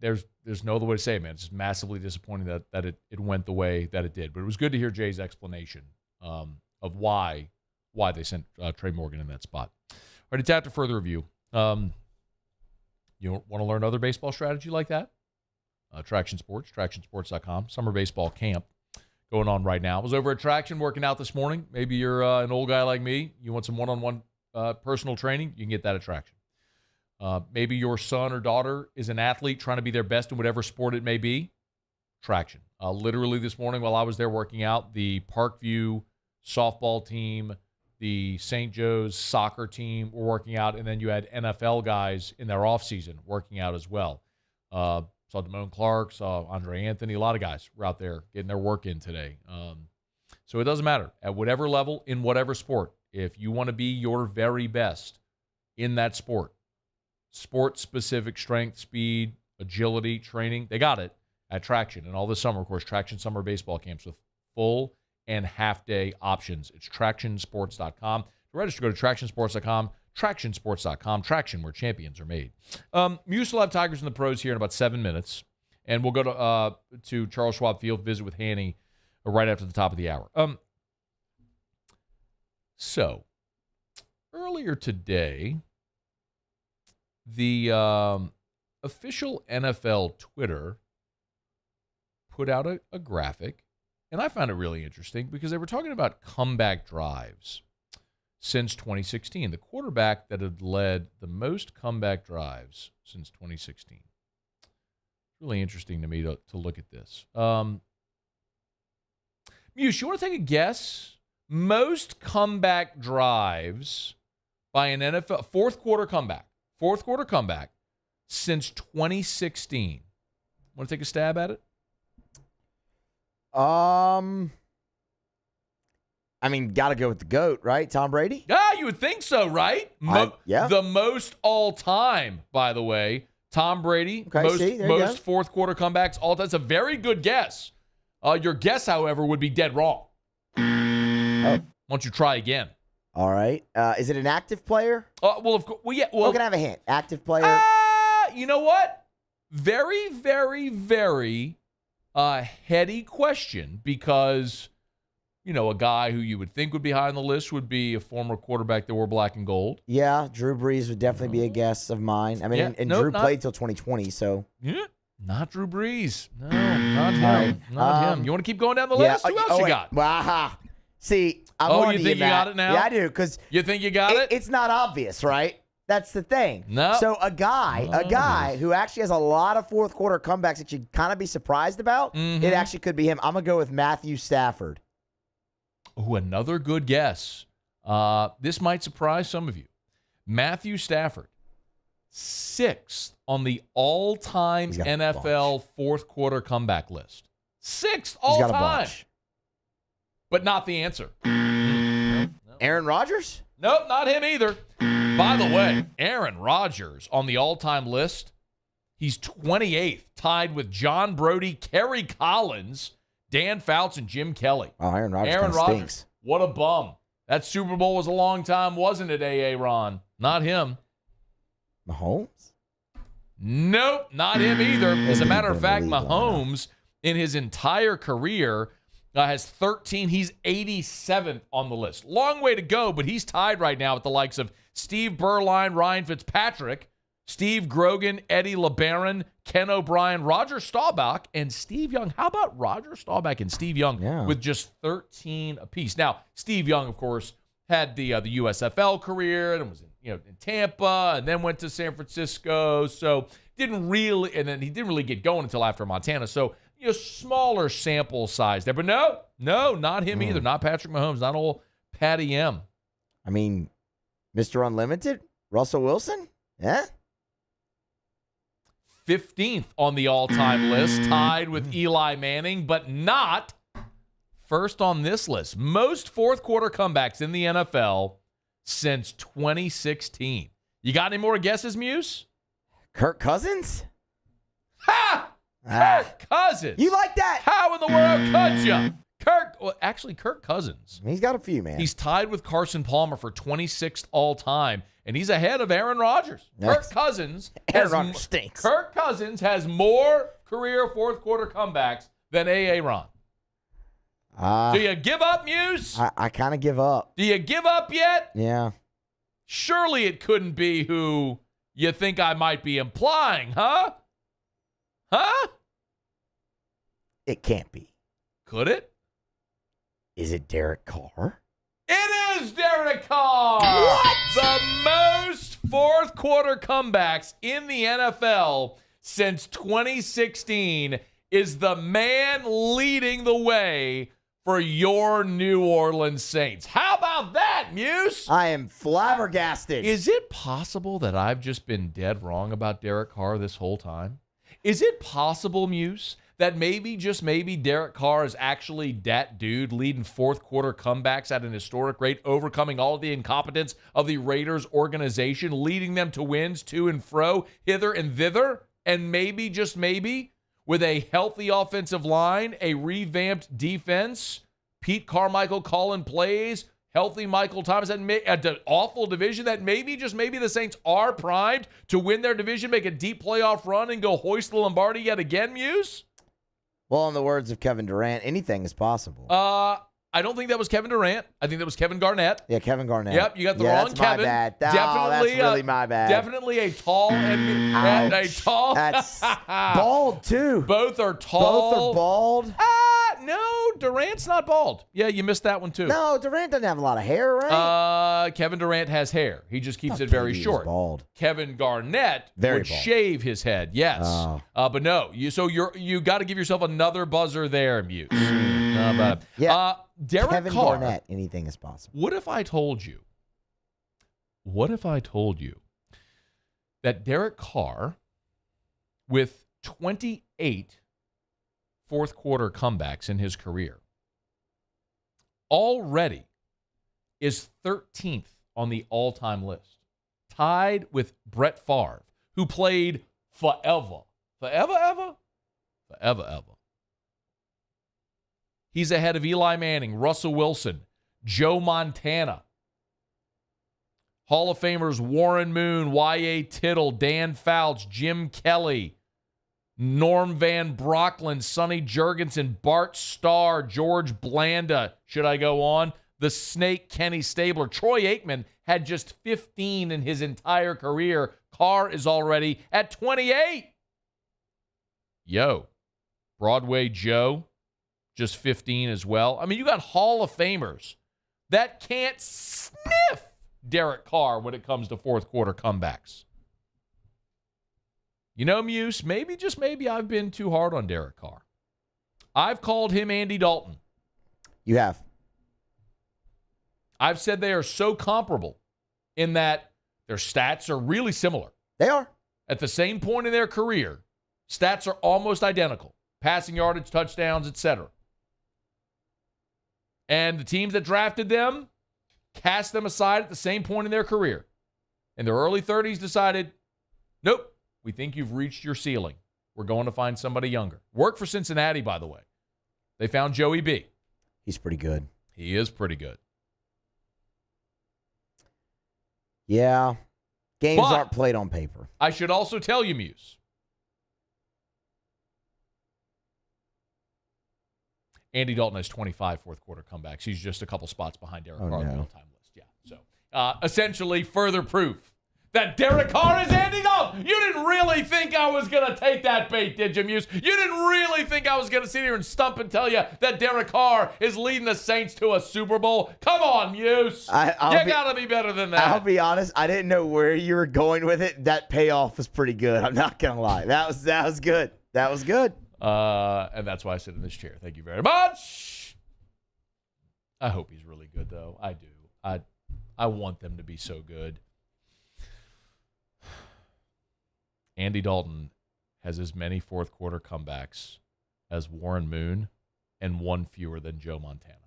there's no other way to say it, man. It's just massively disappointing that it went the way that it did. But it was good to hear Jay's explanation of why they sent Trey Morgan in that spot. All right, it's after further review. You want to learn other baseball strategy like that? Traction Sports, TractionSports.com. Summer baseball camp going on right now. I was over at Traction working out this morning. Maybe you're an old guy like me. You want some one-on-one personal training? You can get that at Traction. Maybe your son or daughter is an athlete trying to be their best in whatever sport it may be. Traction. Literally this morning while I was there working out, the Parkview softball team, the St. Joe's soccer team were working out, and then you had NFL guys in their offseason working out as well. Saw Damone Clark, saw Andre Anthony. A lot of guys were out there getting their work in today. So it doesn't matter. At whatever level, in whatever sport, if you want to be your very best in that sport, sport-specific strength, speed, agility, training, they got it at Traction. And all this summer, of course, Traction summer baseball camps with full and half-day options. It's TractionSports.com. To register, go to TractionSports.com. TractionSports.com. Traction, where champions are made. Muse will have Tigers in the pros here in about 7 minutes, and we'll go to Charles Schwab Field, visit with Hanny right after the top of the hour. So, earlier today, the official NFL Twitter put out a graphic, and I found it really interesting because they were talking about comeback drives since 2016. The quarterback that had led the most comeback drives since 2016. Really interesting to me to look at this. Muse, you want to take a guess? Most comeback drives by an NFL fourth quarter comeback since 2016. Want to take a stab at it? I mean, got to go with the GOAT, right? Tom Brady? Yeah, you would think so, right? Yeah. The most all-time, by the way. Tom Brady, Okay, most fourth quarter comebacks all time. That's a very good guess. Your guess, however, would be dead wrong. Why don't you try again? All right. Is it an active player? Well, of course. Well, yeah. Well, can I have a hint? Active player? You know what? Very, very, very heady question because, a guy who you would think would be high on the list would be a former quarterback that wore black and gold. Yeah, Drew Brees would definitely be a guess of mine. I mean, Drew played till 2020, so. Yeah, not Drew Brees. No, not him. Right. Not him. You want to keep going down the list? Who else you got? Wow. See, you think you got it now? Yeah, I do. Because you think you got it? It's not obvious, right? That's the thing. No. So a guy who actually has a lot of fourth quarter comebacks that you'd kind of be surprised about, it actually could be him. I'm going to go with Matthew Stafford. Oh, another good guess. This might surprise some of you. Matthew Stafford, 6th on the all-time NFL fourth quarter comeback list. 6th all-time. He's got a bunch. But not the answer. Aaron Rodgers? Nope, not him either. By the way, Aaron Rodgers on the all-time list, he's 28th, tied with John Brody, Kerry Collins, Dan Fouts, and Jim Kelly. Oh, Aaron Rodgers stinks. What a bum. That Super Bowl was a long time, wasn't it, A.A. Ron? Not him. Mahomes? Nope, not him either. As a matter of fact, Mahomes, in his entire career, has 13. He's 87th on the list. Long way to go, but he's tied right now with the likes of Steve Berline, Ryan Fitzpatrick, Steve Grogan, Eddie LeBaron, Ken O'Brien, Roger Staubach, and Steve Young. How about Roger Staubach and Steve Young with just 13 apiece? Now, Steve Young, of course, had the USFL career and was in Tampa, and then went to San Francisco. So he didn't really get going until after Montana. So smaller sample size there. But no, not him either. Not Patrick Mahomes. Not old Patty M. I mean, Mr. Unlimited? Russell Wilson? Yeah. 15th on the all-time list, tied with Eli Manning, but not first on this list. Most fourth quarter comebacks in the NFL since 2016. You got any more guesses, Muse? Kirk Cousins? Ha! Kirk Cousins. You like that? How in the world could you? Kirk Cousins. He's got a few, man. He's tied with Carson Palmer for 26th all-time, and he's ahead of Aaron Rodgers. Yes. Aaron Rodgers stinks. Kirk Cousins has more career fourth quarter comebacks than A.A. Ron. Do you give up, Muse? I kind of give up. Do you give up yet? Yeah. Surely it couldn't be who you think I might be implying, huh? Huh? It can't be. Could it? Is it Derek Carr? It is Derek Carr! What? The most fourth quarter comebacks in the NFL since 2016 is the man leading the way for your New Orleans Saints. How about that, Muse? I am flabbergasted. Is it possible that I've just been dead wrong about Derek Carr this whole time? Is it possible, Muse, that maybe, just maybe, Derek Carr is actually that dude leading fourth quarter comebacks at an historic rate, overcoming all of the incompetence of the Raiders organization, leading them to wins to and fro, hither and thither, and maybe, just maybe, with a healthy offensive line, a revamped defense, Pete Carmichael calling plays, healthy Michael Thomas, and an awful division that maybe, just maybe, the Saints are primed to win their division, make a deep playoff run, and go hoist the Lombardi yet again, Muse? Well, in the words of Kevin Durant, anything is possible. I don't think that was Kevin Durant. I think that was Kevin Garnett. Yeah, Kevin Garnett. Yep, you got the wrong that's Kevin. My bad. Definitely, that's really my bad. Definitely a tall and a tall. That's bald too. Both are tall. Both are bald. No, Durant's not bald. Yeah, you missed that one too. No, Durant doesn't have a lot of hair, right? Kevin Durant has hair. He just keeps it very short. Bald. Kevin Garnett very would bald. shave his head. Yes, but no. You got to give yourself another buzzer there, Muse. Yeah. Derek Kevin Carr, Garnett, anything is possible. What if I told you that Derek Carr, with 28 fourth quarter comebacks in his career, already is 13th on the all-time list, tied with Brett Favre, who played forever. He's ahead of Eli Manning, Russell Wilson, Joe Montana. Hall of Famers Warren Moon, Y.A. Tittle, Dan Fouts, Jim Kelly, Norm Van Brocklin, Sonny Jurgensen, Bart Starr, George Blanda. Should I go on? The Snake, Kenny Stabler. Troy Aikman had just 15 in his entire career. Carr is already at 28. Yo, Broadway Joe, just 15 as well. I mean, you got Hall of Famers that can't sniff Derek Carr when it comes to fourth quarter comebacks. You know, Muse, maybe, just maybe, I've been too hard on Derek Carr. I've called him Andy Dalton. You have. I've said they are so comparable in that their stats are really similar. They are. At the same point in their career, stats are almost identical. Passing yardage, touchdowns, etc. And the teams that drafted them cast them aside at the same point in their career. In their early 30s decided, nope, we think you've reached your ceiling. We're going to find somebody younger. Worked for Cincinnati, by the way. They found Joey B. He's pretty good. He is pretty good. Yeah. Games aren't played on paper. I should also tell you, Muse, Andy Dalton has 25 fourth quarter comebacks. He's just a couple spots behind Derek Carr on the all-time list. Yeah. So, essentially, further proof that Derek Carr is Andy Dalton. You didn't really think I was going to take that bait, did you, Muse? You didn't really think I was going to sit here and stump and tell you that Derek Carr is leading the Saints to a Super Bowl? Come on, Muse. You got to be better than that. I'll be honest. I didn't know where you were going with it. That payoff was pretty good. I'm not going to lie. That was good. That was good. And that's why I sit in this chair. Thank you very much. I hope he's really good, though. I do. I want them to be so good. Andy Dalton has as many fourth quarter comebacks as Warren Moon and one fewer than Joe Montana.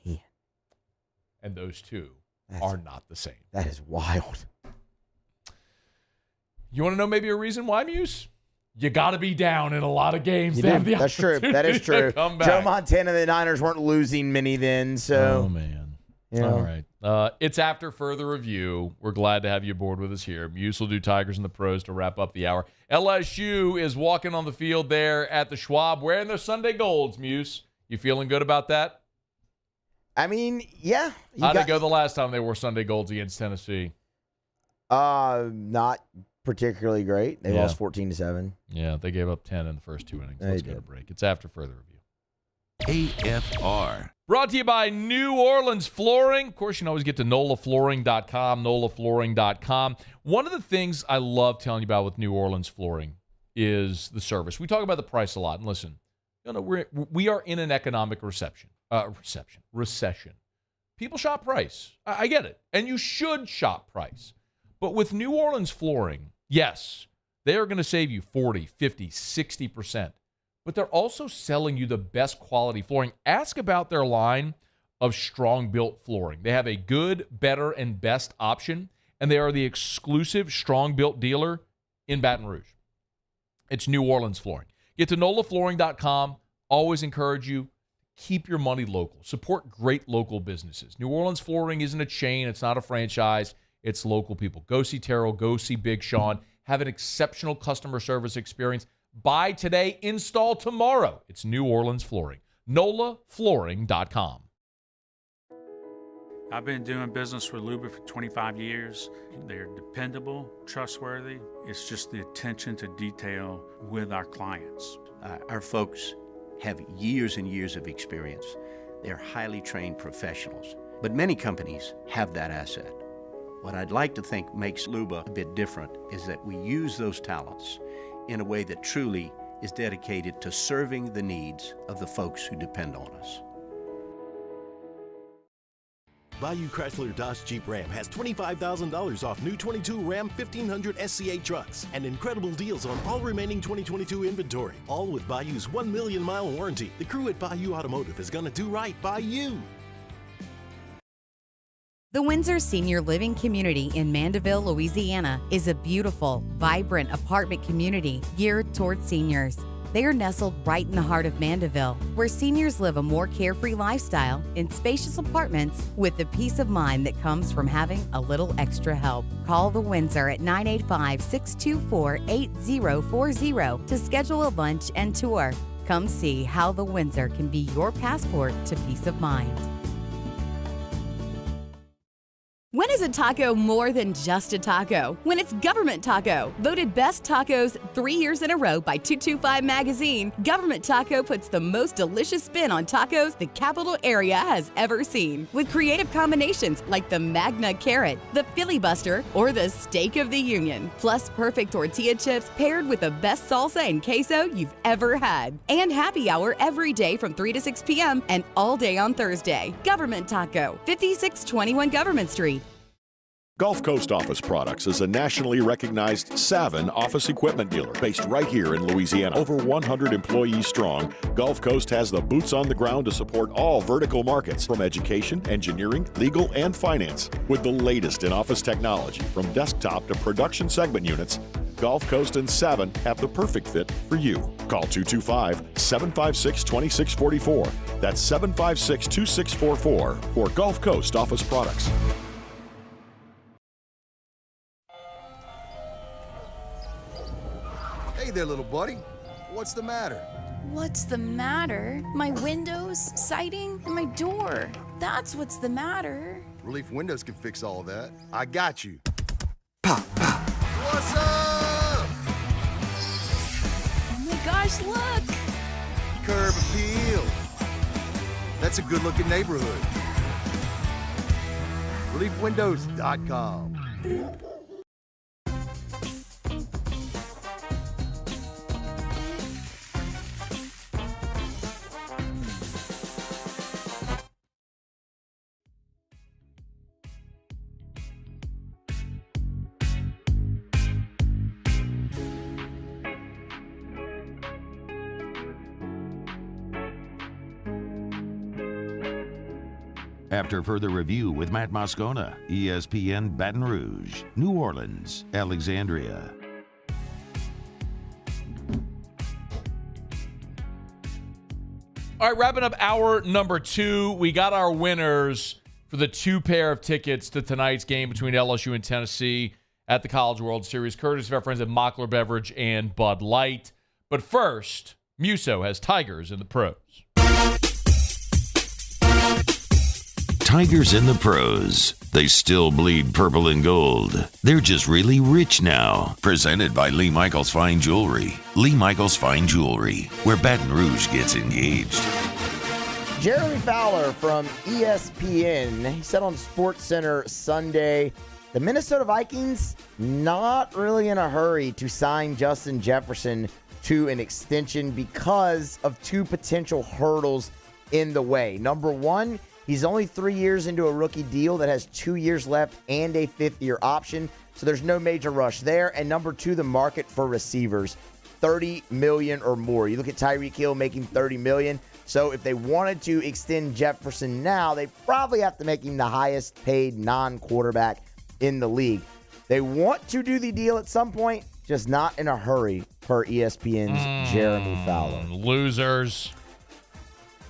Yeah. And those two are not the same. That is wild. You want to know maybe a reason why, Muse? You got to be down in a lot of games. That's true. That is true. Joe Montana and the Niners weren't losing many then. So. Oh, man. Yeah. All right. It's after further review. We're glad to have you aboard with us here. Muse will do Tigers and the Pros to wrap up the hour. LSU is walking on the field there at the Schwab wearing their Sunday golds, Muse. You feeling good about that? I mean, yeah. How'd it go the last time they wore Sunday golds against Tennessee? Not particularly great. They lost 14-7. Yeah, they gave up 10 in the first two innings. Let's go to break. It's after further review. AFR. Brought to you by New Orleans Flooring. Of course, you can always get to NOLAflooring.com, NOLAflooring.com. One of the things I love telling you about with New Orleans Flooring is the service. We talk about the price a lot. And listen, we are in an economic recession. People shop price. I get it. And you should shop price. But with New Orleans Flooring, yes, they are going to save you 40, 50, 60%. But they're also selling you the best quality flooring. Ask about their line of strong-built flooring. They have a good, better, and best option, and they are the exclusive strong-built dealer in Baton Rouge. It's New Orleans Flooring. Get to NOLAflooring.com. Always encourage you, keep your money local. Support great local businesses. New Orleans Flooring isn't a chain. It's not a franchise. It's local people. Go see Terrell. Go see Big Sean. Have an exceptional customer service experience. Buy today, install tomorrow. It's New Orleans Flooring. NOLAflooring.com. I've been doing business with Luba for 25 years. They're dependable, trustworthy. It's just the attention to detail with our clients. Our folks have years and years of experience. They're highly trained professionals. But many companies have that asset. What I'd like to think makes Luba a bit different is that we use those talents in a way that truly is dedicated to serving the needs of the folks who depend on us. Bayou Chrysler Dodge Jeep Ram has $25,000 off new 22 Ram 1500 SCA trucks and incredible deals on all remaining 2022 inventory, all with Bayou's 1 million mile warranty. The crew at Bayou Automotive is going to do right by you. The Windsor Senior Living Community in Mandeville, Louisiana is a beautiful, vibrant apartment community geared towards seniors. They are nestled right in the heart of Mandeville, where seniors live a more carefree lifestyle in spacious apartments with the peace of mind that comes from having a little extra help. Call the Windsor at 985-624-8040 to schedule a lunch and tour. Come see how the Windsor can be your passport to peace of mind. When is a taco more than just a taco? When it's Government Taco. Voted best tacos 3 years in a row by 225 Magazine, Government Taco puts the most delicious spin on tacos the capital area has ever seen. With creative combinations like the Magna Carrot, the Filibuster, or the Steak of the Union. Plus perfect tortilla chips paired with the best salsa and queso you've ever had. And happy hour every day from 3 to 6 p.m. and all day on Thursday. Government Taco, 5621 Government Street. Gulf Coast Office Products is a nationally recognized Saban office equipment dealer based right here in Louisiana. Over 100 employees strong, Gulf Coast has the boots on the ground to support all vertical markets from education, engineering, legal, and finance. With the latest in office technology from desktop to production segment units, Gulf Coast and Saban have the perfect fit for you. Call 225-756-2644. That's 756-2644 for Gulf Coast Office Products. Hey there, little buddy. What's the matter? What's the matter? My windows, siding, and my door. That's what's the matter. Relief Windows can fix all of that. I got you. Pop, pop. What's up? Oh my gosh, look! Curb appeal. That's a good-looking neighborhood. ReliefWindows.com. After further review with Matt Moscona, ESPN Baton Rouge, New Orleans, Alexandria. All right, wrapping up hour number 2. We got our winners for the 2 pair of tickets to tonight's game between LSU and Tennessee at the College World Series, courtesy of our friends at Mockler Beverage and Bud Light. But first, Musso has Tigers in the pros. Tigers in the pros. They still bleed purple and gold. They're just really rich now. Presented by Lee Michaels Fine Jewelry. Lee Michaels Fine Jewelry, where Baton Rouge gets engaged. Jeremy Fowler from ESPN, he said on SportsCenter Sunday, the Minnesota Vikings not really in a hurry to sign Justin Jefferson to an extension because of 2 potential hurdles in the way. Number 1, he's only 3 years into a rookie deal that has 2 years left and a 5th-year option, so there's no major rush there. And number 2, the market for receivers, $30 million or more. You look at Tyreek Hill making $30 million, so if they wanted to extend Jefferson now, they probably have to make him the highest-paid non-quarterback in the league. They want to do the deal at some point, just not in a hurry, per ESPN's Jeremy Fowler. Losers.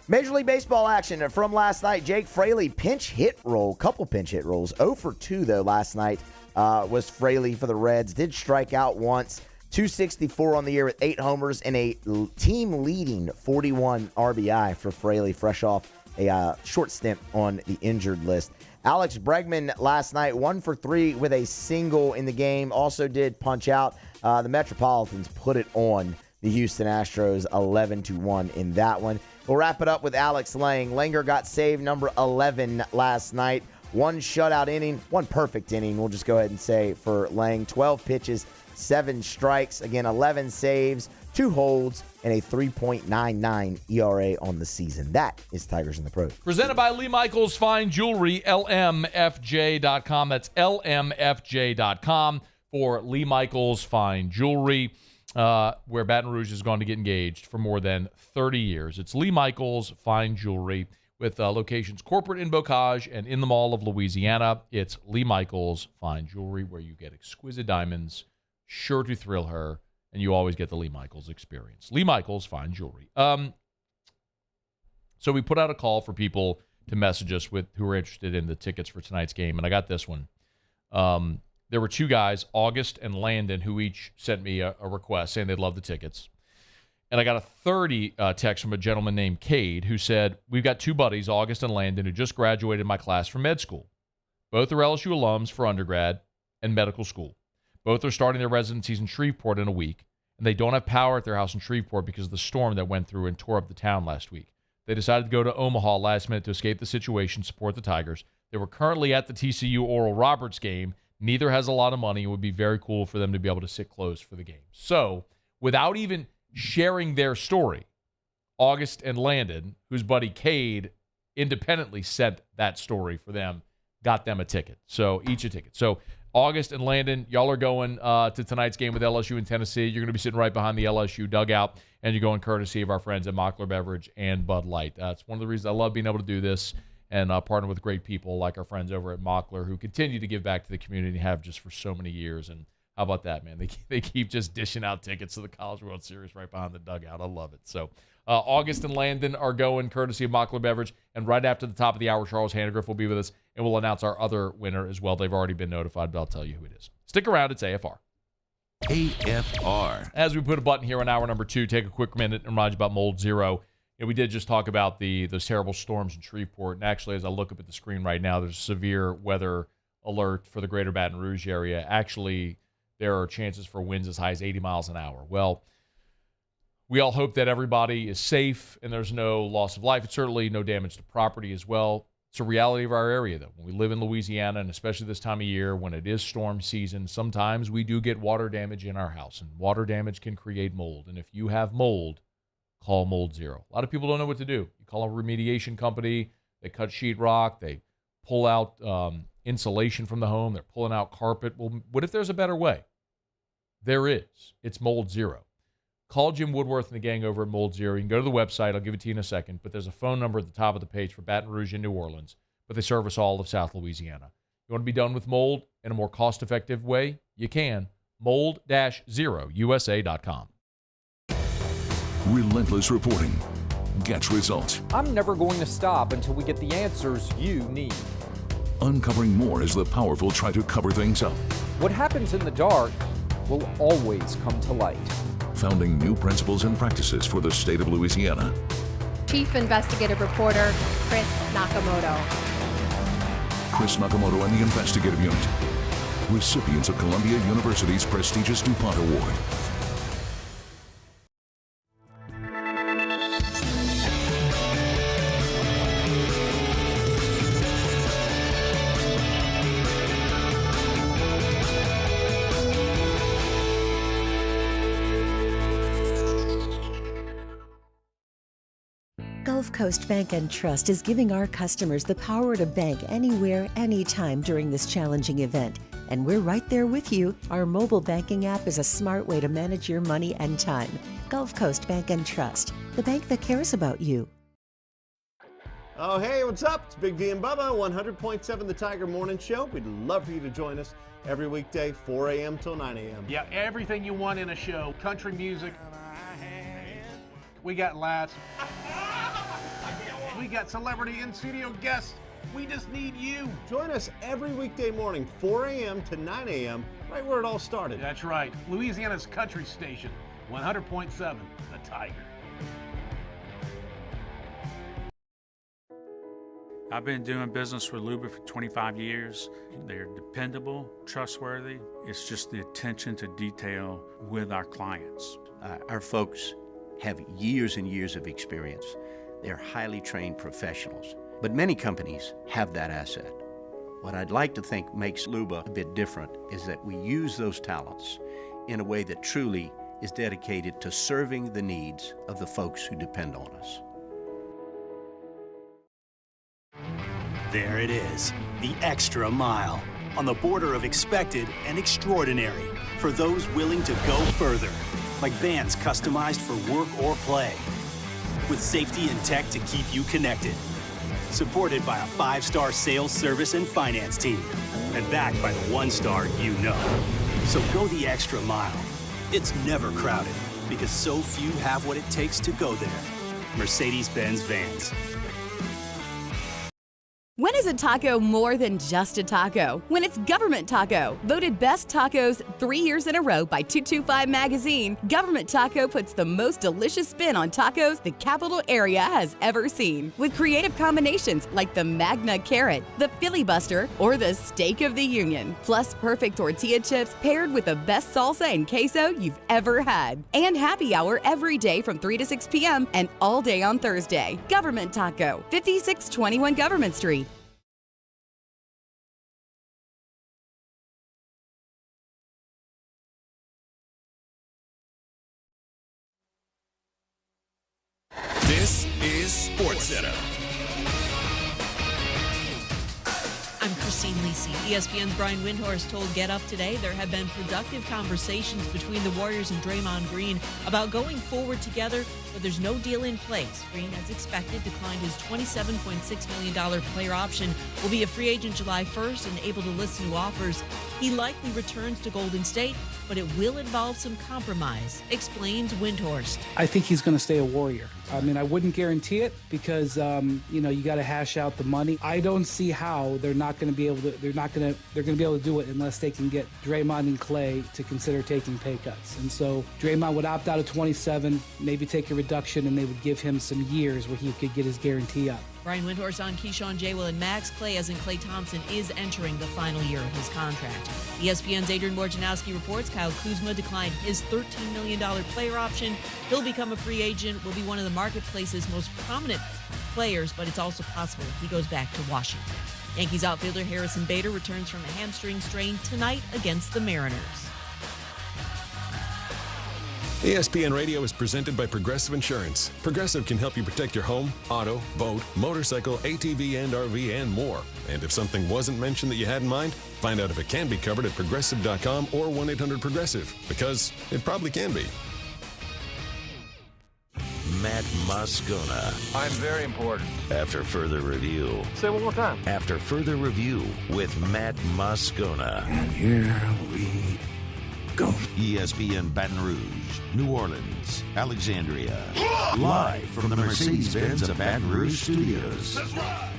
Major League Baseball action from last night. Jake Fraley couple pinch hit rolls. 0 for 2, though, last night was Fraley for the Reds. Did strike out once. 264 on the year with 8 homers and a team-leading 41 RBI for Fraley, fresh off a short stint on the injured list. Alex Bregman last night, 1 for 3 with a single in the game. Also did punch out. The Metropolitans put it on the Houston Astros 11-1 in that one. We'll wrap it up with Alex Lang. Langer got save number 11 last night. 1 shutout inning, 1 perfect inning, we'll just go ahead and say, for Lang. 12 pitches, 7 strikes. Again, 11 saves, 2 holds, and a 3.99 ERA on the season. That is Tigers in the Pros. Presented by Lee Michaels Fine Jewelry, LMFJ.com. That's LMFJ.com for Lee Michaels Fine Jewelry, where Baton Rouge is going to get engaged for more than 30 years. It's Lee Michaels Fine Jewelry with locations corporate in Bocage and in the Mall of Louisiana. It's Lee Michaels Fine Jewelry, where you get exquisite diamonds, sure to thrill her and you always get the Lee Michaels experience. Lee Michaels, fine jewelry. So we put out a call for people to message us who are interested in the tickets for tonight's game, and I got this one. There were two guys, August and Landon, who each sent me a request saying they'd love the tickets. And I got a 30 text from a gentleman named Cade who said, we've got two buddies, August and Landon, who just graduated my class from med school. Both are LSU alums for undergrad and medical school. Both are starting their residencies in Shreveport in a week, and they don't have power at their house in Shreveport because of the storm that went through and tore up the town last week. They decided to go to Omaha last minute to escape the situation, support the Tigers. They were currently at the TCU Oral Roberts game. Neither has a lot of money. It would be very cool for them to be able to sit close for the game. So, without even sharing their story, August and Landon, whose buddy Cade independently sent that story for them, got them a ticket. So, each a ticket. So, August and Landon, y'all are going to tonight's game with LSU and Tennessee. You're going to be sitting right behind the LSU dugout, and you're going courtesy of our friends at Mockler Beverage and Bud Light. That's one of the reasons I love being able to do this and partner with great people like our friends over at Mockler who continue to give back to the community and have just for so many years. And how about that, man? They keep just dishing out tickets to the College World Series right behind the dugout. I love it. So August and Landon are going courtesy of Mockler Beverage. And right after the top of the hour, Charles Hanagriff will be with us, and we'll announce our other winner as well. They've already been notified, but I'll tell you who it is. Stick around. It's AFR. AFR. As we put a button here on hour number 2, take a quick minute and remind you about Mold Zero. And we did just talk about those terrible storms in Shreveport. And actually, as I look up at the screen right now, there's a severe weather alert for the greater Baton Rouge area. Actually, there are chances for winds as high as 80 miles an hour. Well, we all hope that everybody is safe and there's no loss of life. It's certainly no damage to property as well. It's a reality of our area, though. When we live in Louisiana, and especially this time of year when it is storm season, sometimes we do get water damage in our house, and water damage can create mold. And if you have mold, call Mold Zero. A lot of people don't know what to do. You call a remediation company, they cut sheetrock, they pull out insulation from the home, they're pulling out carpet. Well, what if there's a better way? There is. It's Mold Zero. Call Jim Woodworth and the gang over at Mold Zero. You can go to the website. I'll give it to you in a second. But there's a phone number at the top of the page for Baton Rouge and New Orleans. But they service all of South Louisiana. You want to be done with mold in a more cost-effective way? You can. Mold-0USA.com. Relentless reporting gets results. I'm never going to stop until we get the answers you need. Uncovering more as the powerful try to cover things up. What happens in the dark will always come to light. Founding new principles and practices for the state of Louisiana. Chief Investigative Reporter Chris Nakamoto. Chris Nakamoto and the Investigative Unit. Recipients of Columbia University's prestigious DuPont Award. Gulf Coast Bank and Trust is giving our customers the power to bank anywhere, anytime during this challenging event. And we're right there with you. Our mobile banking app is a smart way to manage your money and time. Gulf Coast Bank and Trust, the bank that cares about you. Oh, hey, what's up? It's Big D and Bubba, 100.7 The Tiger Morning Show. We'd love for you to join us every weekday, 4 a.m. till 9 a.m. Yeah, everything you want in a show. Country music. We got laughs. We got celebrity in-studio guests. We just need you. Join us every weekday morning, 4 a.m. to 9 a.m., right where it all started. That's right. Louisiana's country station, 100.7 The Tiger. I've been doing business with Luba for 25 years. They're dependable, trustworthy. It's just the attention to detail with our clients. Our folks have years and years of experience. They're highly trained professionals. But many companies have that asset. What I'd like to think makes Luba a bit different is that we use those talents in a way that truly is dedicated to serving the needs of the folks who depend on us. There it is, the extra mile, on the border of expected and extraordinary for those willing to go further, like vans customized for work or play, with safety and tech to keep you connected. Supported by a 5-star sales, service, and finance team, and backed by the 1-star you know. So go the extra mile It's never crowded because so few have what it takes to go there. Mercedes-Benz Vans. When is a taco more than just a taco? When it's Government Taco. Voted best tacos 3 years in a row by 225 Magazine, Government Taco puts the most delicious spin on tacos the capital area has ever seen. With creative combinations like the Magna Carrot, the Filibuster, or the Steak of the Union. Plus perfect tortilla chips paired with the best salsa and queso you've ever had. And happy hour every day from 3 to 6 p.m. and all day on Thursday. Government Taco, 5621 Government Street. This is SportsCenter. I'm Christine Lisi. ESPN's Brian Windhorst told Get Up today there have been productive conversations between the Warriors and Draymond Green about going forward together, but there's no deal in place. Green, as expected, declined his $27.6 million player option, will be a free agent July 1st and able to listen to offers. He likely returns to Golden State, but it will involve some compromise, explains Windhorst. I think he's going to stay a Warrior. I mean, I wouldn't guarantee it because, you got to hash out the money. I don't see how they're not going to be able to, they're going to be able to do it unless they can get Draymond and Clay to consider taking pay cuts. And so Draymond would opt out of 27, maybe take a reduction, and they would give him some years where he could get his guarantee up. Brian Windhorst on Keyshawn J. Will and Max Clay, as in Klay Thompson, is entering the final year of his contract. ESPN's Adrian Wojnarowski reports Kyle Kuzma declined his $13 million player option. He'll become a free agent, will be one of the marketplace's most prominent players, but it's also possible he goes back to Washington. Yankees outfielder Harrison Bader returns from a hamstring strain tonight against the Mariners. ESPN Radio is presented by Progressive Insurance. Progressive can help you protect your home, auto, boat, motorcycle, ATV, and RV, and more. And if something wasn't mentioned that you had in mind, find out if it can be covered at Progressive.com or 1-800-PROGRESSIVE, because it probably can be. Matt Moscona. I'm very important. After further review. Say it one more time. After further review with Matt Moscona. And here we go. ESPN Baton Rouge, New Orleans, Alexandria. Live from the Mercedes-Benz of Baton Rouge studios. That's right.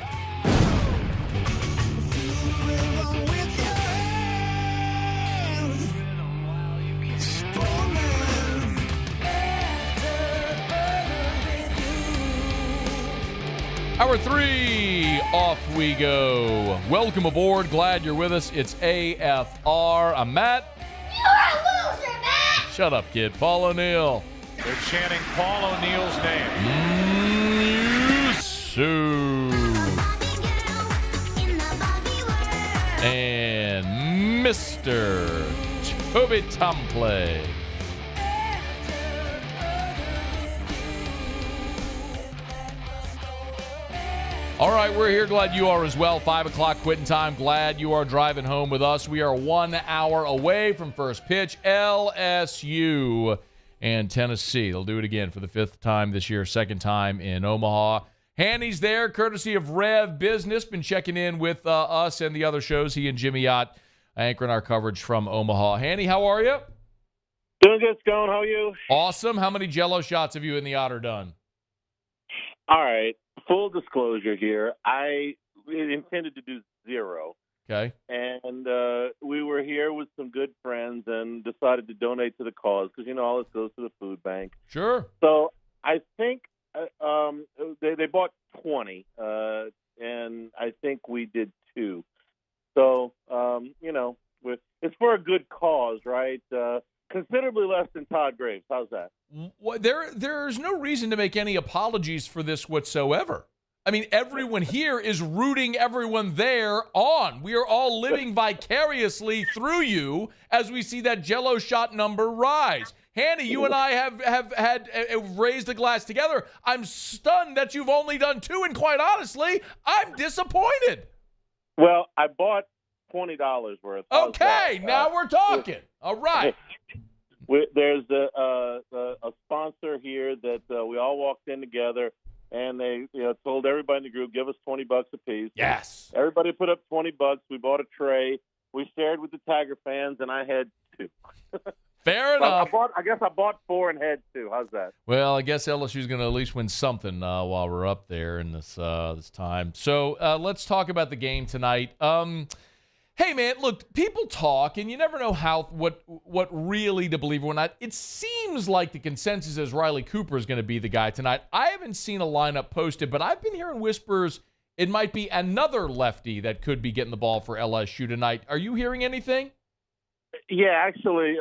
Hour 3, off we go. Welcome aboard. Glad you're with us. It's AFR. I'm Matt. You're a loser, Matt! Shut up, kid. Paul O'Neill. They're chanting Paul O'Neill's name. Sue. And Mr. Toby Tomplay. All right, we're here. Glad you are as well. 5 o'clock quitting time. Glad you are driving home with us. We are 1 hour away from first pitch. LSU and Tennessee. They'll do it again for the 5th time this year, 2nd time in Omaha. Hanny's there, courtesy of Rev Business. Been checking in with us and the other shows. He and Jimmy Ott anchoring our coverage from Omaha. Hanny, how are you? Doing good, Scone. How are you? Awesome. How many Jell-O shots have you and the Otter done? All right. Full disclosure here, I intended to do 0. Okay. And we were here with some good friends and decided to donate to the cause because, all this goes to the food bank. Sure. So I think they bought 20, and I think we did 2. So, it's for a good cause, right? Considerably less than Todd Graves. How's that? Well, there's no reason to make any apologies for this whatsoever. I mean, everyone here is rooting everyone there on. We are all living vicariously through you as we see that Jell-O shot number rise. Hanny, you and I have raised a glass together. I'm stunned that you've only done 2, and quite honestly, I'm disappointed. Well, I bought $20 worth. Okay, now we're talking. All right. There's a sponsor here that we all walked in together, and they told everybody in the group, give us $20 a piece. Yes. Everybody put up $20. We bought a tray. We shared with the Tiger fans, and I had 2. Fair enough. I guess I bought 4 and had 2. How's that? Well, I guess LSU's going to at least win something while we're up there in this time. So let's talk about the game tonight. Hey, man, look, people talk, and you never know what really to believe or not. It seems like the consensus is Riley Cooper is going to be the guy tonight. I haven't seen a lineup posted, but I've been hearing whispers it might be another lefty that could be getting the ball for LSU tonight. Are you hearing anything? Yeah, actually,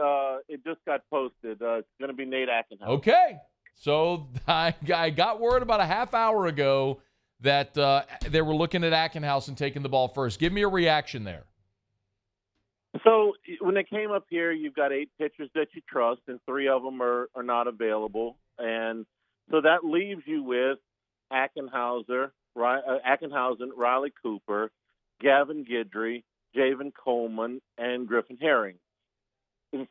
it just got posted. It's going to be Nate Ackenhausen. Okay. So I got word about a half hour ago that they were looking at Ackenhausen taking the ball first. Give me a reaction there. So when they came up here, you've got 8 pitchers that you trust, and 3 of them are not available. And so that leaves you with Ackenhausen, Riley Cooper, Gavin Guidry, Javen Coleman, and Griffin Herring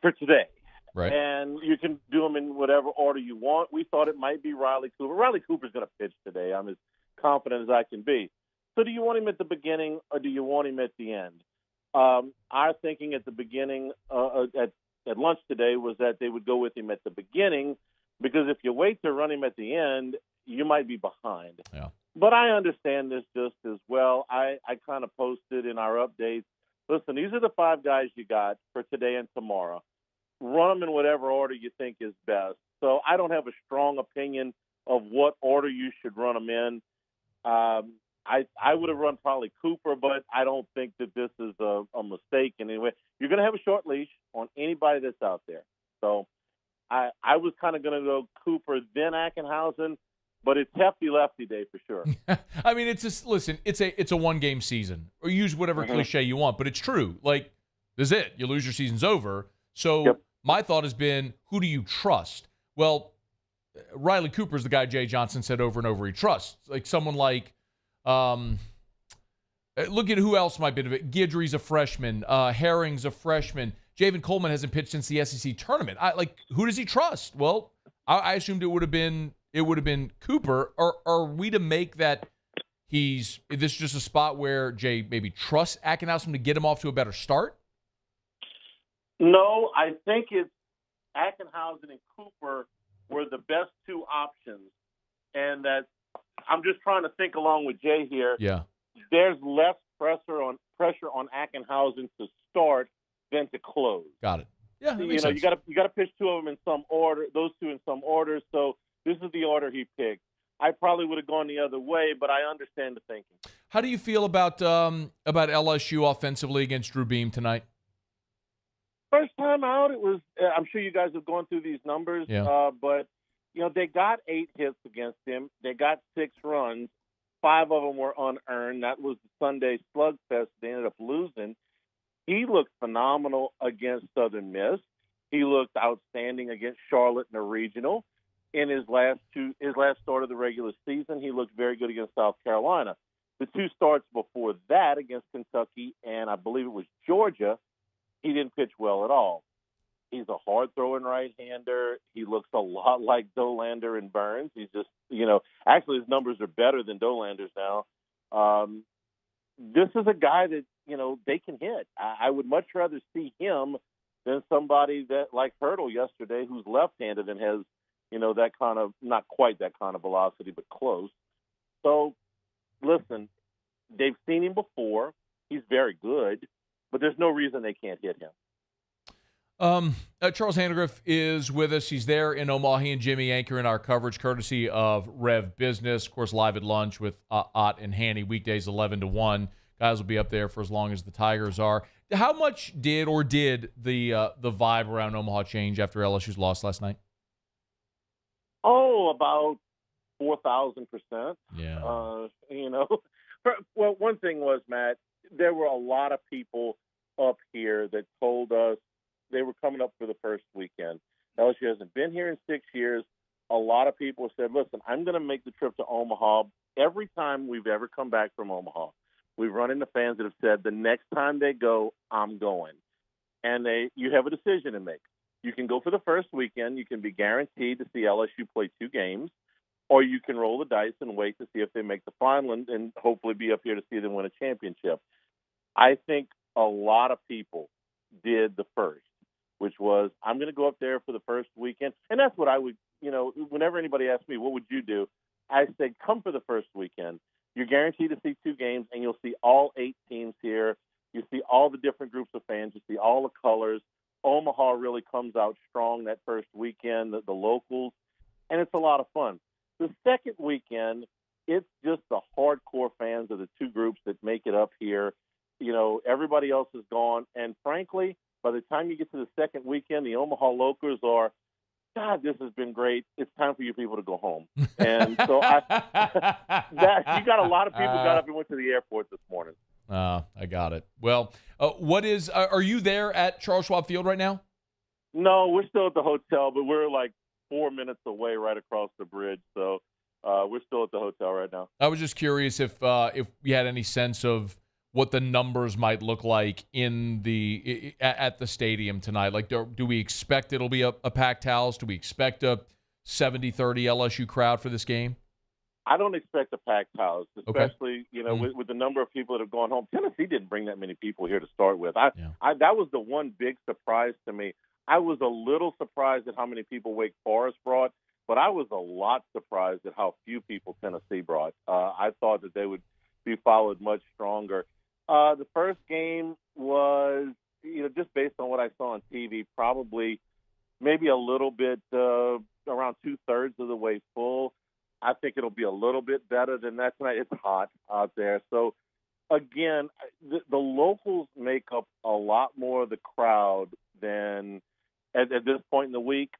for today. Right. And you can do them in whatever order you want. We thought it might be Riley Cooper. Riley Cooper's going to pitch today. I'm as confident as I can be. So do you want him at the beginning or do you want him at the end? Our thinking at the beginning, at lunch today, was that they would go with him at the beginning because if you wait to run him at the end, you might be behind. Yeah. But I understand this just as well. I kind of posted in our updates, listen, these are the 5 guys you got for today and tomorrow. Run them in whatever order you think is best. So I don't have a strong opinion of what order you should run them in. I would have run probably Cooper, but I don't think that this is a mistake in any way. You're going to have a short leash on anybody that's out there. So I was kind of going to go Cooper, then Ackenhausen, but it's hefty lefty day for sure. I mean, it's just, listen, it's a one-game season. Or use whatever cliche you want, but it's true. Like, this is it. You lose, your season's over. So my thought has been, who do you trust? Well, Riley Cooper's the guy Jay Johnson said over and over he trusts. Like someone like, look at who else might be of it. Guidry's a freshman. Herring's a freshman. Javen Coleman hasn't pitched since the SEC tournament. Who does he trust? Well, I assumed it would have been Cooper. Or are we to make that this is just a spot where Jay maybe trusts Ackenhausen to get him off to a better start? No, I think it's Ackenhausen and Cooper were the best 2 options, and that I'm just trying to think along with Jay here. Yeah, there's less pressure on Ackenhausen to start than to close. Got it. Yeah, that you makes know, sense. you got to pitch 2 of them in some order. Those 2 in some order. So this is the order he picked. I probably would have gone the other way, but I understand the thinking. How do you feel about LSU offensively against Drew Beam tonight? First time out, it was. I'm sure you guys have gone through these numbers, but they got 8 hits against him. They got 6 runs. 5 of them were unearned. That was the Sunday slugfest. They ended up losing. He looked phenomenal against Southern Miss. He looked outstanding against Charlotte in the regional. In his last start of the regular season, he looked very good against South Carolina. The 2 starts before that against Kentucky and I believe it was Georgia, he didn't pitch well at all. He's a hard-throwing right-hander. He looks a lot like Dolander and Burns. He's just, actually his numbers are better than Dolander's now. This is a guy that, they can hit. I would much rather see him than somebody that like Hurdle yesterday who's left-handed and has, that kind of, not quite that kind of velocity, but close. So, listen, they've seen him before. He's very good, but there's no reason they can't hit him. Charles Hanagriff is with us. He's there in Omaha. He and Jimmy anchoring our coverage courtesy of Rev Business. Of course, live at lunch with Ott and Hanny, weekdays 11 to 1. Guys will be up there for as long as the Tigers are. How much did the vibe around Omaha change after LSU's loss last night? Oh, about 4,000%. Yeah. Well, one thing was, Matt, there were a lot of people up here that told us they were coming up for the first weekend. LSU hasn't been here in 6 years. A lot of people said, listen, I'm going to make the trip to Omaha. Every time we've ever come back from Omaha, we've run into fans that have said the next time they go, I'm going. And you have a decision to make. You can go for the first weekend. You can be guaranteed to see LSU play 2 games, or you can roll the dice and wait to see if they make the final and hopefully be up here to see them win a championship. I think a lot of people did the first. which was I'm going to go up there for the first weekend. And that's what I would, whenever anybody asks me, what would you do? I say, come for the first weekend. You're guaranteed to see 2 games, and you'll see all 8 teams here. You see all the different groups of fans. You see all the colors. Omaha really comes out strong that first weekend, the locals, and it's a lot of fun. The second weekend, it's just the hardcore fans of the 2 groups that make it up here. Everybody else is gone, and frankly, by the time you get to the second weekend, the Omaha locals are, God, this has been great. It's time for you people to go home. And so you got a lot of people got up and went to the airport this morning. I got it. Well, are you there at Charles Schwab Field right now? No, we're still at the hotel, but we're like 4 minutes away right across the bridge. So we're still at the hotel right now. I was just curious if you had any sense of what the numbers might look like at the stadium tonight. Like, do we expect it'll be a packed house? Do we expect a 70-30 LSU crowd for this game? I don't expect a packed house, especially with the number of people that have gone home. Tennessee didn't bring that many people here to start with. That was the one big surprise to me. I was a little surprised at how many people Wake Forest brought, but I was a lot surprised at how few people Tennessee brought. I thought that they would be followed much stronger. The first game was, just based on what I saw on TV, probably maybe a little bit around 2/3 of the way full. I think it'll be a little bit better than that tonight. It's hot out there. So, again, the locals make up a lot more of the crowd than at this point in the week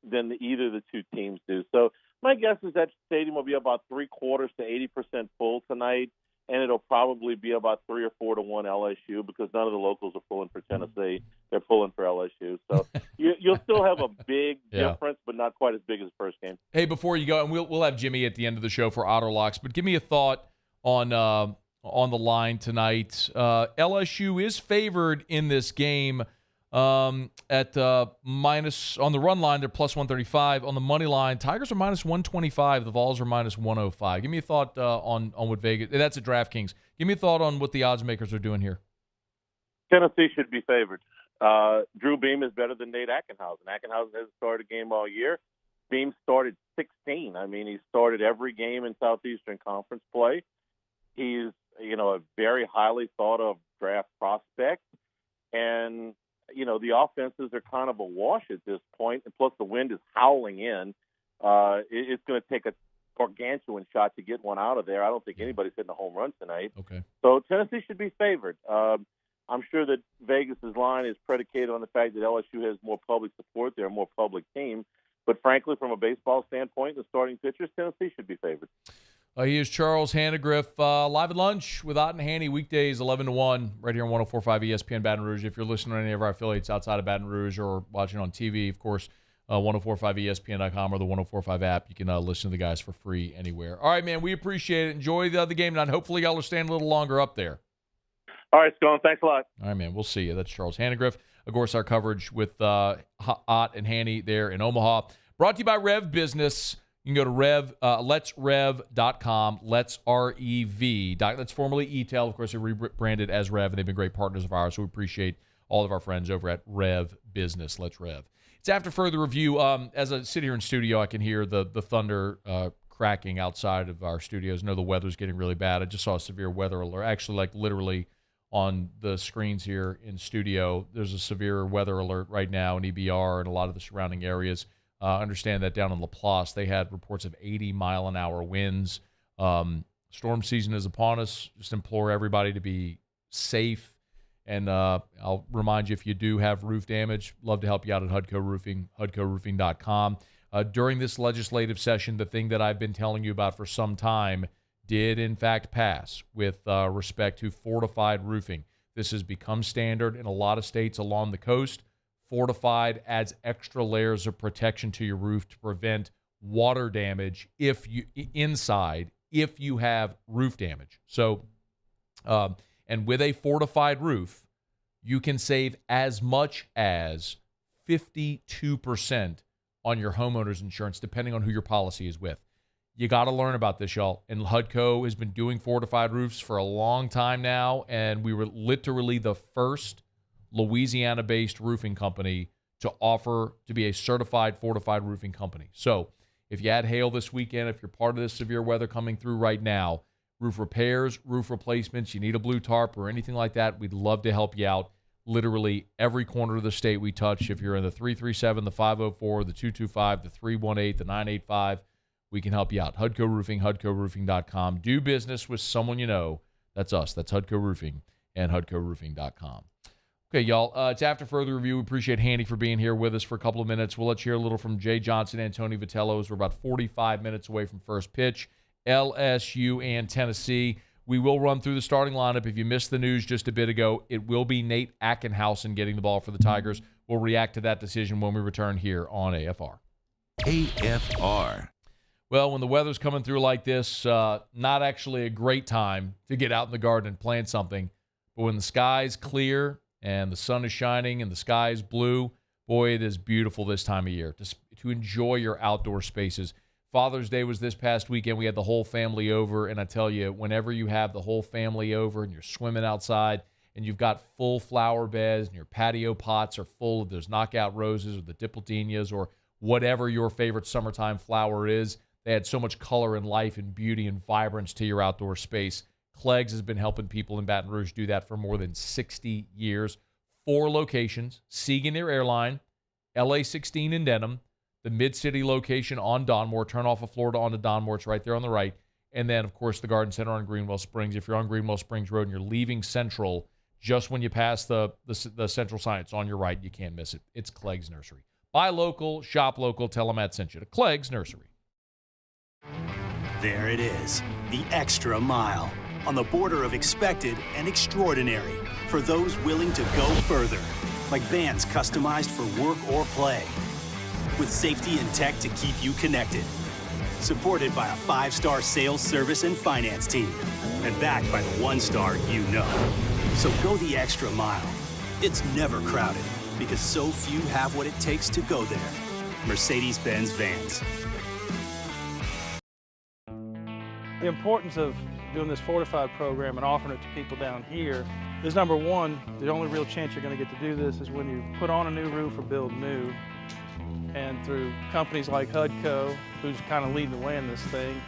than either of the 2 teams do. So my guess is that stadium will be about 3/4 to 80% full tonight, and it'll probably be about 3 or 4 to 1 LSU because none of the locals are pulling for Tennessee. They're pulling for LSU. So you'll still have a big difference, but not quite as big as the first game. Hey, before you go, and we'll have Jimmy at the end of the show for Otter Locks, but give me a thought on the line tonight. LSU is favored in this game at minus on the run line. They're plus 135 on the money line. Tigers are minus 125. The Vols are minus 105. Give me a thought on what Vegas. That's at DraftKings. Give me a thought on what the odds makers are doing here. Tennessee should be favored. Drew Beam is better than Nate Ackenhausen. Ackenhausen hasn't started a game all year. Beam started 16. I mean, he started every game in Southeastern Conference play. He's, a very highly thought of draft prospect. And, the offenses are kind of a wash at this point. And plus the wind is howling in. It's going to take a gargantuan shot to get one out of there. I don't think anybody's hitting a home run tonight. Okay. So Tennessee should be favored. I'm sure that Vegas's line is predicated on the fact that LSU has more public support. They're a more public team. But frankly, from a baseball standpoint, the starting pitchers, Tennessee should be favored. He is Charles Hanagriff, live at lunch with Otter and Haney, weekdays 11 to 1, right here on 104.5 ESPN Baton Rouge. If you're listening to any of our affiliates outside of Baton Rouge or watching on TV, of course, 1045ESPN.com or the 104.5 app, you can listen to the guys for free anywhere. All right, man, we appreciate it. Enjoy the game tonight. Hopefully, y'all will stand a little longer up there. All right, Scone. Thanks a lot. All right, man. We'll see you. That's Charles Hanagriff. Of course, our coverage with Ott and Haney there in Omaha. Brought to you by Rev Business. You can go to letsrev.com. Let's R-E-V. That's formerly E-Tel. Of course, they're rebranded as Rev, and they've been great partners of ours, so we appreciate all of our friends over at Rev Business. Let's Rev. It's after further review. As I sit here in studio, I can hear the thunder cracking outside of our studios. I know the weather's getting really bad. I just saw a severe weather alert. Actually, like literally on the screens here in studio, there's a severe weather alert right now in EBR and a lot of the surrounding areas. Understand that down in Laplace, they had reports of 80-mile-an-hour winds. Storm season is upon us. Just implore everybody to be safe. And I'll remind you, if you do have roof damage, love to help you out at HUDCO Roofing, HUDCOroofing.com. During this legislative session, the thing that I've been telling you about for some time did, in fact, pass with respect to fortified roofing. This has become standard in a lot of states along the coast. Fortified adds extra layers of protection to your roof to prevent water damage if you have roof damage. So, and with a fortified roof, you can save as much as 52% on your homeowner's insurance, depending on who your policy is with. You got to learn about this, y'all. And HUDCO has been doing fortified roofs for a long time now, and we were literally the first Louisiana-based roofing company to offer to be a certified, fortified roofing company. So if you had hail this weekend, if you're part of this severe weather coming through right now, roof repairs, roof replacements, you need a blue tarp or anything like that, we'd love to help you out. Literally every corner of the state we touch. If you're in the 337, the 504, the 225, the 318, the 985, we can help you out. HUDCO Roofing, HUDCOroofing.com. Do business with someone you know. That's us. That's HUDCO Roofing and HUDCOroofing.com. Okay, y'all, it's after further review. We appreciate Handy for being here with us for a couple of minutes. We'll let you hear a little from Jay Johnson and Tony Vitello as we're about 45 minutes away from first pitch. LSU and Tennessee. We will run through the starting lineup. If you missed the news just a bit ago, it will be Nate Ackenhausen getting the ball for the Tigers. We'll react to that decision when we return here on AFR. AFR. Well, when the weather's coming through like this, not actually a great time to get out in the garden and plant something. But when the sky's clear and the sun is shining and the sky is blue, boy, it is beautiful this time of year to enjoy your outdoor spaces. Father's Day was this past weekend. We had the whole family over, and I tell you, whenever you have the whole family over and you're swimming outside and you've got full flower beds and your patio pots are full of those knockout roses or the dipplotinias or whatever your favorite summertime flower is, they add so much color and life and beauty and vibrance to your outdoor space. Clegg's has been helping people in Baton Rouge do that for more than 60 years. 4 locations: Segan near Airline, LA 16 in Denham, the Mid-City location on Donmore. Turn off of Florida onto Donmore. It's right there on the right. And then, of course, the Garden Center on Greenwell Springs. If you're on Greenwell Springs Road and you're leaving Central, just when you pass the Central sign, it's on your right. You can't miss it. It's Clegg's Nursery. Buy local, shop local. Tell them Matt sent you to Clegg's Nursery. There it is, the extra mile, on the border of expected and extraordinary, for those willing to go further, like vans customized for work or play, with safety and tech to keep you connected, supported by a 5-star sales, service, and finance team, and backed by the 1-star you know. So go the extra mile. It's never crowded, because so few have what it takes to go there. Mercedes-Benz Vans. The importance of doing this fortified program and offering it to people down here is, number one, the only real chance you're going to get to do this is when you put on a new roof or build new. And through companies like HUDCO, who's kind of leading the way in this thing,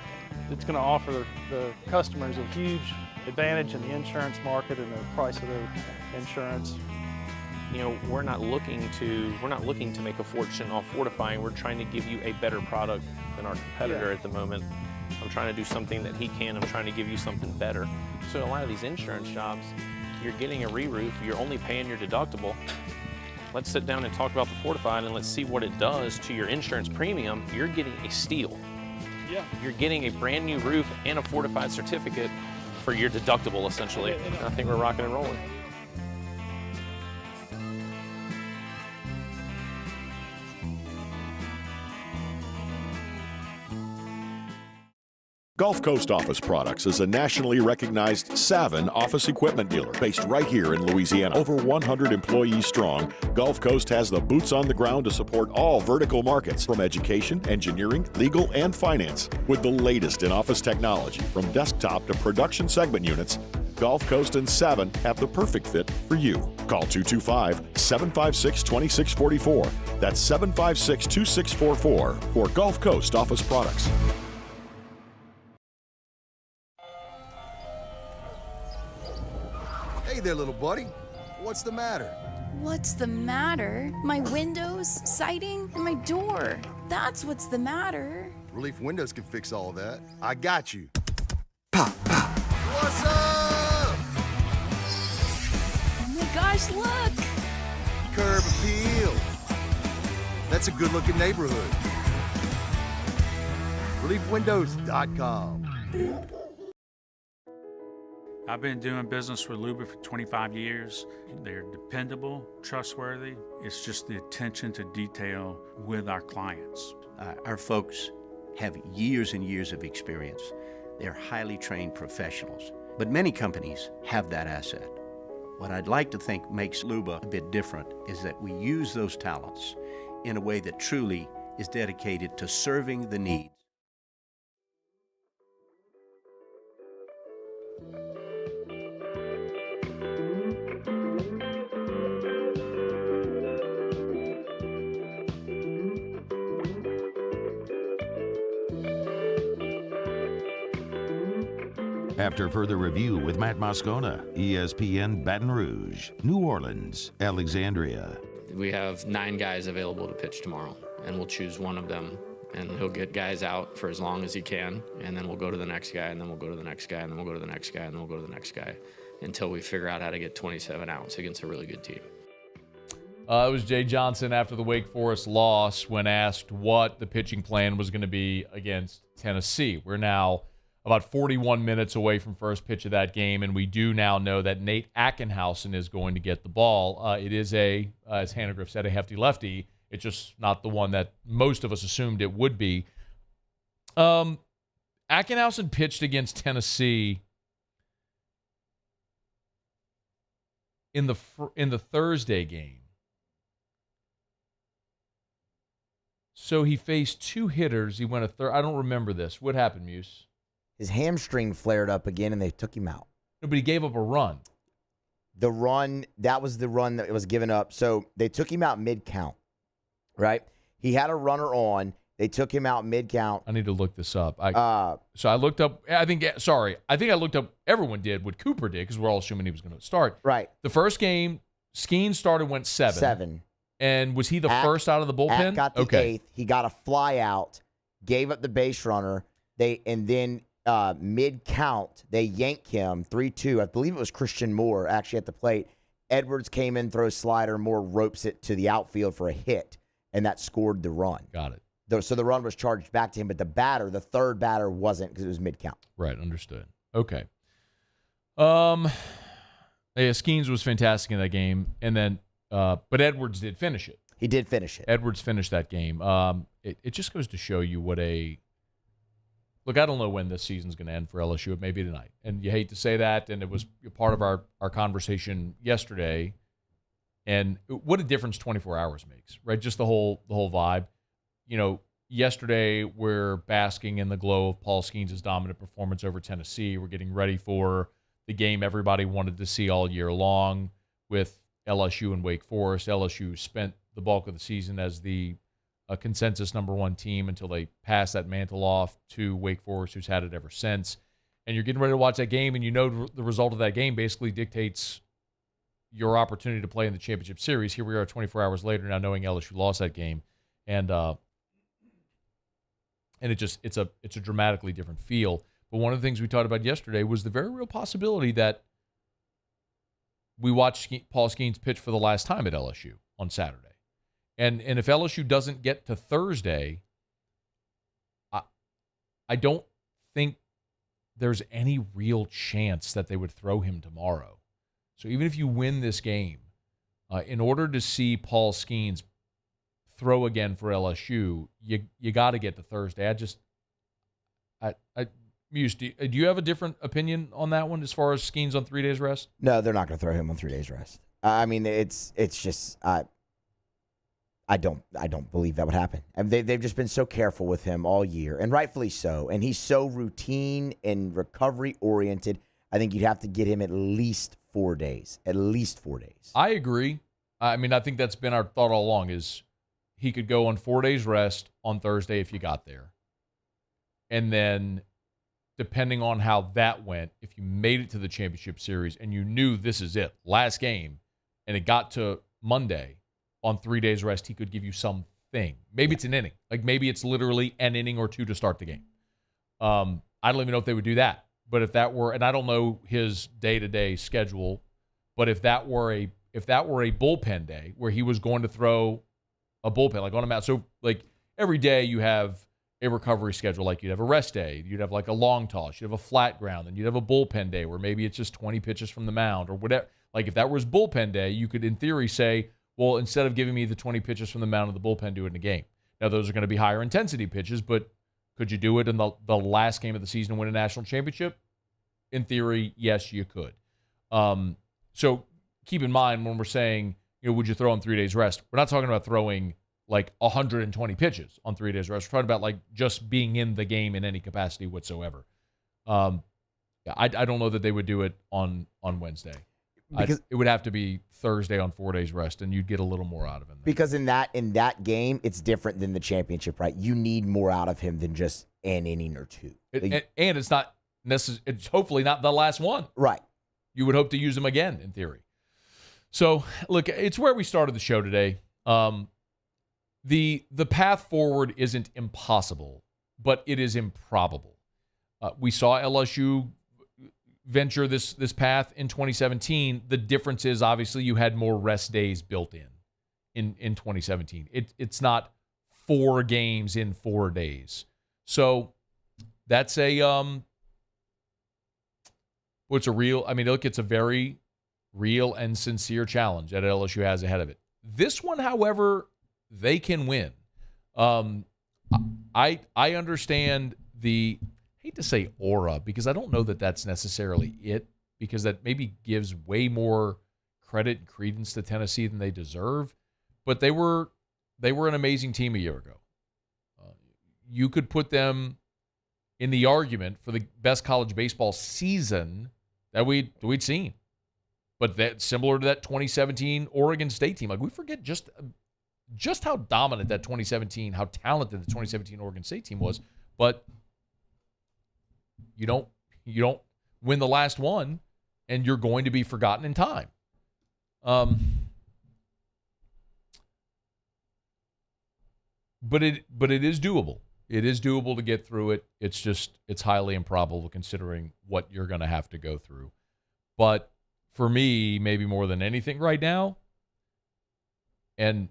it's going to offer the customers a huge advantage in the insurance market and the price of their insurance. You know, we're not looking to make a fortune off fortifying. We're trying to give you a better product than our competitor at the moment. I'm trying to do something that he can. I'm trying to give you something better. So a lot of these insurance jobs, you're getting a re-roof, you're only paying your deductible. Let's sit down and talk about the fortified and let's see what it does to your insurance premium. You're getting a steal. Yeah. You're getting a brand new roof and a fortified certificate for your deductible, essentially. And I think we're rocking and rolling. Gulf Coast Office Products is a nationally recognized Saban office equipment dealer based right here in Louisiana. Over 100 employees strong, Gulf Coast has the boots on the ground to support all vertical markets, from education, engineering, legal, and finance. With the latest in office technology, from desktop to production segment units, Gulf Coast and Saban have the perfect fit for you. Call 225-756-2644. That's 756-2644 for Gulf Coast Office Products. Hey there, little buddy. What's the matter? What's the matter? My windows, siding, and my door. That's what's the matter. Relief Windows can fix all of that. I got you. Pop, pop. What's up? Oh my gosh, look! Curb appeal. That's a good-looking neighborhood. ReliefWindows.com. I've been doing business with Luba for 25 years. They're dependable, trustworthy. It's just the attention to detail with our clients. Our folks have years and years of experience. They're highly trained professionals. But many companies have that asset. What I'd like to think makes Luba a bit different is that we use those talents in a way that truly is dedicated to serving the needs. After further review with Matt Moscona, ESPN Baton Rouge, New Orleans, Alexandria. We have 9 guys available to pitch tomorrow, and we'll choose one of them, and he'll get guys out for as long as he can, and then we'll go to the next guy, and then we'll go to the next guy, and then we'll go to the next guy, and then we'll go to the next guy until we figure out how to get 27 outs against a really good team. It was Jay Johnson after the Wake Forest loss when asked what the pitching plan was going to be against Tennessee. We're now about 41 minutes away from first pitch of that game, and we do now know that Nate Ackenhausen is going to get the ball. It is as Hanagriff said, a hefty lefty. It's just not the one that most of us assumed it would be. Ackenhausen pitched against Tennessee in the Thursday game. So he faced 2 hitters. He went a third. I don't remember this. What happened, Muse? His hamstring flared up again, and they took him out. No, but he gave up a run. The run, that was the run that was given up. So they took him out mid-count, right? He had a runner on. They took him out mid-count. I need to look this up. So I looked up. I think I looked up. Everyone did what Cooper did because we're all assuming he was going to start. Right. The first game, Skenes started, went 7. And was he the first out of the bullpen? Ack got the 8th. He got a fly out, gave up the base runner. And then mid-count, they yanked him 3-2. I believe it was Christian Moore actually at the plate. Edwards came in, throws slider. Moore ropes it to the outfield for a hit, and that scored the run. Got it. So the run was charged back to him, but the third batter wasn't because it was mid-count. Right, understood. Okay. Yeah, Skenes was fantastic in that game, and then but Edwards did finish it. He did finish it. Edwards finished that game. It just goes to show you what look, I don't know when this season's going to end for LSU. It may be tonight. And you hate to say that, and it was part of our conversation yesterday. And what a difference 24 hours makes, right? Just the whole vibe. You know, yesterday we're basking in the glow of Paul Skenes' dominant performance over Tennessee. We're getting ready for the game everybody wanted to see all year long with LSU and Wake Forest. LSU spent the bulk of the season as the consensus number 1 team until they passed that mantle off to Wake Forest, who's had it ever since. And you're getting ready to watch that game, and you know the result of that game basically dictates your opportunity to play in the championship series. Here we are 24 hours later now knowing LSU lost that game. And it's a dramatically different feel. But one of the things we talked about yesterday was the very real possibility that we watched Paul Skenes pitch for the last time at LSU on Saturday. And if LSU doesn't get to Thursday, I don't think there's any real chance that they would throw him tomorrow. So even if you win this game, in order to see Paul Skenes throw again for LSU, you got to get to Thursday. Muse, do you have a different opinion on that one as far as Skenes on 3 days rest? No, they're not going to throw him on 3 days rest. I mean, it's just I don't believe that would happen. I mean, they've just been so careful with him all year, and rightfully so. And he's so routine and recovery oriented. I think you'd have to get him at least 4 days. At least 4 days. I agree. I mean, I think that's been our thought all along is he could go on 4 days rest on Thursday if you got there. And then depending on how that went, if you made it to the championship series and you knew this is it, last game, and it got to Monday on 3 days rest, he could give you something. Maybe it's an inning. Like maybe it's literally an inning or 2 to start the game. I don't even know if they would do that. But if that were, and I don't know his day-to-day schedule, but if that were a bullpen day where he was going to throw a bullpen, like on a mound, so like every day you have a recovery schedule, like you'd have a rest day, you'd have like a long toss, you'd have a flat ground, and you'd have a bullpen day where maybe it's just 20 pitches from the mound or whatever. Like if that was bullpen day, you could in theory say, well, instead of giving me the 20 pitches from the mound of the bullpen, do it in a game. Now those are going to be higher intensity pitches, but could you do it in the last game of the season and win a national championship? In theory, yes, you could. So keep in mind when we're saying, would you throw on 3 days rest? We're not talking about throwing like 120 pitches on 3 days rest. We're talking about like just being in the game in any capacity whatsoever. I don't know that they would do it on Wednesday. Because it would have to be Thursday on 4 days rest, and you'd get a little more out of him. Because in that game, it's different than the championship, right? You need more out of him than just an inning or 2. And it's not it's hopefully not the last one. Right. You would hope to use them again, in theory. So, look, it's where we started the show today. The path forward isn't impossible, but it is improbable. We saw LSU venture this path in 2017. The difference is, obviously, you had more rest days built in 2017. It's not 4 games in 4 days. So that's it's a very real and sincere challenge that LSU has ahead of it. This one, however, they can win. I understand I hate to say aura, because I don't know that that's necessarily it, because that maybe gives way more credit and credence to Tennessee than they deserve. But they were an amazing team a year ago. You could put them in the argument for the best college baseball season that we'd seen. But that similar to that 2017 Oregon State team. Like, we forget just how dominant that 2017, how talented the 2017 Oregon State team was. But you don't win the last one, and you're going to be forgotten in time. But it is doable. It is doable to get through it. It's highly improbable considering what you're going to have to go through. But for me, maybe more than anything right now, and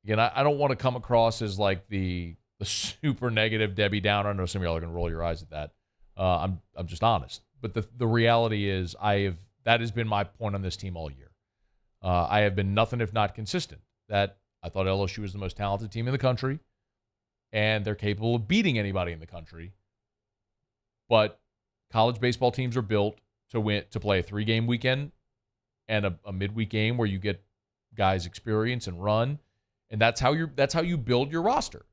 again, I don't want to come across as like the super negative Debbie Downer. I know some of y'all are going to roll your eyes at that. I'm just honest. But the reality is that has been my point on this team all year. I have been nothing if not consistent. That I thought LSU was the most talented team in the country, and they're capable of beating anybody in the country. But college baseball teams are built to play a 3-game weekend and a midweek game where you get guys experience and run, and that's how you build your roster,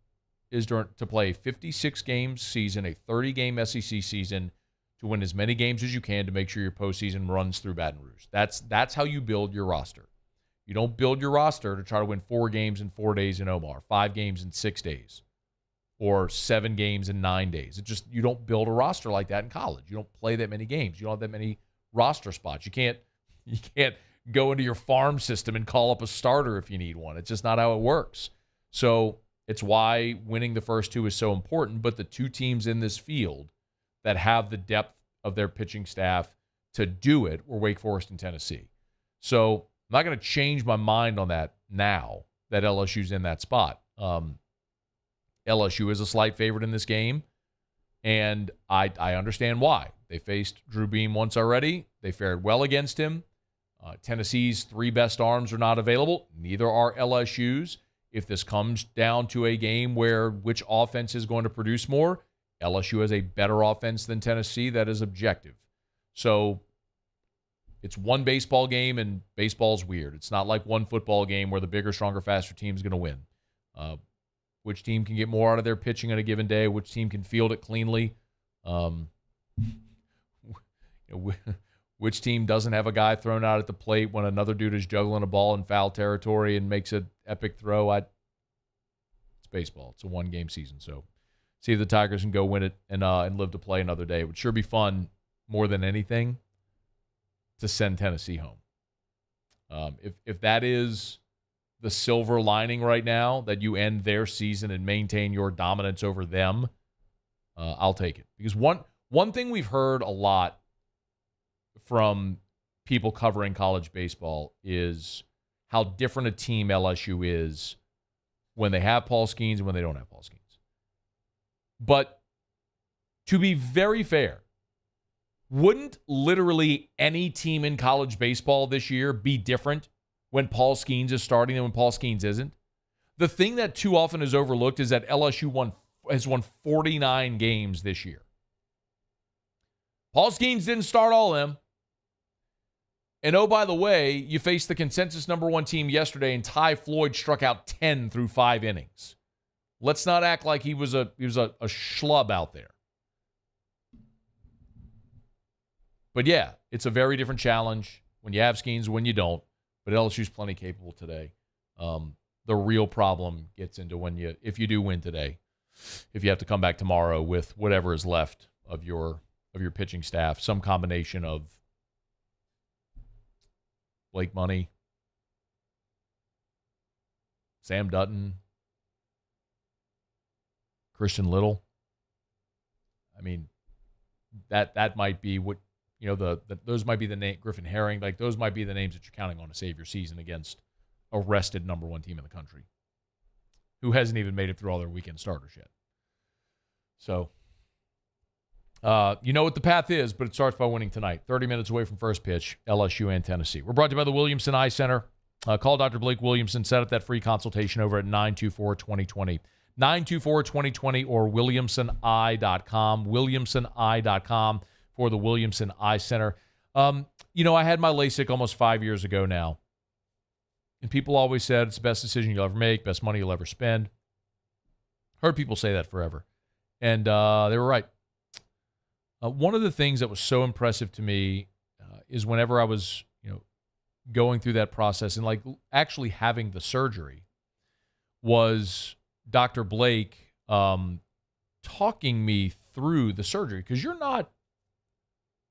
is to play a 56-game season, a 30-game SEC season, to win as many games as you can to make sure your postseason runs through Baton Rouge. That's how you build your roster. You don't build your roster to try to win 4 games in 4 days in Omaha, 5 games in 6 days, or 7 games in 9 days. You don't build a roster like that in college. You don't play that many games. You don't have that many roster spots. You can't go into your farm system and call up a starter if you need one. It's just not how it works. So it's why winning the first 2 is so important. But the 2 teams in this field that have the depth of their pitching staff to do it were Wake Forest and Tennessee. So I'm not going to change my mind on that now that LSU's in that spot. LSU is a slight favorite in this game, and I understand why. They faced Drew Beam once already. They fared well against him. Tennessee's 3 best arms are not available. Neither are LSU's. If this comes down to a game where which offense is going to produce more, LSU has a better offense than Tennessee. That is objective. So it's one baseball game, and baseball's weird. It's not like one football game where the bigger, stronger, faster team is going to win. Which team can get more out of their pitching on a given day? Which team can field it cleanly? Which team doesn't have a guy thrown out at the plate when another dude is juggling a ball in foul territory and makes an epic throw? It's baseball. It's a 1-game season. So see if the Tigers can go win it and live to play another day. It would sure be fun, more than anything, to send Tennessee home. If that is the silver lining right now, that you end their season and maintain your dominance over them, I'll take it. Because one thing we've heard a lot from people covering college baseball is how different a team LSU is when they have Paul Skenes and when they don't have Paul Skenes. But to be very fair, wouldn't literally any team in college baseball this year be different when Paul Skenes is starting and when Paul Skenes isn't? The thing that too often is overlooked is that LSU has won 49 games this year. Paul Skenes didn't start all of them. And oh, by the way, you faced the consensus #1 team yesterday, and Ty Floyd struck out 10 through 5 innings. Let's not act like he was a schlub out there. But yeah, it's a very different challenge when you have Skenes, when you don't. But LSU's plenty capable today. The real problem gets into if you do win today, if you have to come back tomorrow with whatever is left of your pitching staff, some combination of Blake Money, Sam Dutton, Christian Little. I mean, that might be what, those might be the name, Griffin Herring, like those might be the names that you're counting on to save your season against a rested number one team in the country who hasn't even made it through all their weekend starters yet. So, you know what the path is, but it starts by winning tonight. 30 minutes away from first pitch, LSU and Tennessee. We're brought to you by the Williamson Eye Center. Call Dr. Blake Williamson. Set up that free consultation over at 924-2020. 924-2020 or WilliamsonEye.com. WilliamsonEye.com for the Williamson Eye Center. I had my LASIK almost 5 years ago now. And people always said it's the best decision you'll ever make, best money you'll ever spend. Heard people say that forever. And they were right. One of the things that was so impressive to me is whenever I was, going through that process and like actually having the surgery was Dr. Blake talking me through the surgery, because you're not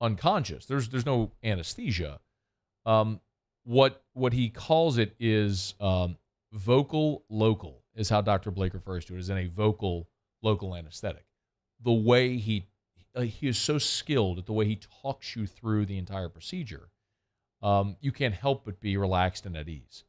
unconscious. There's no anesthesia. What he calls it is vocal local is how Dr. Blake refers to it, as in a vocal local anesthetic. The way he is so skilled at the way he talks you through the entire procedure. You can't help but be relaxed and at ease.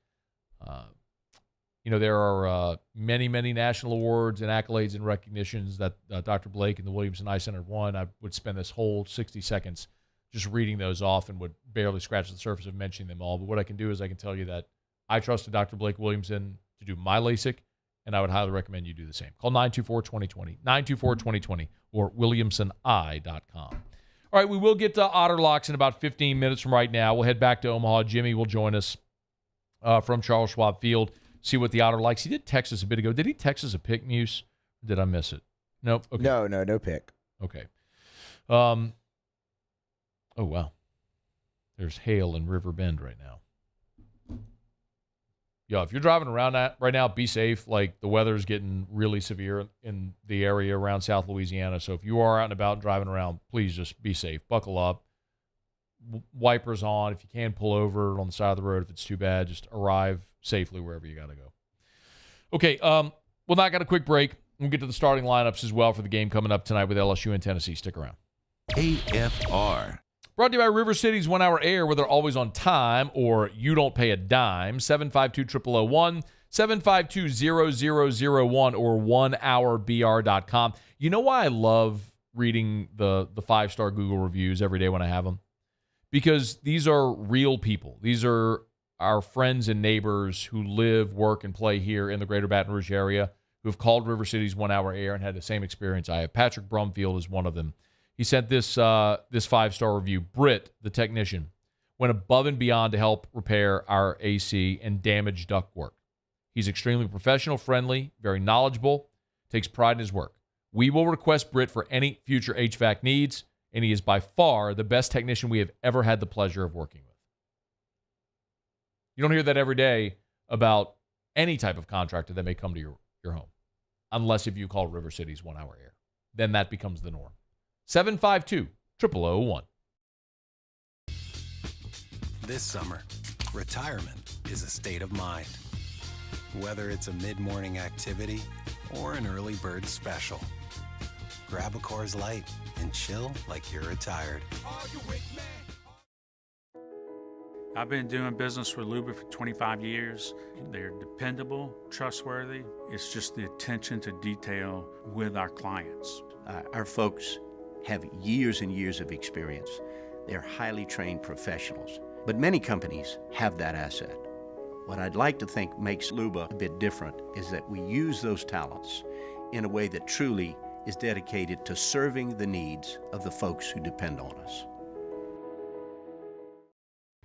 There are many, many national awards and accolades and recognitions that Dr. Blake and the Williamson Eye Center won. I would spend this whole 60 seconds just reading those off and would barely scratch the surface of mentioning them all. But what I can do is I can tell you that I trusted Dr. Blake Williamson to do my LASIK, and I would highly recommend you do the same. Call 924-2020, 924-2020, or WilliamsonEye.com. All right, we will get to Otter Locks in about 15 minutes from right now. We'll head back to Omaha. Jimmy will join us from Charles Schwab Field, see what the Otter likes. He did text us a bit ago. Did he text us a pick, Muse? Or did I miss it? Nope. Okay. No pick. Okay. Oh, wow. There's hail in River Bend right now. Yeah, if you're driving around that right now, be safe. Like, the weather's getting really severe in the area around South Louisiana. So if you are out and about driving around, please just be safe. Buckle up. Wipers on. If you can, pull over on the side of the road. If it's too bad, just arrive safely wherever you got to go. Okay, we'll now got a quick break. We'll get to the starting lineups as well for the game coming up tonight with LSU and Tennessee. Stick around. AFR. Brought to you by River City's 1 Hour Air, where they're always on time or you don't pay a dime. 752-0001, 752-0001, or 1hourbr.com. You know why I love reading the 5-star Google reviews every day when I have them? Because these are real people. These are our friends and neighbors who live, work, and play here in the greater Baton Rouge area who have called River City's 1 Hour Air and had the same experience I have. Patrick Brumfield is one of them. He sent this 5-star review. Britt, the technician, went above and beyond to help repair our AC and damaged ductwork. He's extremely professional, friendly, very knowledgeable, takes pride in his work. We will request Britt for any future HVAC needs, and he is by far the best technician we have ever had the pleasure of working with. You don't hear that every day about any type of contractor that may come to your home, unless if you call River City's 1 Hour Air. Then that becomes the norm. 752-0001. This summer, retirement is a state of mind. Whether it's a mid-morning activity or an early bird special, grab a Coors Light and chill like you're retired. I've been doing business with Luba for 25 years. They're dependable, trustworthy. It's just the attention to detail with our clients. Our folks have years and years of experience. They're highly trained professionals, but many companies have that asset. What I'd like to think makes Luba a bit different is that we use those talents in a way that truly is dedicated to serving the needs of the folks who depend on us.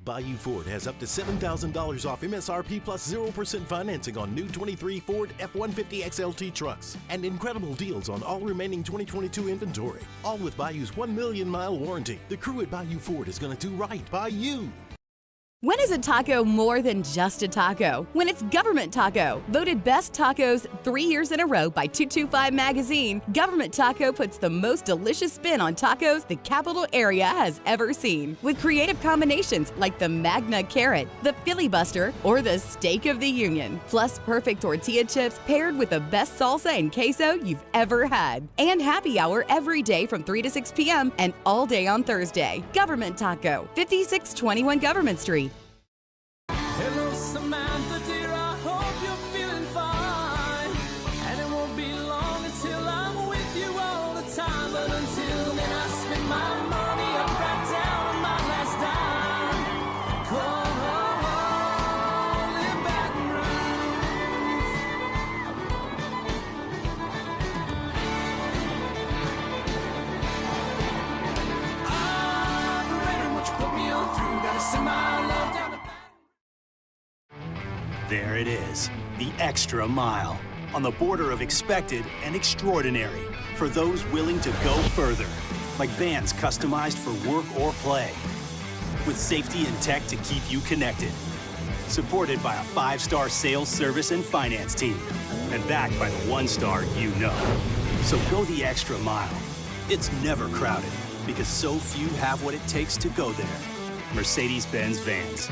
Bayou Ford has up to $7,000 off MSRP plus 0% financing on new 23 Ford F-150 XLT trucks and incredible deals on all remaining 2022 inventory. All with Bayou's 1 million mile warranty. The crew at Bayou Ford is going to do right by you. When is a taco more than just a taco? When it's Government Taco. Voted best tacos 3 years in a row by 225 Magazine, Government Taco puts the most delicious spin on tacos the capital area has ever seen. With creative combinations like the Magna Carrot, the Filibuster, or the Steak of the Union. Plus perfect tortilla chips paired with the best salsa and queso you've ever had. And happy hour every day from 3 to 6 p.m. and all day on Thursday. Government Taco, 5621 Government Street. Hello, Samantha, dear, I hope you're feeling fine. And it won't be long until I'm with you all the time. But until then, I spend my money up right down on my last dime. Come home, live Baton Rouge. I'm ready, what you put me on through. Gotta send my love down the There it is, the extra mile, on the border of expected and extraordinary for those willing to go further, like vans customized for work or play, with safety and tech to keep you connected, supported by a 5-star sales, service, and finance team, and backed by the 1-star you know. So go the extra mile. It's never crowded, because so few have what it takes to go there. Mercedes-Benz Vans.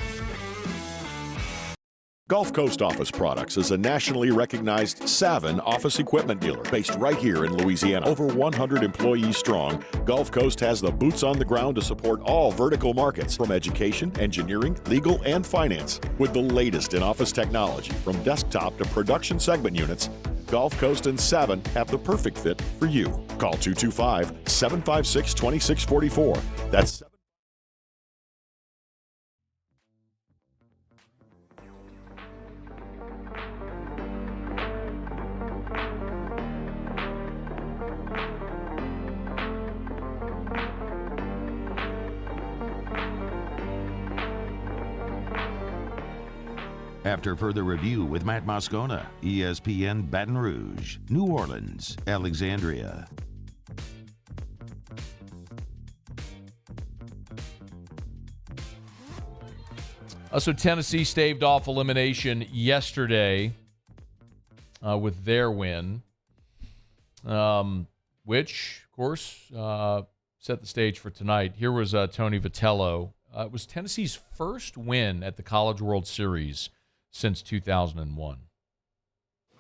Gulf Coast Office Products is a nationally recognized Saban office equipment dealer based right here in Louisiana. Over 100 employees strong, Gulf Coast has the boots on the ground to support all vertical markets, from education, engineering, legal, and finance. With the latest in office technology, from desktop to production segment units, Gulf Coast and Saban have the perfect fit for you. Call 225-756-2644. That's After further review with Matt Moscona, ESPN Baton Rouge, New Orleans, Alexandria. So Tennessee staved off elimination yesterday with their win, which, of course, set the stage for tonight. Here was Tony Vitello. It was Tennessee's first win at the College World Series since 2001.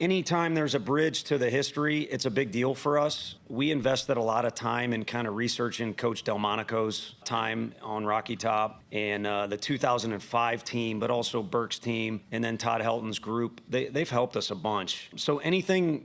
Anytime there's a bridge to the history, it's a big deal for us. We invested a lot of time in kind of researching Coach Delmonico's time on Rocky Top and the 2005 team, but also Burke's team, and then Todd Helton's group. They've helped us a bunch. So anything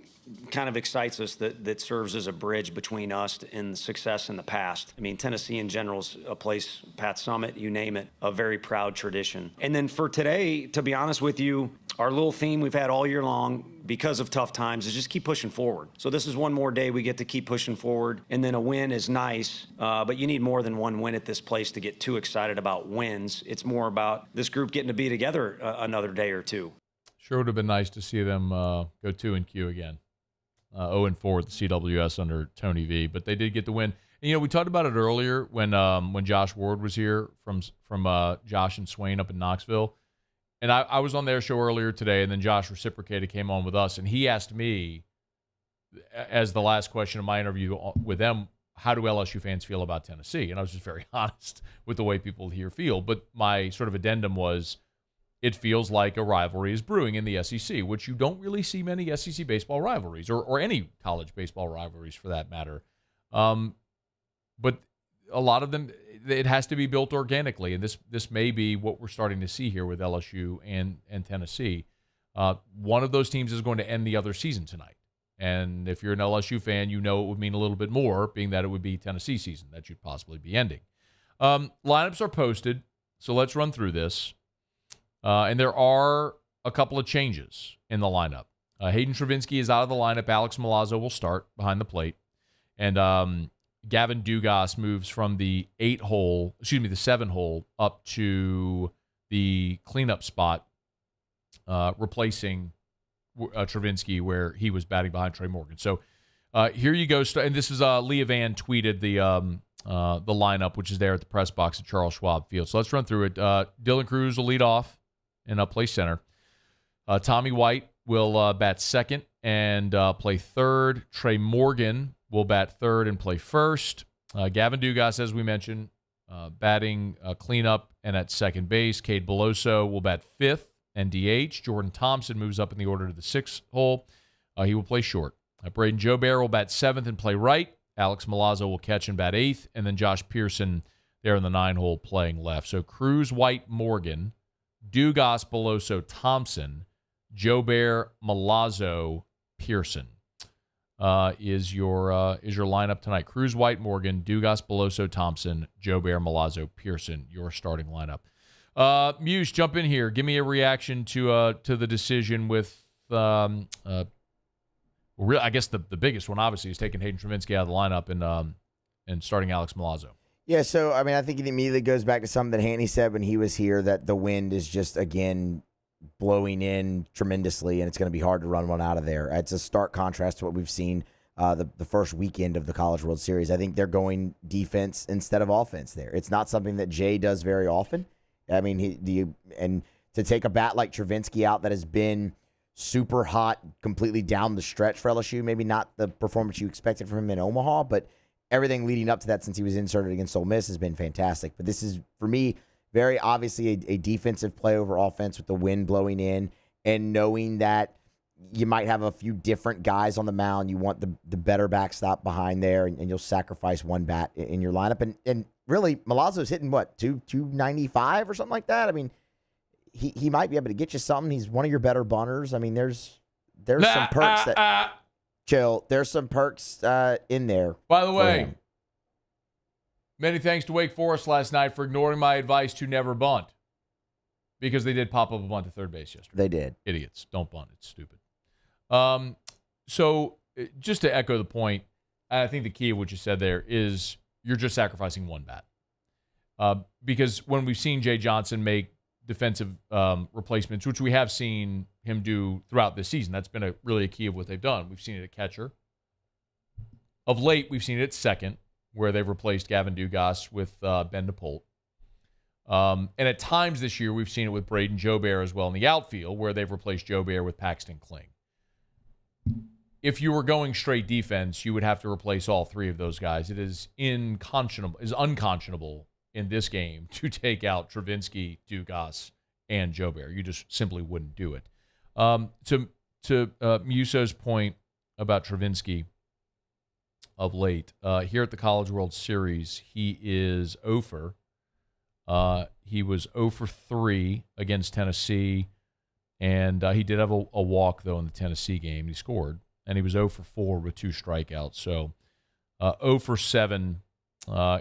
kind of excites us that serves as a bridge between us and success in the past. I mean, Tennessee in general is a place, Pat Summit, you name it, a very proud tradition. And then for today, to be honest with you, our little theme we've had all year long because of tough times is just keep pushing forward. So this is one more day we get to keep pushing forward, and then a win is nice, but you need more than one win at this place to get too excited about wins. It's more about this group getting to be together another day or two. Sure would have been nice to see them go 2-Q again. 0-4 at the CWS under Tony V, but they did get the win. And, you know, we talked about it earlier when Josh Ward was here from Josh and Swain up in Knoxville. And I was on their show earlier today, and then Josh reciprocated, came on with us, and he asked me, as the last question of my interview with them, how do LSU fans feel about Tennessee? And I was just very honest with the way people here feel. But my sort of addendum was, it feels like a rivalry is brewing in the SEC, which you don't really see many SEC baseball rivalries, or any college baseball rivalries for that matter. But a lot of them, it has to be built organically, and this may be what we're starting to see here with LSU and Tennessee. One of those teams is going to end the other season tonight. And if you're an LSU fan, you know it would mean a little bit more, being that it would be Tennessee season that you'd possibly be ending. Lineups are posted, so let's run through this. And there are a couple of changes in the lineup. Hayden Travinski is out of the lineup. Alex Milazzo will start behind the plate. And Gavin Dugas moves from the 7-hole up to the cleanup spot, replacing Travinski where he was batting behind Trey Morgan. So here you go. And this is Leah Van tweeted the lineup, which is there at the press box at Charles Schwab Field. So let's run through it. Dylan Cruz will lead off and play center. Tommy White will bat second and play third. Trey Morgan will bat third and play first. Gavin Dugas, as we mentioned, batting cleanup and at second base. Cade Beloso will bat fifth and DH. Jordan Thompson moves up in the order to the sixth hole. He will play short. Braden Jobert will bat seventh and play right. Alex Milazzo will catch and bat eighth. And then Josh Pearson there in the 9-hole playing left. So Cruz, White, Morgan, Dugas, Beloso, Thompson, Jobert, Milazzo, Pearson is your lineup tonight. Cruz, White, Morgan, Dugas, Beloso, Thompson, Jobert, Milazzo, Pearson, your starting lineup. Muse, jump in here. Give me a reaction to the decision with I guess the biggest one, obviously, is taking Hayden Travinski out of the lineup and starting Alex Milazzo. Yeah, so, I mean, I think it immediately goes back to something that Haney said when he was here, that the wind is just, again, blowing in tremendously, and it's going to be hard to run one out of there. It's a stark contrast to what we've seen the first weekend of the College World Series. I think they're going defense instead of offense there. It's not something that Jay does very often. I mean, and to take a bat like Travinski out that has been super hot completely down the stretch for LSU, maybe not the performance you expected from him in Omaha, but everything leading up to that since he was inserted against Ole Miss has been fantastic. But this is, for me, very obviously a defensive play over offense with the wind blowing in and knowing that you might have a few different guys on the mound. You want the better backstop behind there, and you'll sacrifice one bat in your lineup. And really, Milazzo's hitting, 295 or something like that? I mean, he might be able to get you something. He's one of your better bunters. I mean, there's some perks that chill. There's some perks in there. By the way, many thanks to Wake Forest last night for ignoring my advice to never bunt, because they did pop up a bunt to third base yesterday. They did. Idiots. Don't bunt. It's stupid. So just to echo the point, I think the key of what you said there is you're just sacrificing one bat. Because when we've seen Jay Johnson make defensive replacements, which we have seen him do throughout this season, that's been really a key of what they've done. We've seen it at catcher. Of late, we've seen it at second, where they've replaced Gavin Dugas with Ben DePolt. And at times this year, we've seen it with Braden Jobert as well in the outfield, where they've replaced Jobert with Paxton Kling. If you were going straight defense, you would have to replace all three of those guys. It is unconscionable in this game to take out Travinski, Dugas, and Jobert. You just simply wouldn't do it. To Muso's point about Travinski of late, here at the College World Series, he is 0 for. He was 0 for 3 against Tennessee, and he did have a walk, though, in the Tennessee game. He scored, and he was 0 for 4 with 2 strikeouts. So 0 for 7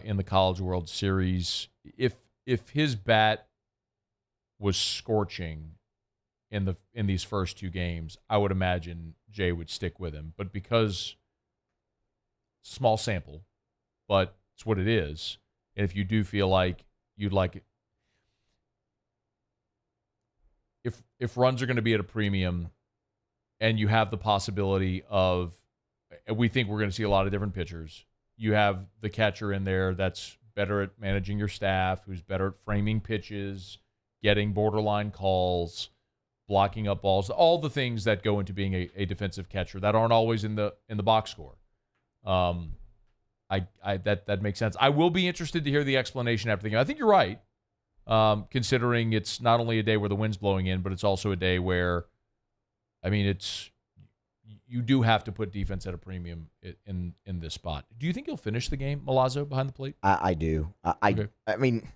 in the College World Series. If his bat was scorching in these first 2 games, I would imagine Jay would stick with him. But because small sample, but it's what it is, and if you do feel like you'd like it, if runs are going to be at a premium, and you have the possibility of, we think we're going to see a lot of different pitchers. You have the catcher in there that's better at managing your staff, who's better at framing pitches, getting borderline calls, blocking up balls, all the things that go into being a defensive catcher that aren't always in the box score. That makes sense. I will be interested to hear the explanation after the game. I think you're right, considering it's not only a day where the wind's blowing in, but it's also a day where, I mean, you do have to put defense at a premium in this spot. Do you think he'll finish the game, Milazzo, behind the plate? I do. I mean,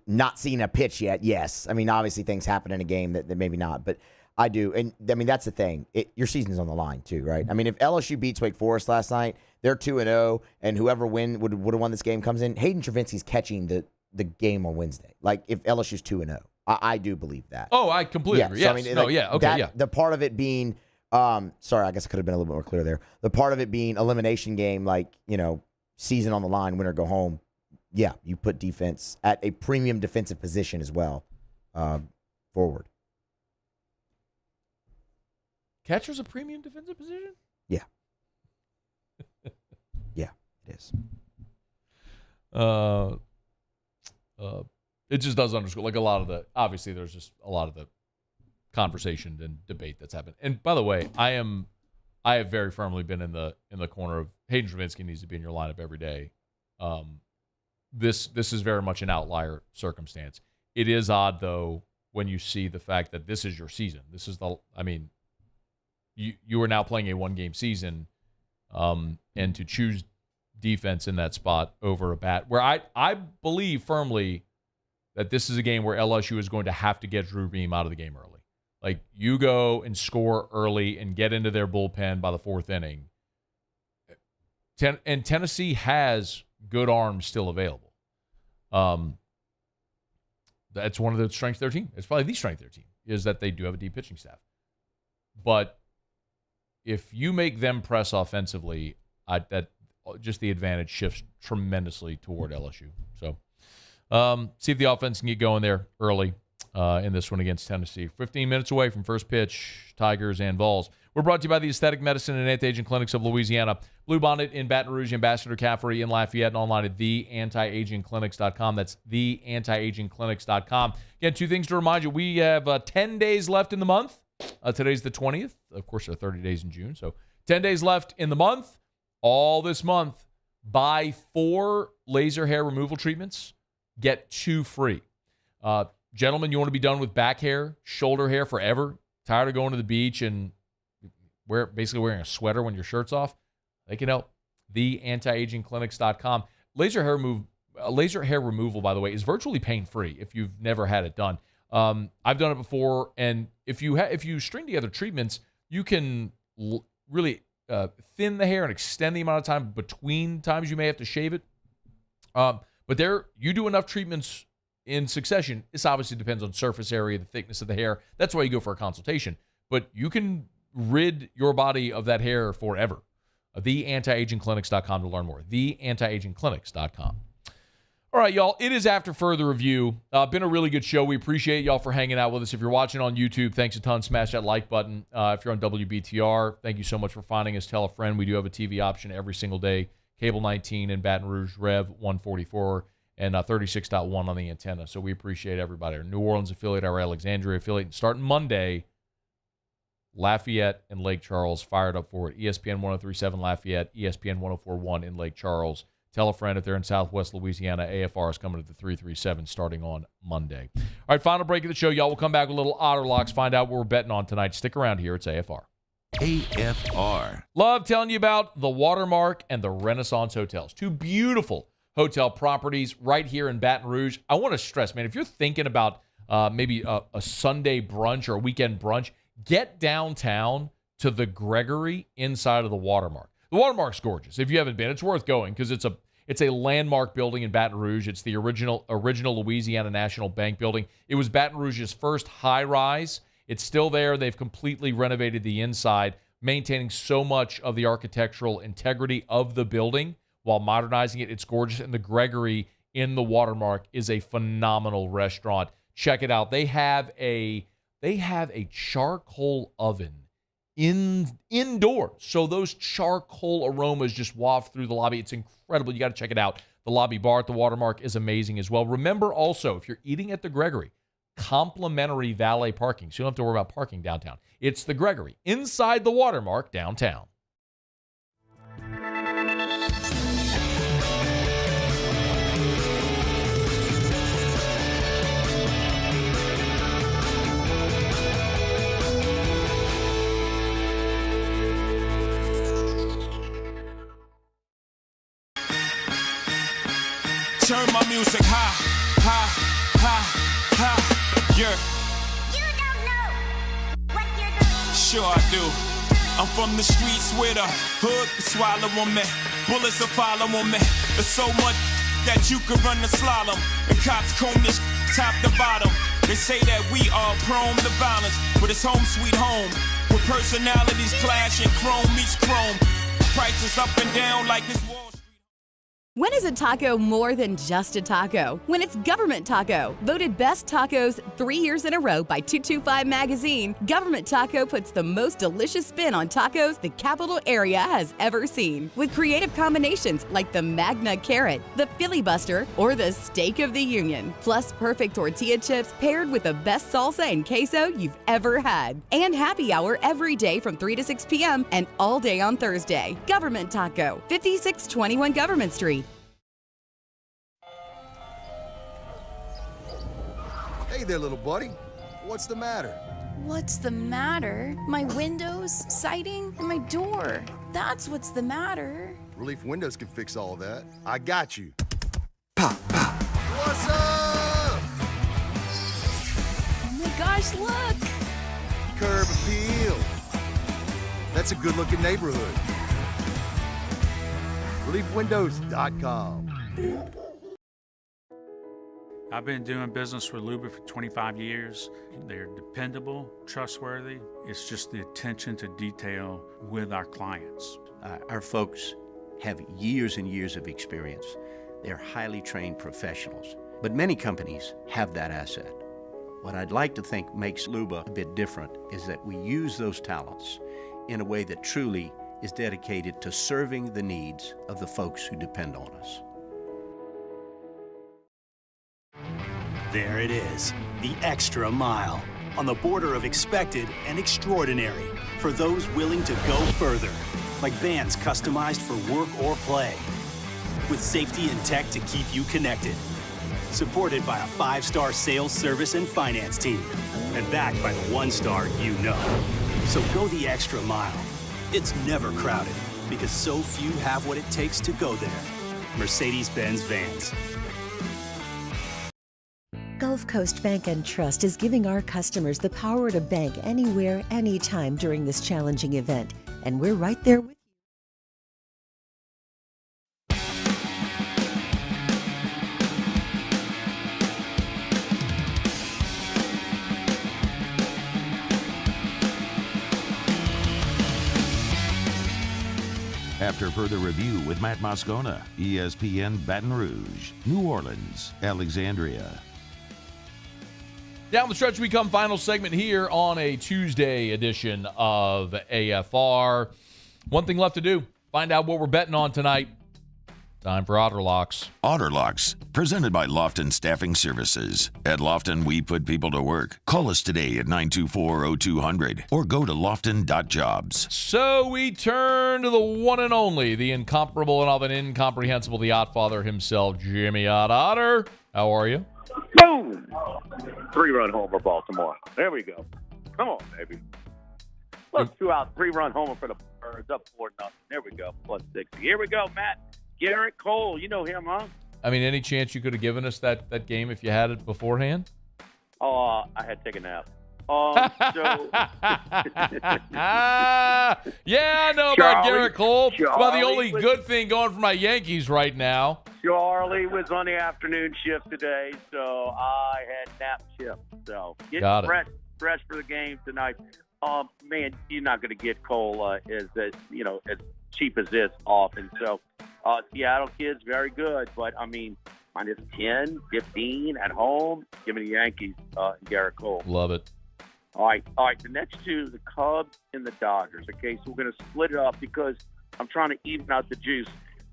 not seeing a pitch yet, yes. I mean, obviously things happen in a game that maybe not, but I do. And, I mean, that's the thing. Your season's on the line, too, right? I mean, if LSU beats Wake Forest last night, they're 2-0, and whoever would have won this game comes in, Hayden Travinski's catching the game on Wednesday. Like, if LSU's 2-0. I do believe that. Oh, I completely agree. Yes. So, I mean, the part of it being, sorry, I guess I could have been a little bit more clear there. The part of it being elimination game, like, season on the line, win or go home. Yeah, you put defense at a premium defensive position as well, forward. Catcher's a premium defensive position? Yeah. Yeah, it is. It just does underscore, like, a lot of the, obviously there's just a lot of the conversation and debate that's happened. And by the way, I have very firmly been in the corner of Hayden Travinski needs to be in your lineup every day. This is very much an outlier circumstance. It is odd, though, when you see the fact that this is your season. This is you are now playing a one-game season, and to choose defense in that spot over a bat, where I believe firmly that this is a game where LSU is going to have to get Drew Beam out of the game early. Like, you go and score early and get into their bullpen by the fourth inning. And Tennessee has good arms still available. That's one of the strengths of their team. It's probably the strength of their team, is that they do have a deep pitching staff. But if you make them press offensively, that just the advantage shifts tremendously toward LSU. So see if the offense can get going there early in this one against Tennessee. 15 minutes away from first pitch, Tigers and Vols. We're brought to you by the Aesthetic Medicine and Anti-Aging Clinics of Louisiana. Bluebonnet in Baton Rouge, Ambassador Caffrey in Lafayette, and online at theantiagingclinics.com. That's theantiagingclinics.com. Again, two things to remind you. We have 10 days left in the month. Today's the 20th. Of course, there are 30 days in June, so 10 days left in the month. All this month, buy 4 laser hair removal treatments, get 2 free. Gentlemen, you want to be done with back hair, shoulder hair forever? Tired of going to the beach and basically wearing a sweater when your shirt's off? They can help. TheAntiAgingClinics.com. Laser hair removal, by the way, is virtually pain-free if you've never had it done. I've done it before, and if you string together treatments, you can really thin the hair and extend the amount of time between times you may have to shave it. But you do enough treatments in succession. This obviously depends on surface area, the thickness of the hair. That's why you go for a consultation. But you can rid your body of that hair forever. TheAntiAgingClinics.com to learn more. TheAntiAgingClinics.com. All right, y'all, it is after further review. Been a really good show. We appreciate y'all for hanging out with us. If you're watching on YouTube, thanks a ton. Smash that like button. If you're on WBTR, thank you so much for finding us. Tell a friend. We do have a TV option every single day. Cable 19 in Baton Rouge, Rev 144, and 36.1 on the antenna. So we appreciate everybody. Our New Orleans affiliate, our Alexandria affiliate. And starting Monday, Lafayette and Lake Charles fired up for it. ESPN 103.7 Lafayette, ESPN 104.1 in Lake Charles. Tell a friend if they're in Southwest Louisiana. AFR is coming to the 337 starting on Monday. All right, final break of the show, y'all. We'll come back with a little Otter Locks, find out what we're betting on tonight. Stick around here. It's AFR. AFR. Love telling you about the Watermark and the Renaissance Hotels. 2 beautiful hotel properties right here in Baton Rouge. I want to stress, man, if you're thinking about maybe a Sunday brunch or a weekend brunch, get downtown to the Gregory inside of the Watermark. The Watermark's gorgeous. If you haven't been, it's worth going because it's a landmark building in Baton Rouge. It's the original Louisiana National Bank building. It was Baton Rouge's first high-rise. It's still there. They've completely renovated the inside, maintaining so much of the architectural integrity of the building while modernizing it. It's gorgeous. And the Gregory in the Watermark is a phenomenal restaurant. Check it out. They have a charcoal oven indoors. So those charcoal aromas just waft through the lobby. It's incredible. You got to check it out. The lobby bar at the Watermark is amazing as well. Remember also, if you're eating at the Gregory, complimentary valet parking. So you don't have to worry about parking downtown. It's the Gregory inside the Watermark downtown. Turn my music high, high, high, high, yeah. You don't know what you're doing. Sure I do. I'm from the streets where the hood can swallow on me. Bullets will follow on me. There's so much that you could run the slalom. And cops comb this top to bottom. They say that we are prone to violence, but it's home sweet home. With personalities clash and chrome meets chrome. Prices up and down like it's war. When is a taco more than just a taco? When it's Government Taco. Voted best tacos 3 years in a row by 225 Magazine, Government Taco puts the most delicious spin on tacos the capital area has ever seen. With creative combinations like the Magna Carrot, the Filibuster, or the Steak of the Union. Plus perfect tortilla chips paired with the best salsa and queso you've ever had. And happy hour every day from 3 to 6 p.m. and all day on Thursday. Government Taco, 5621 Government Street. Hey there, little buddy. What's the matter? What's the matter? My windows, siding, and my door. That's what's the matter. Relief Windows can fix all that. I got you. Pop, pop. What's up? Oh my gosh, look! Curb appeal. That's a good-looking neighborhood. ReliefWindows.com. I've been doing business with Luba for 25 years. They're dependable, trustworthy. It's just the attention to detail with our clients. Our folks have years and years of experience. They're highly trained professionals. But many companies have that asset. What I'd like to think makes Luba a bit different is that we use those talents in a way that truly is dedicated to serving the needs of the folks who depend on us. There it is, the extra mile, on the border of expected and extraordinary, for those willing to go further, like vans customized for work or play, with safety and tech to keep you connected, supported by a 5-star sales, service, and finance team, and backed by the 1-star you know. So go the extra mile. It's never crowded, because so few have what it takes to go there. Mercedes-Benz Vans. Gulf Coast Bank and Trust is giving our customers the power to bank anywhere, anytime during this challenging event. And we're right there with you. After further review with Matt Moscona, ESPN Baton Rouge, New Orleans, Alexandria. Down the stretch we come, final segment here on a Tuesday edition of AFR. One thing left to do, find out what we're betting on tonight. Time for Otter Locks. Otter Locks, presented by Lofton Staffing Services. At Lofton, we put people to work. Call us today at 924-0200 or go to lofton.jobs. So we turn to the one and only, the incomparable and often incomprehensible, the Ottfather himself, Jimmy Otter. How are you? Boom! 3-run homer, Baltimore. There we go. Come on, baby. Look, 2-out, 3-run homer for the Birds, up 4-0. There we go, plus 60. Here we go, Matt. Garrett Cole, you know him, huh? I mean, any chance you could have given us that game if you had it beforehand? Oh, I had to take a nap. Yeah, I know about Garrett Cole. Well, the only good thing going for my Yankees right now. Charlie was on the afternoon shift today, so I had nap shift. So Got it. fresh for the game tonight. Man, you're not going to get Cole as cheap as this often. So Seattle kids, very good, but I mean, minus 10, 15 at home. Give me the Yankees and Garrett Cole. Love it. All right. The next two, the Cubs and the Dodgers. Okay, so we're going to split it up because I'm trying to even out the juice.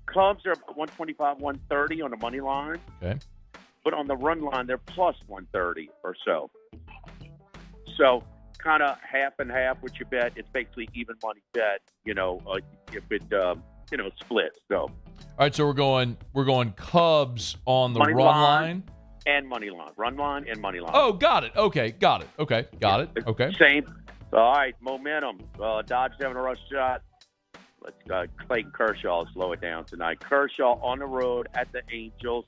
Cubs are 125, 130 on the money line. Okay. But on the run line, they're plus 130 or so. So kind of half and half with your bet. It's basically even money bet, if it splits. So. All right, so we're going Cubs on the money run line. And money line. Run line and money line. Oh, got it. Okay, got it. Okay, got it. Okay. Same. All right, momentum. Dodgers having a rush shot. Let's Clayton Kershaw slow it down tonight. Kershaw on the road at the Angels.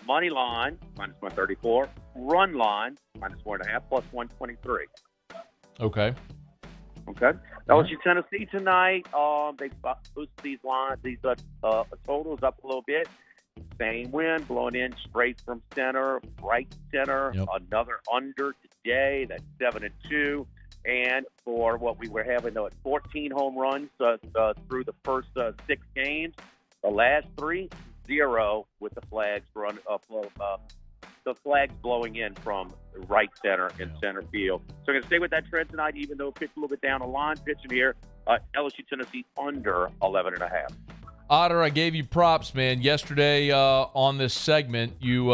Money line, minus 134. Run line, minus 4.5, plus 123. Okay. LSU-Tennessee tonight. They boosted these lines, these totals up a little bit. Same wind blowing in straight from center, right center. Yep. Another under today. That's 7-2. And for what we were having, 14 home runs through the first 6 games. The last 3, 0 with the flags the flags blowing in from right center and center field. So we're going to stay with that trend tonight, even though it pitched a little bit down the line. Pitching here, LSU-Tennessee under 11.5. Otter, I gave you props, man. Yesterday on this segment, you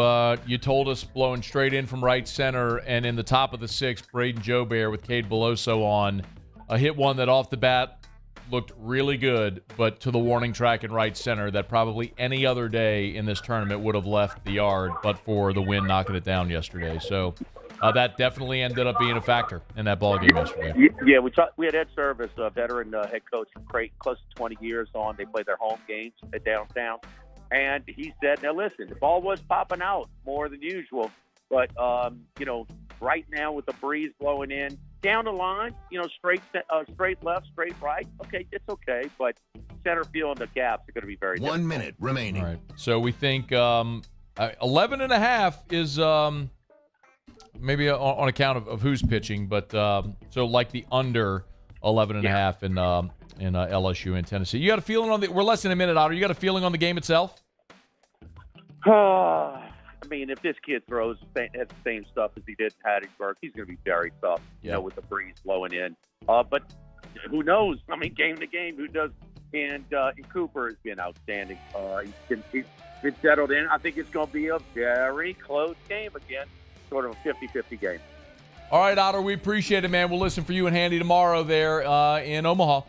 told us blowing straight in from right center, and in the top of the sixth, Braden Joubert with Cade Beloso on, hit one that off the bat looked really good, but to the warning track in right center that probably any other day in this tournament would have left the yard, but for the wind knocking it down yesterday. So that definitely ended up being a factor in that ball game yesterday. Yeah, we had Ed Service, a veteran head coach from Creighton, close to 20 years on. They play their home games at downtown. And he said, now listen, the ball was popping out more than usual, but, right now with the breeze blowing in, down the line, straight left, straight right, okay, it's okay, but center field and the gaps are going to be very difficult. 1 minute remaining. All right. So we think 11.5 is maybe on account of who's pitching, but so like the under 11.5 in LSU and Tennessee. You got a feeling on we're less than a minute, Otter. You got a feeling on the game itself? I mean, if this kid has the same stuff as he did in Hattiesburg, he's going to be very tough, with the breeze blowing in. But who knows? I mean, game to game, who does? And Cooper has been outstanding. He's been settled in. I think it's going to be a very close game again, sort of a 50-50 game. All right, Otter, we appreciate it, man. We'll listen for you and Handy tomorrow there in Omaha.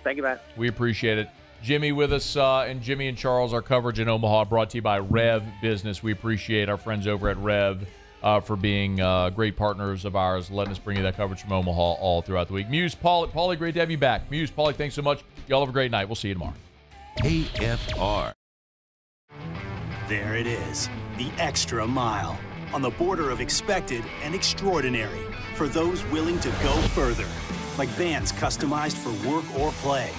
Thank you, man. We appreciate it. Jimmy with us, and Jimmy and Charles, our coverage in Omaha, brought to you by Rev Business. We appreciate our friends over at Rev for being great partners of ours, letting us bring you that coverage from Omaha all throughout the week. Muse, Paulie, great to have you back. Muse, Paulie, thanks so much. Y'all have a great night. We'll see you tomorrow. AFR. There it is, the extra mile, on the border of expected and extraordinary for those willing to go further, like vans customized for work or play,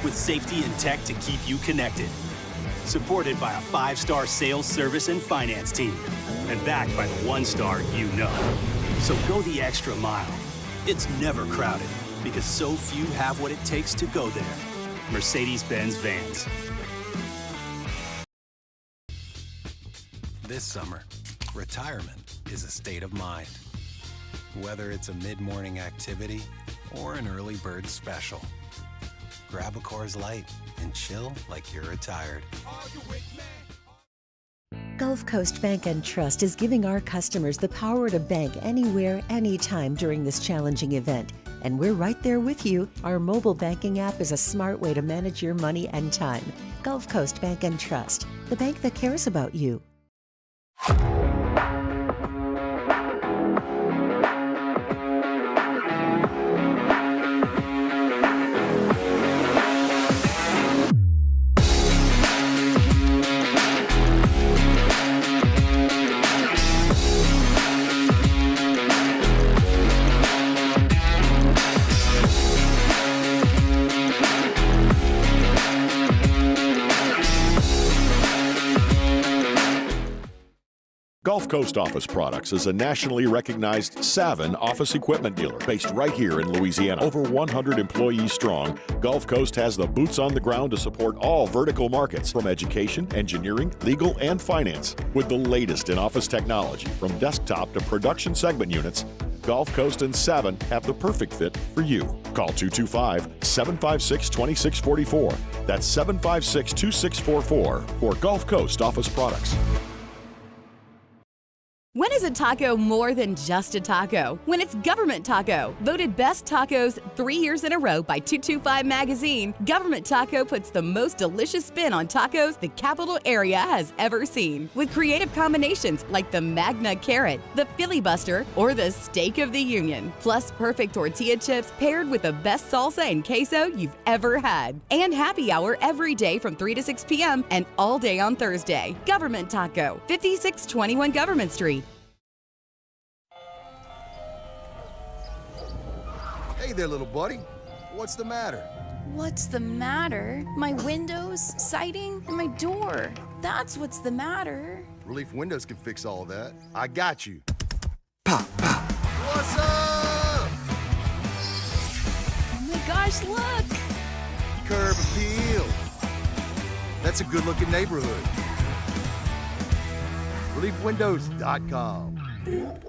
with safety and tech to keep you connected. Supported by a 5-star sales, service, and finance team. And backed by the 1-star you know. So go the extra mile. It's never crowded because so few have what it takes to go there. Mercedes-Benz Vans. This summer, retirement is a state of mind. Whether it's a mid-morning activity or an early bird special. Grab a Coors Light and chill like you're retired. Gulf Coast Bank and Trust is giving our customers the power to bank anywhere, anytime during this challenging event. And we're right there with you. Our mobile banking app is a smart way to manage your money and time. Gulf Coast Bank and Trust, the bank that cares about you. Gulf Coast Office Products is a nationally recognized Saban office equipment dealer based right here in Louisiana. Over 100 employees strong, Gulf Coast has the boots on the ground to support all vertical markets, from education, engineering, legal, and finance. With the latest in office technology, from desktop to production segment units, Gulf Coast and Saban have the perfect fit for you. Call 225-756-2644. That's 756-2644 for Gulf Coast Office Products. When is a taco more than just a taco? When it's Government Taco. Voted best tacos 3 years in a row by 225 Magazine, Government Taco puts the most delicious spin on tacos the capital area has ever seen. With creative combinations like the Magna Carrot, the Filibuster, or the Steak of the Union. Plus perfect tortilla chips paired with the best salsa and queso you've ever had. And happy hour every day from 3 to 6 p.m. and all day on Thursday. Government Taco, 5621 Government Street. Hey there, little buddy. What's the matter? What's the matter? My windows, siding, and my door. That's what's the matter. Relief Windows can fix all that. I got you. Pop, pop. What's up? Oh my gosh, look! Curb appeal. That's a good-looking neighborhood. ReliefWindows.com.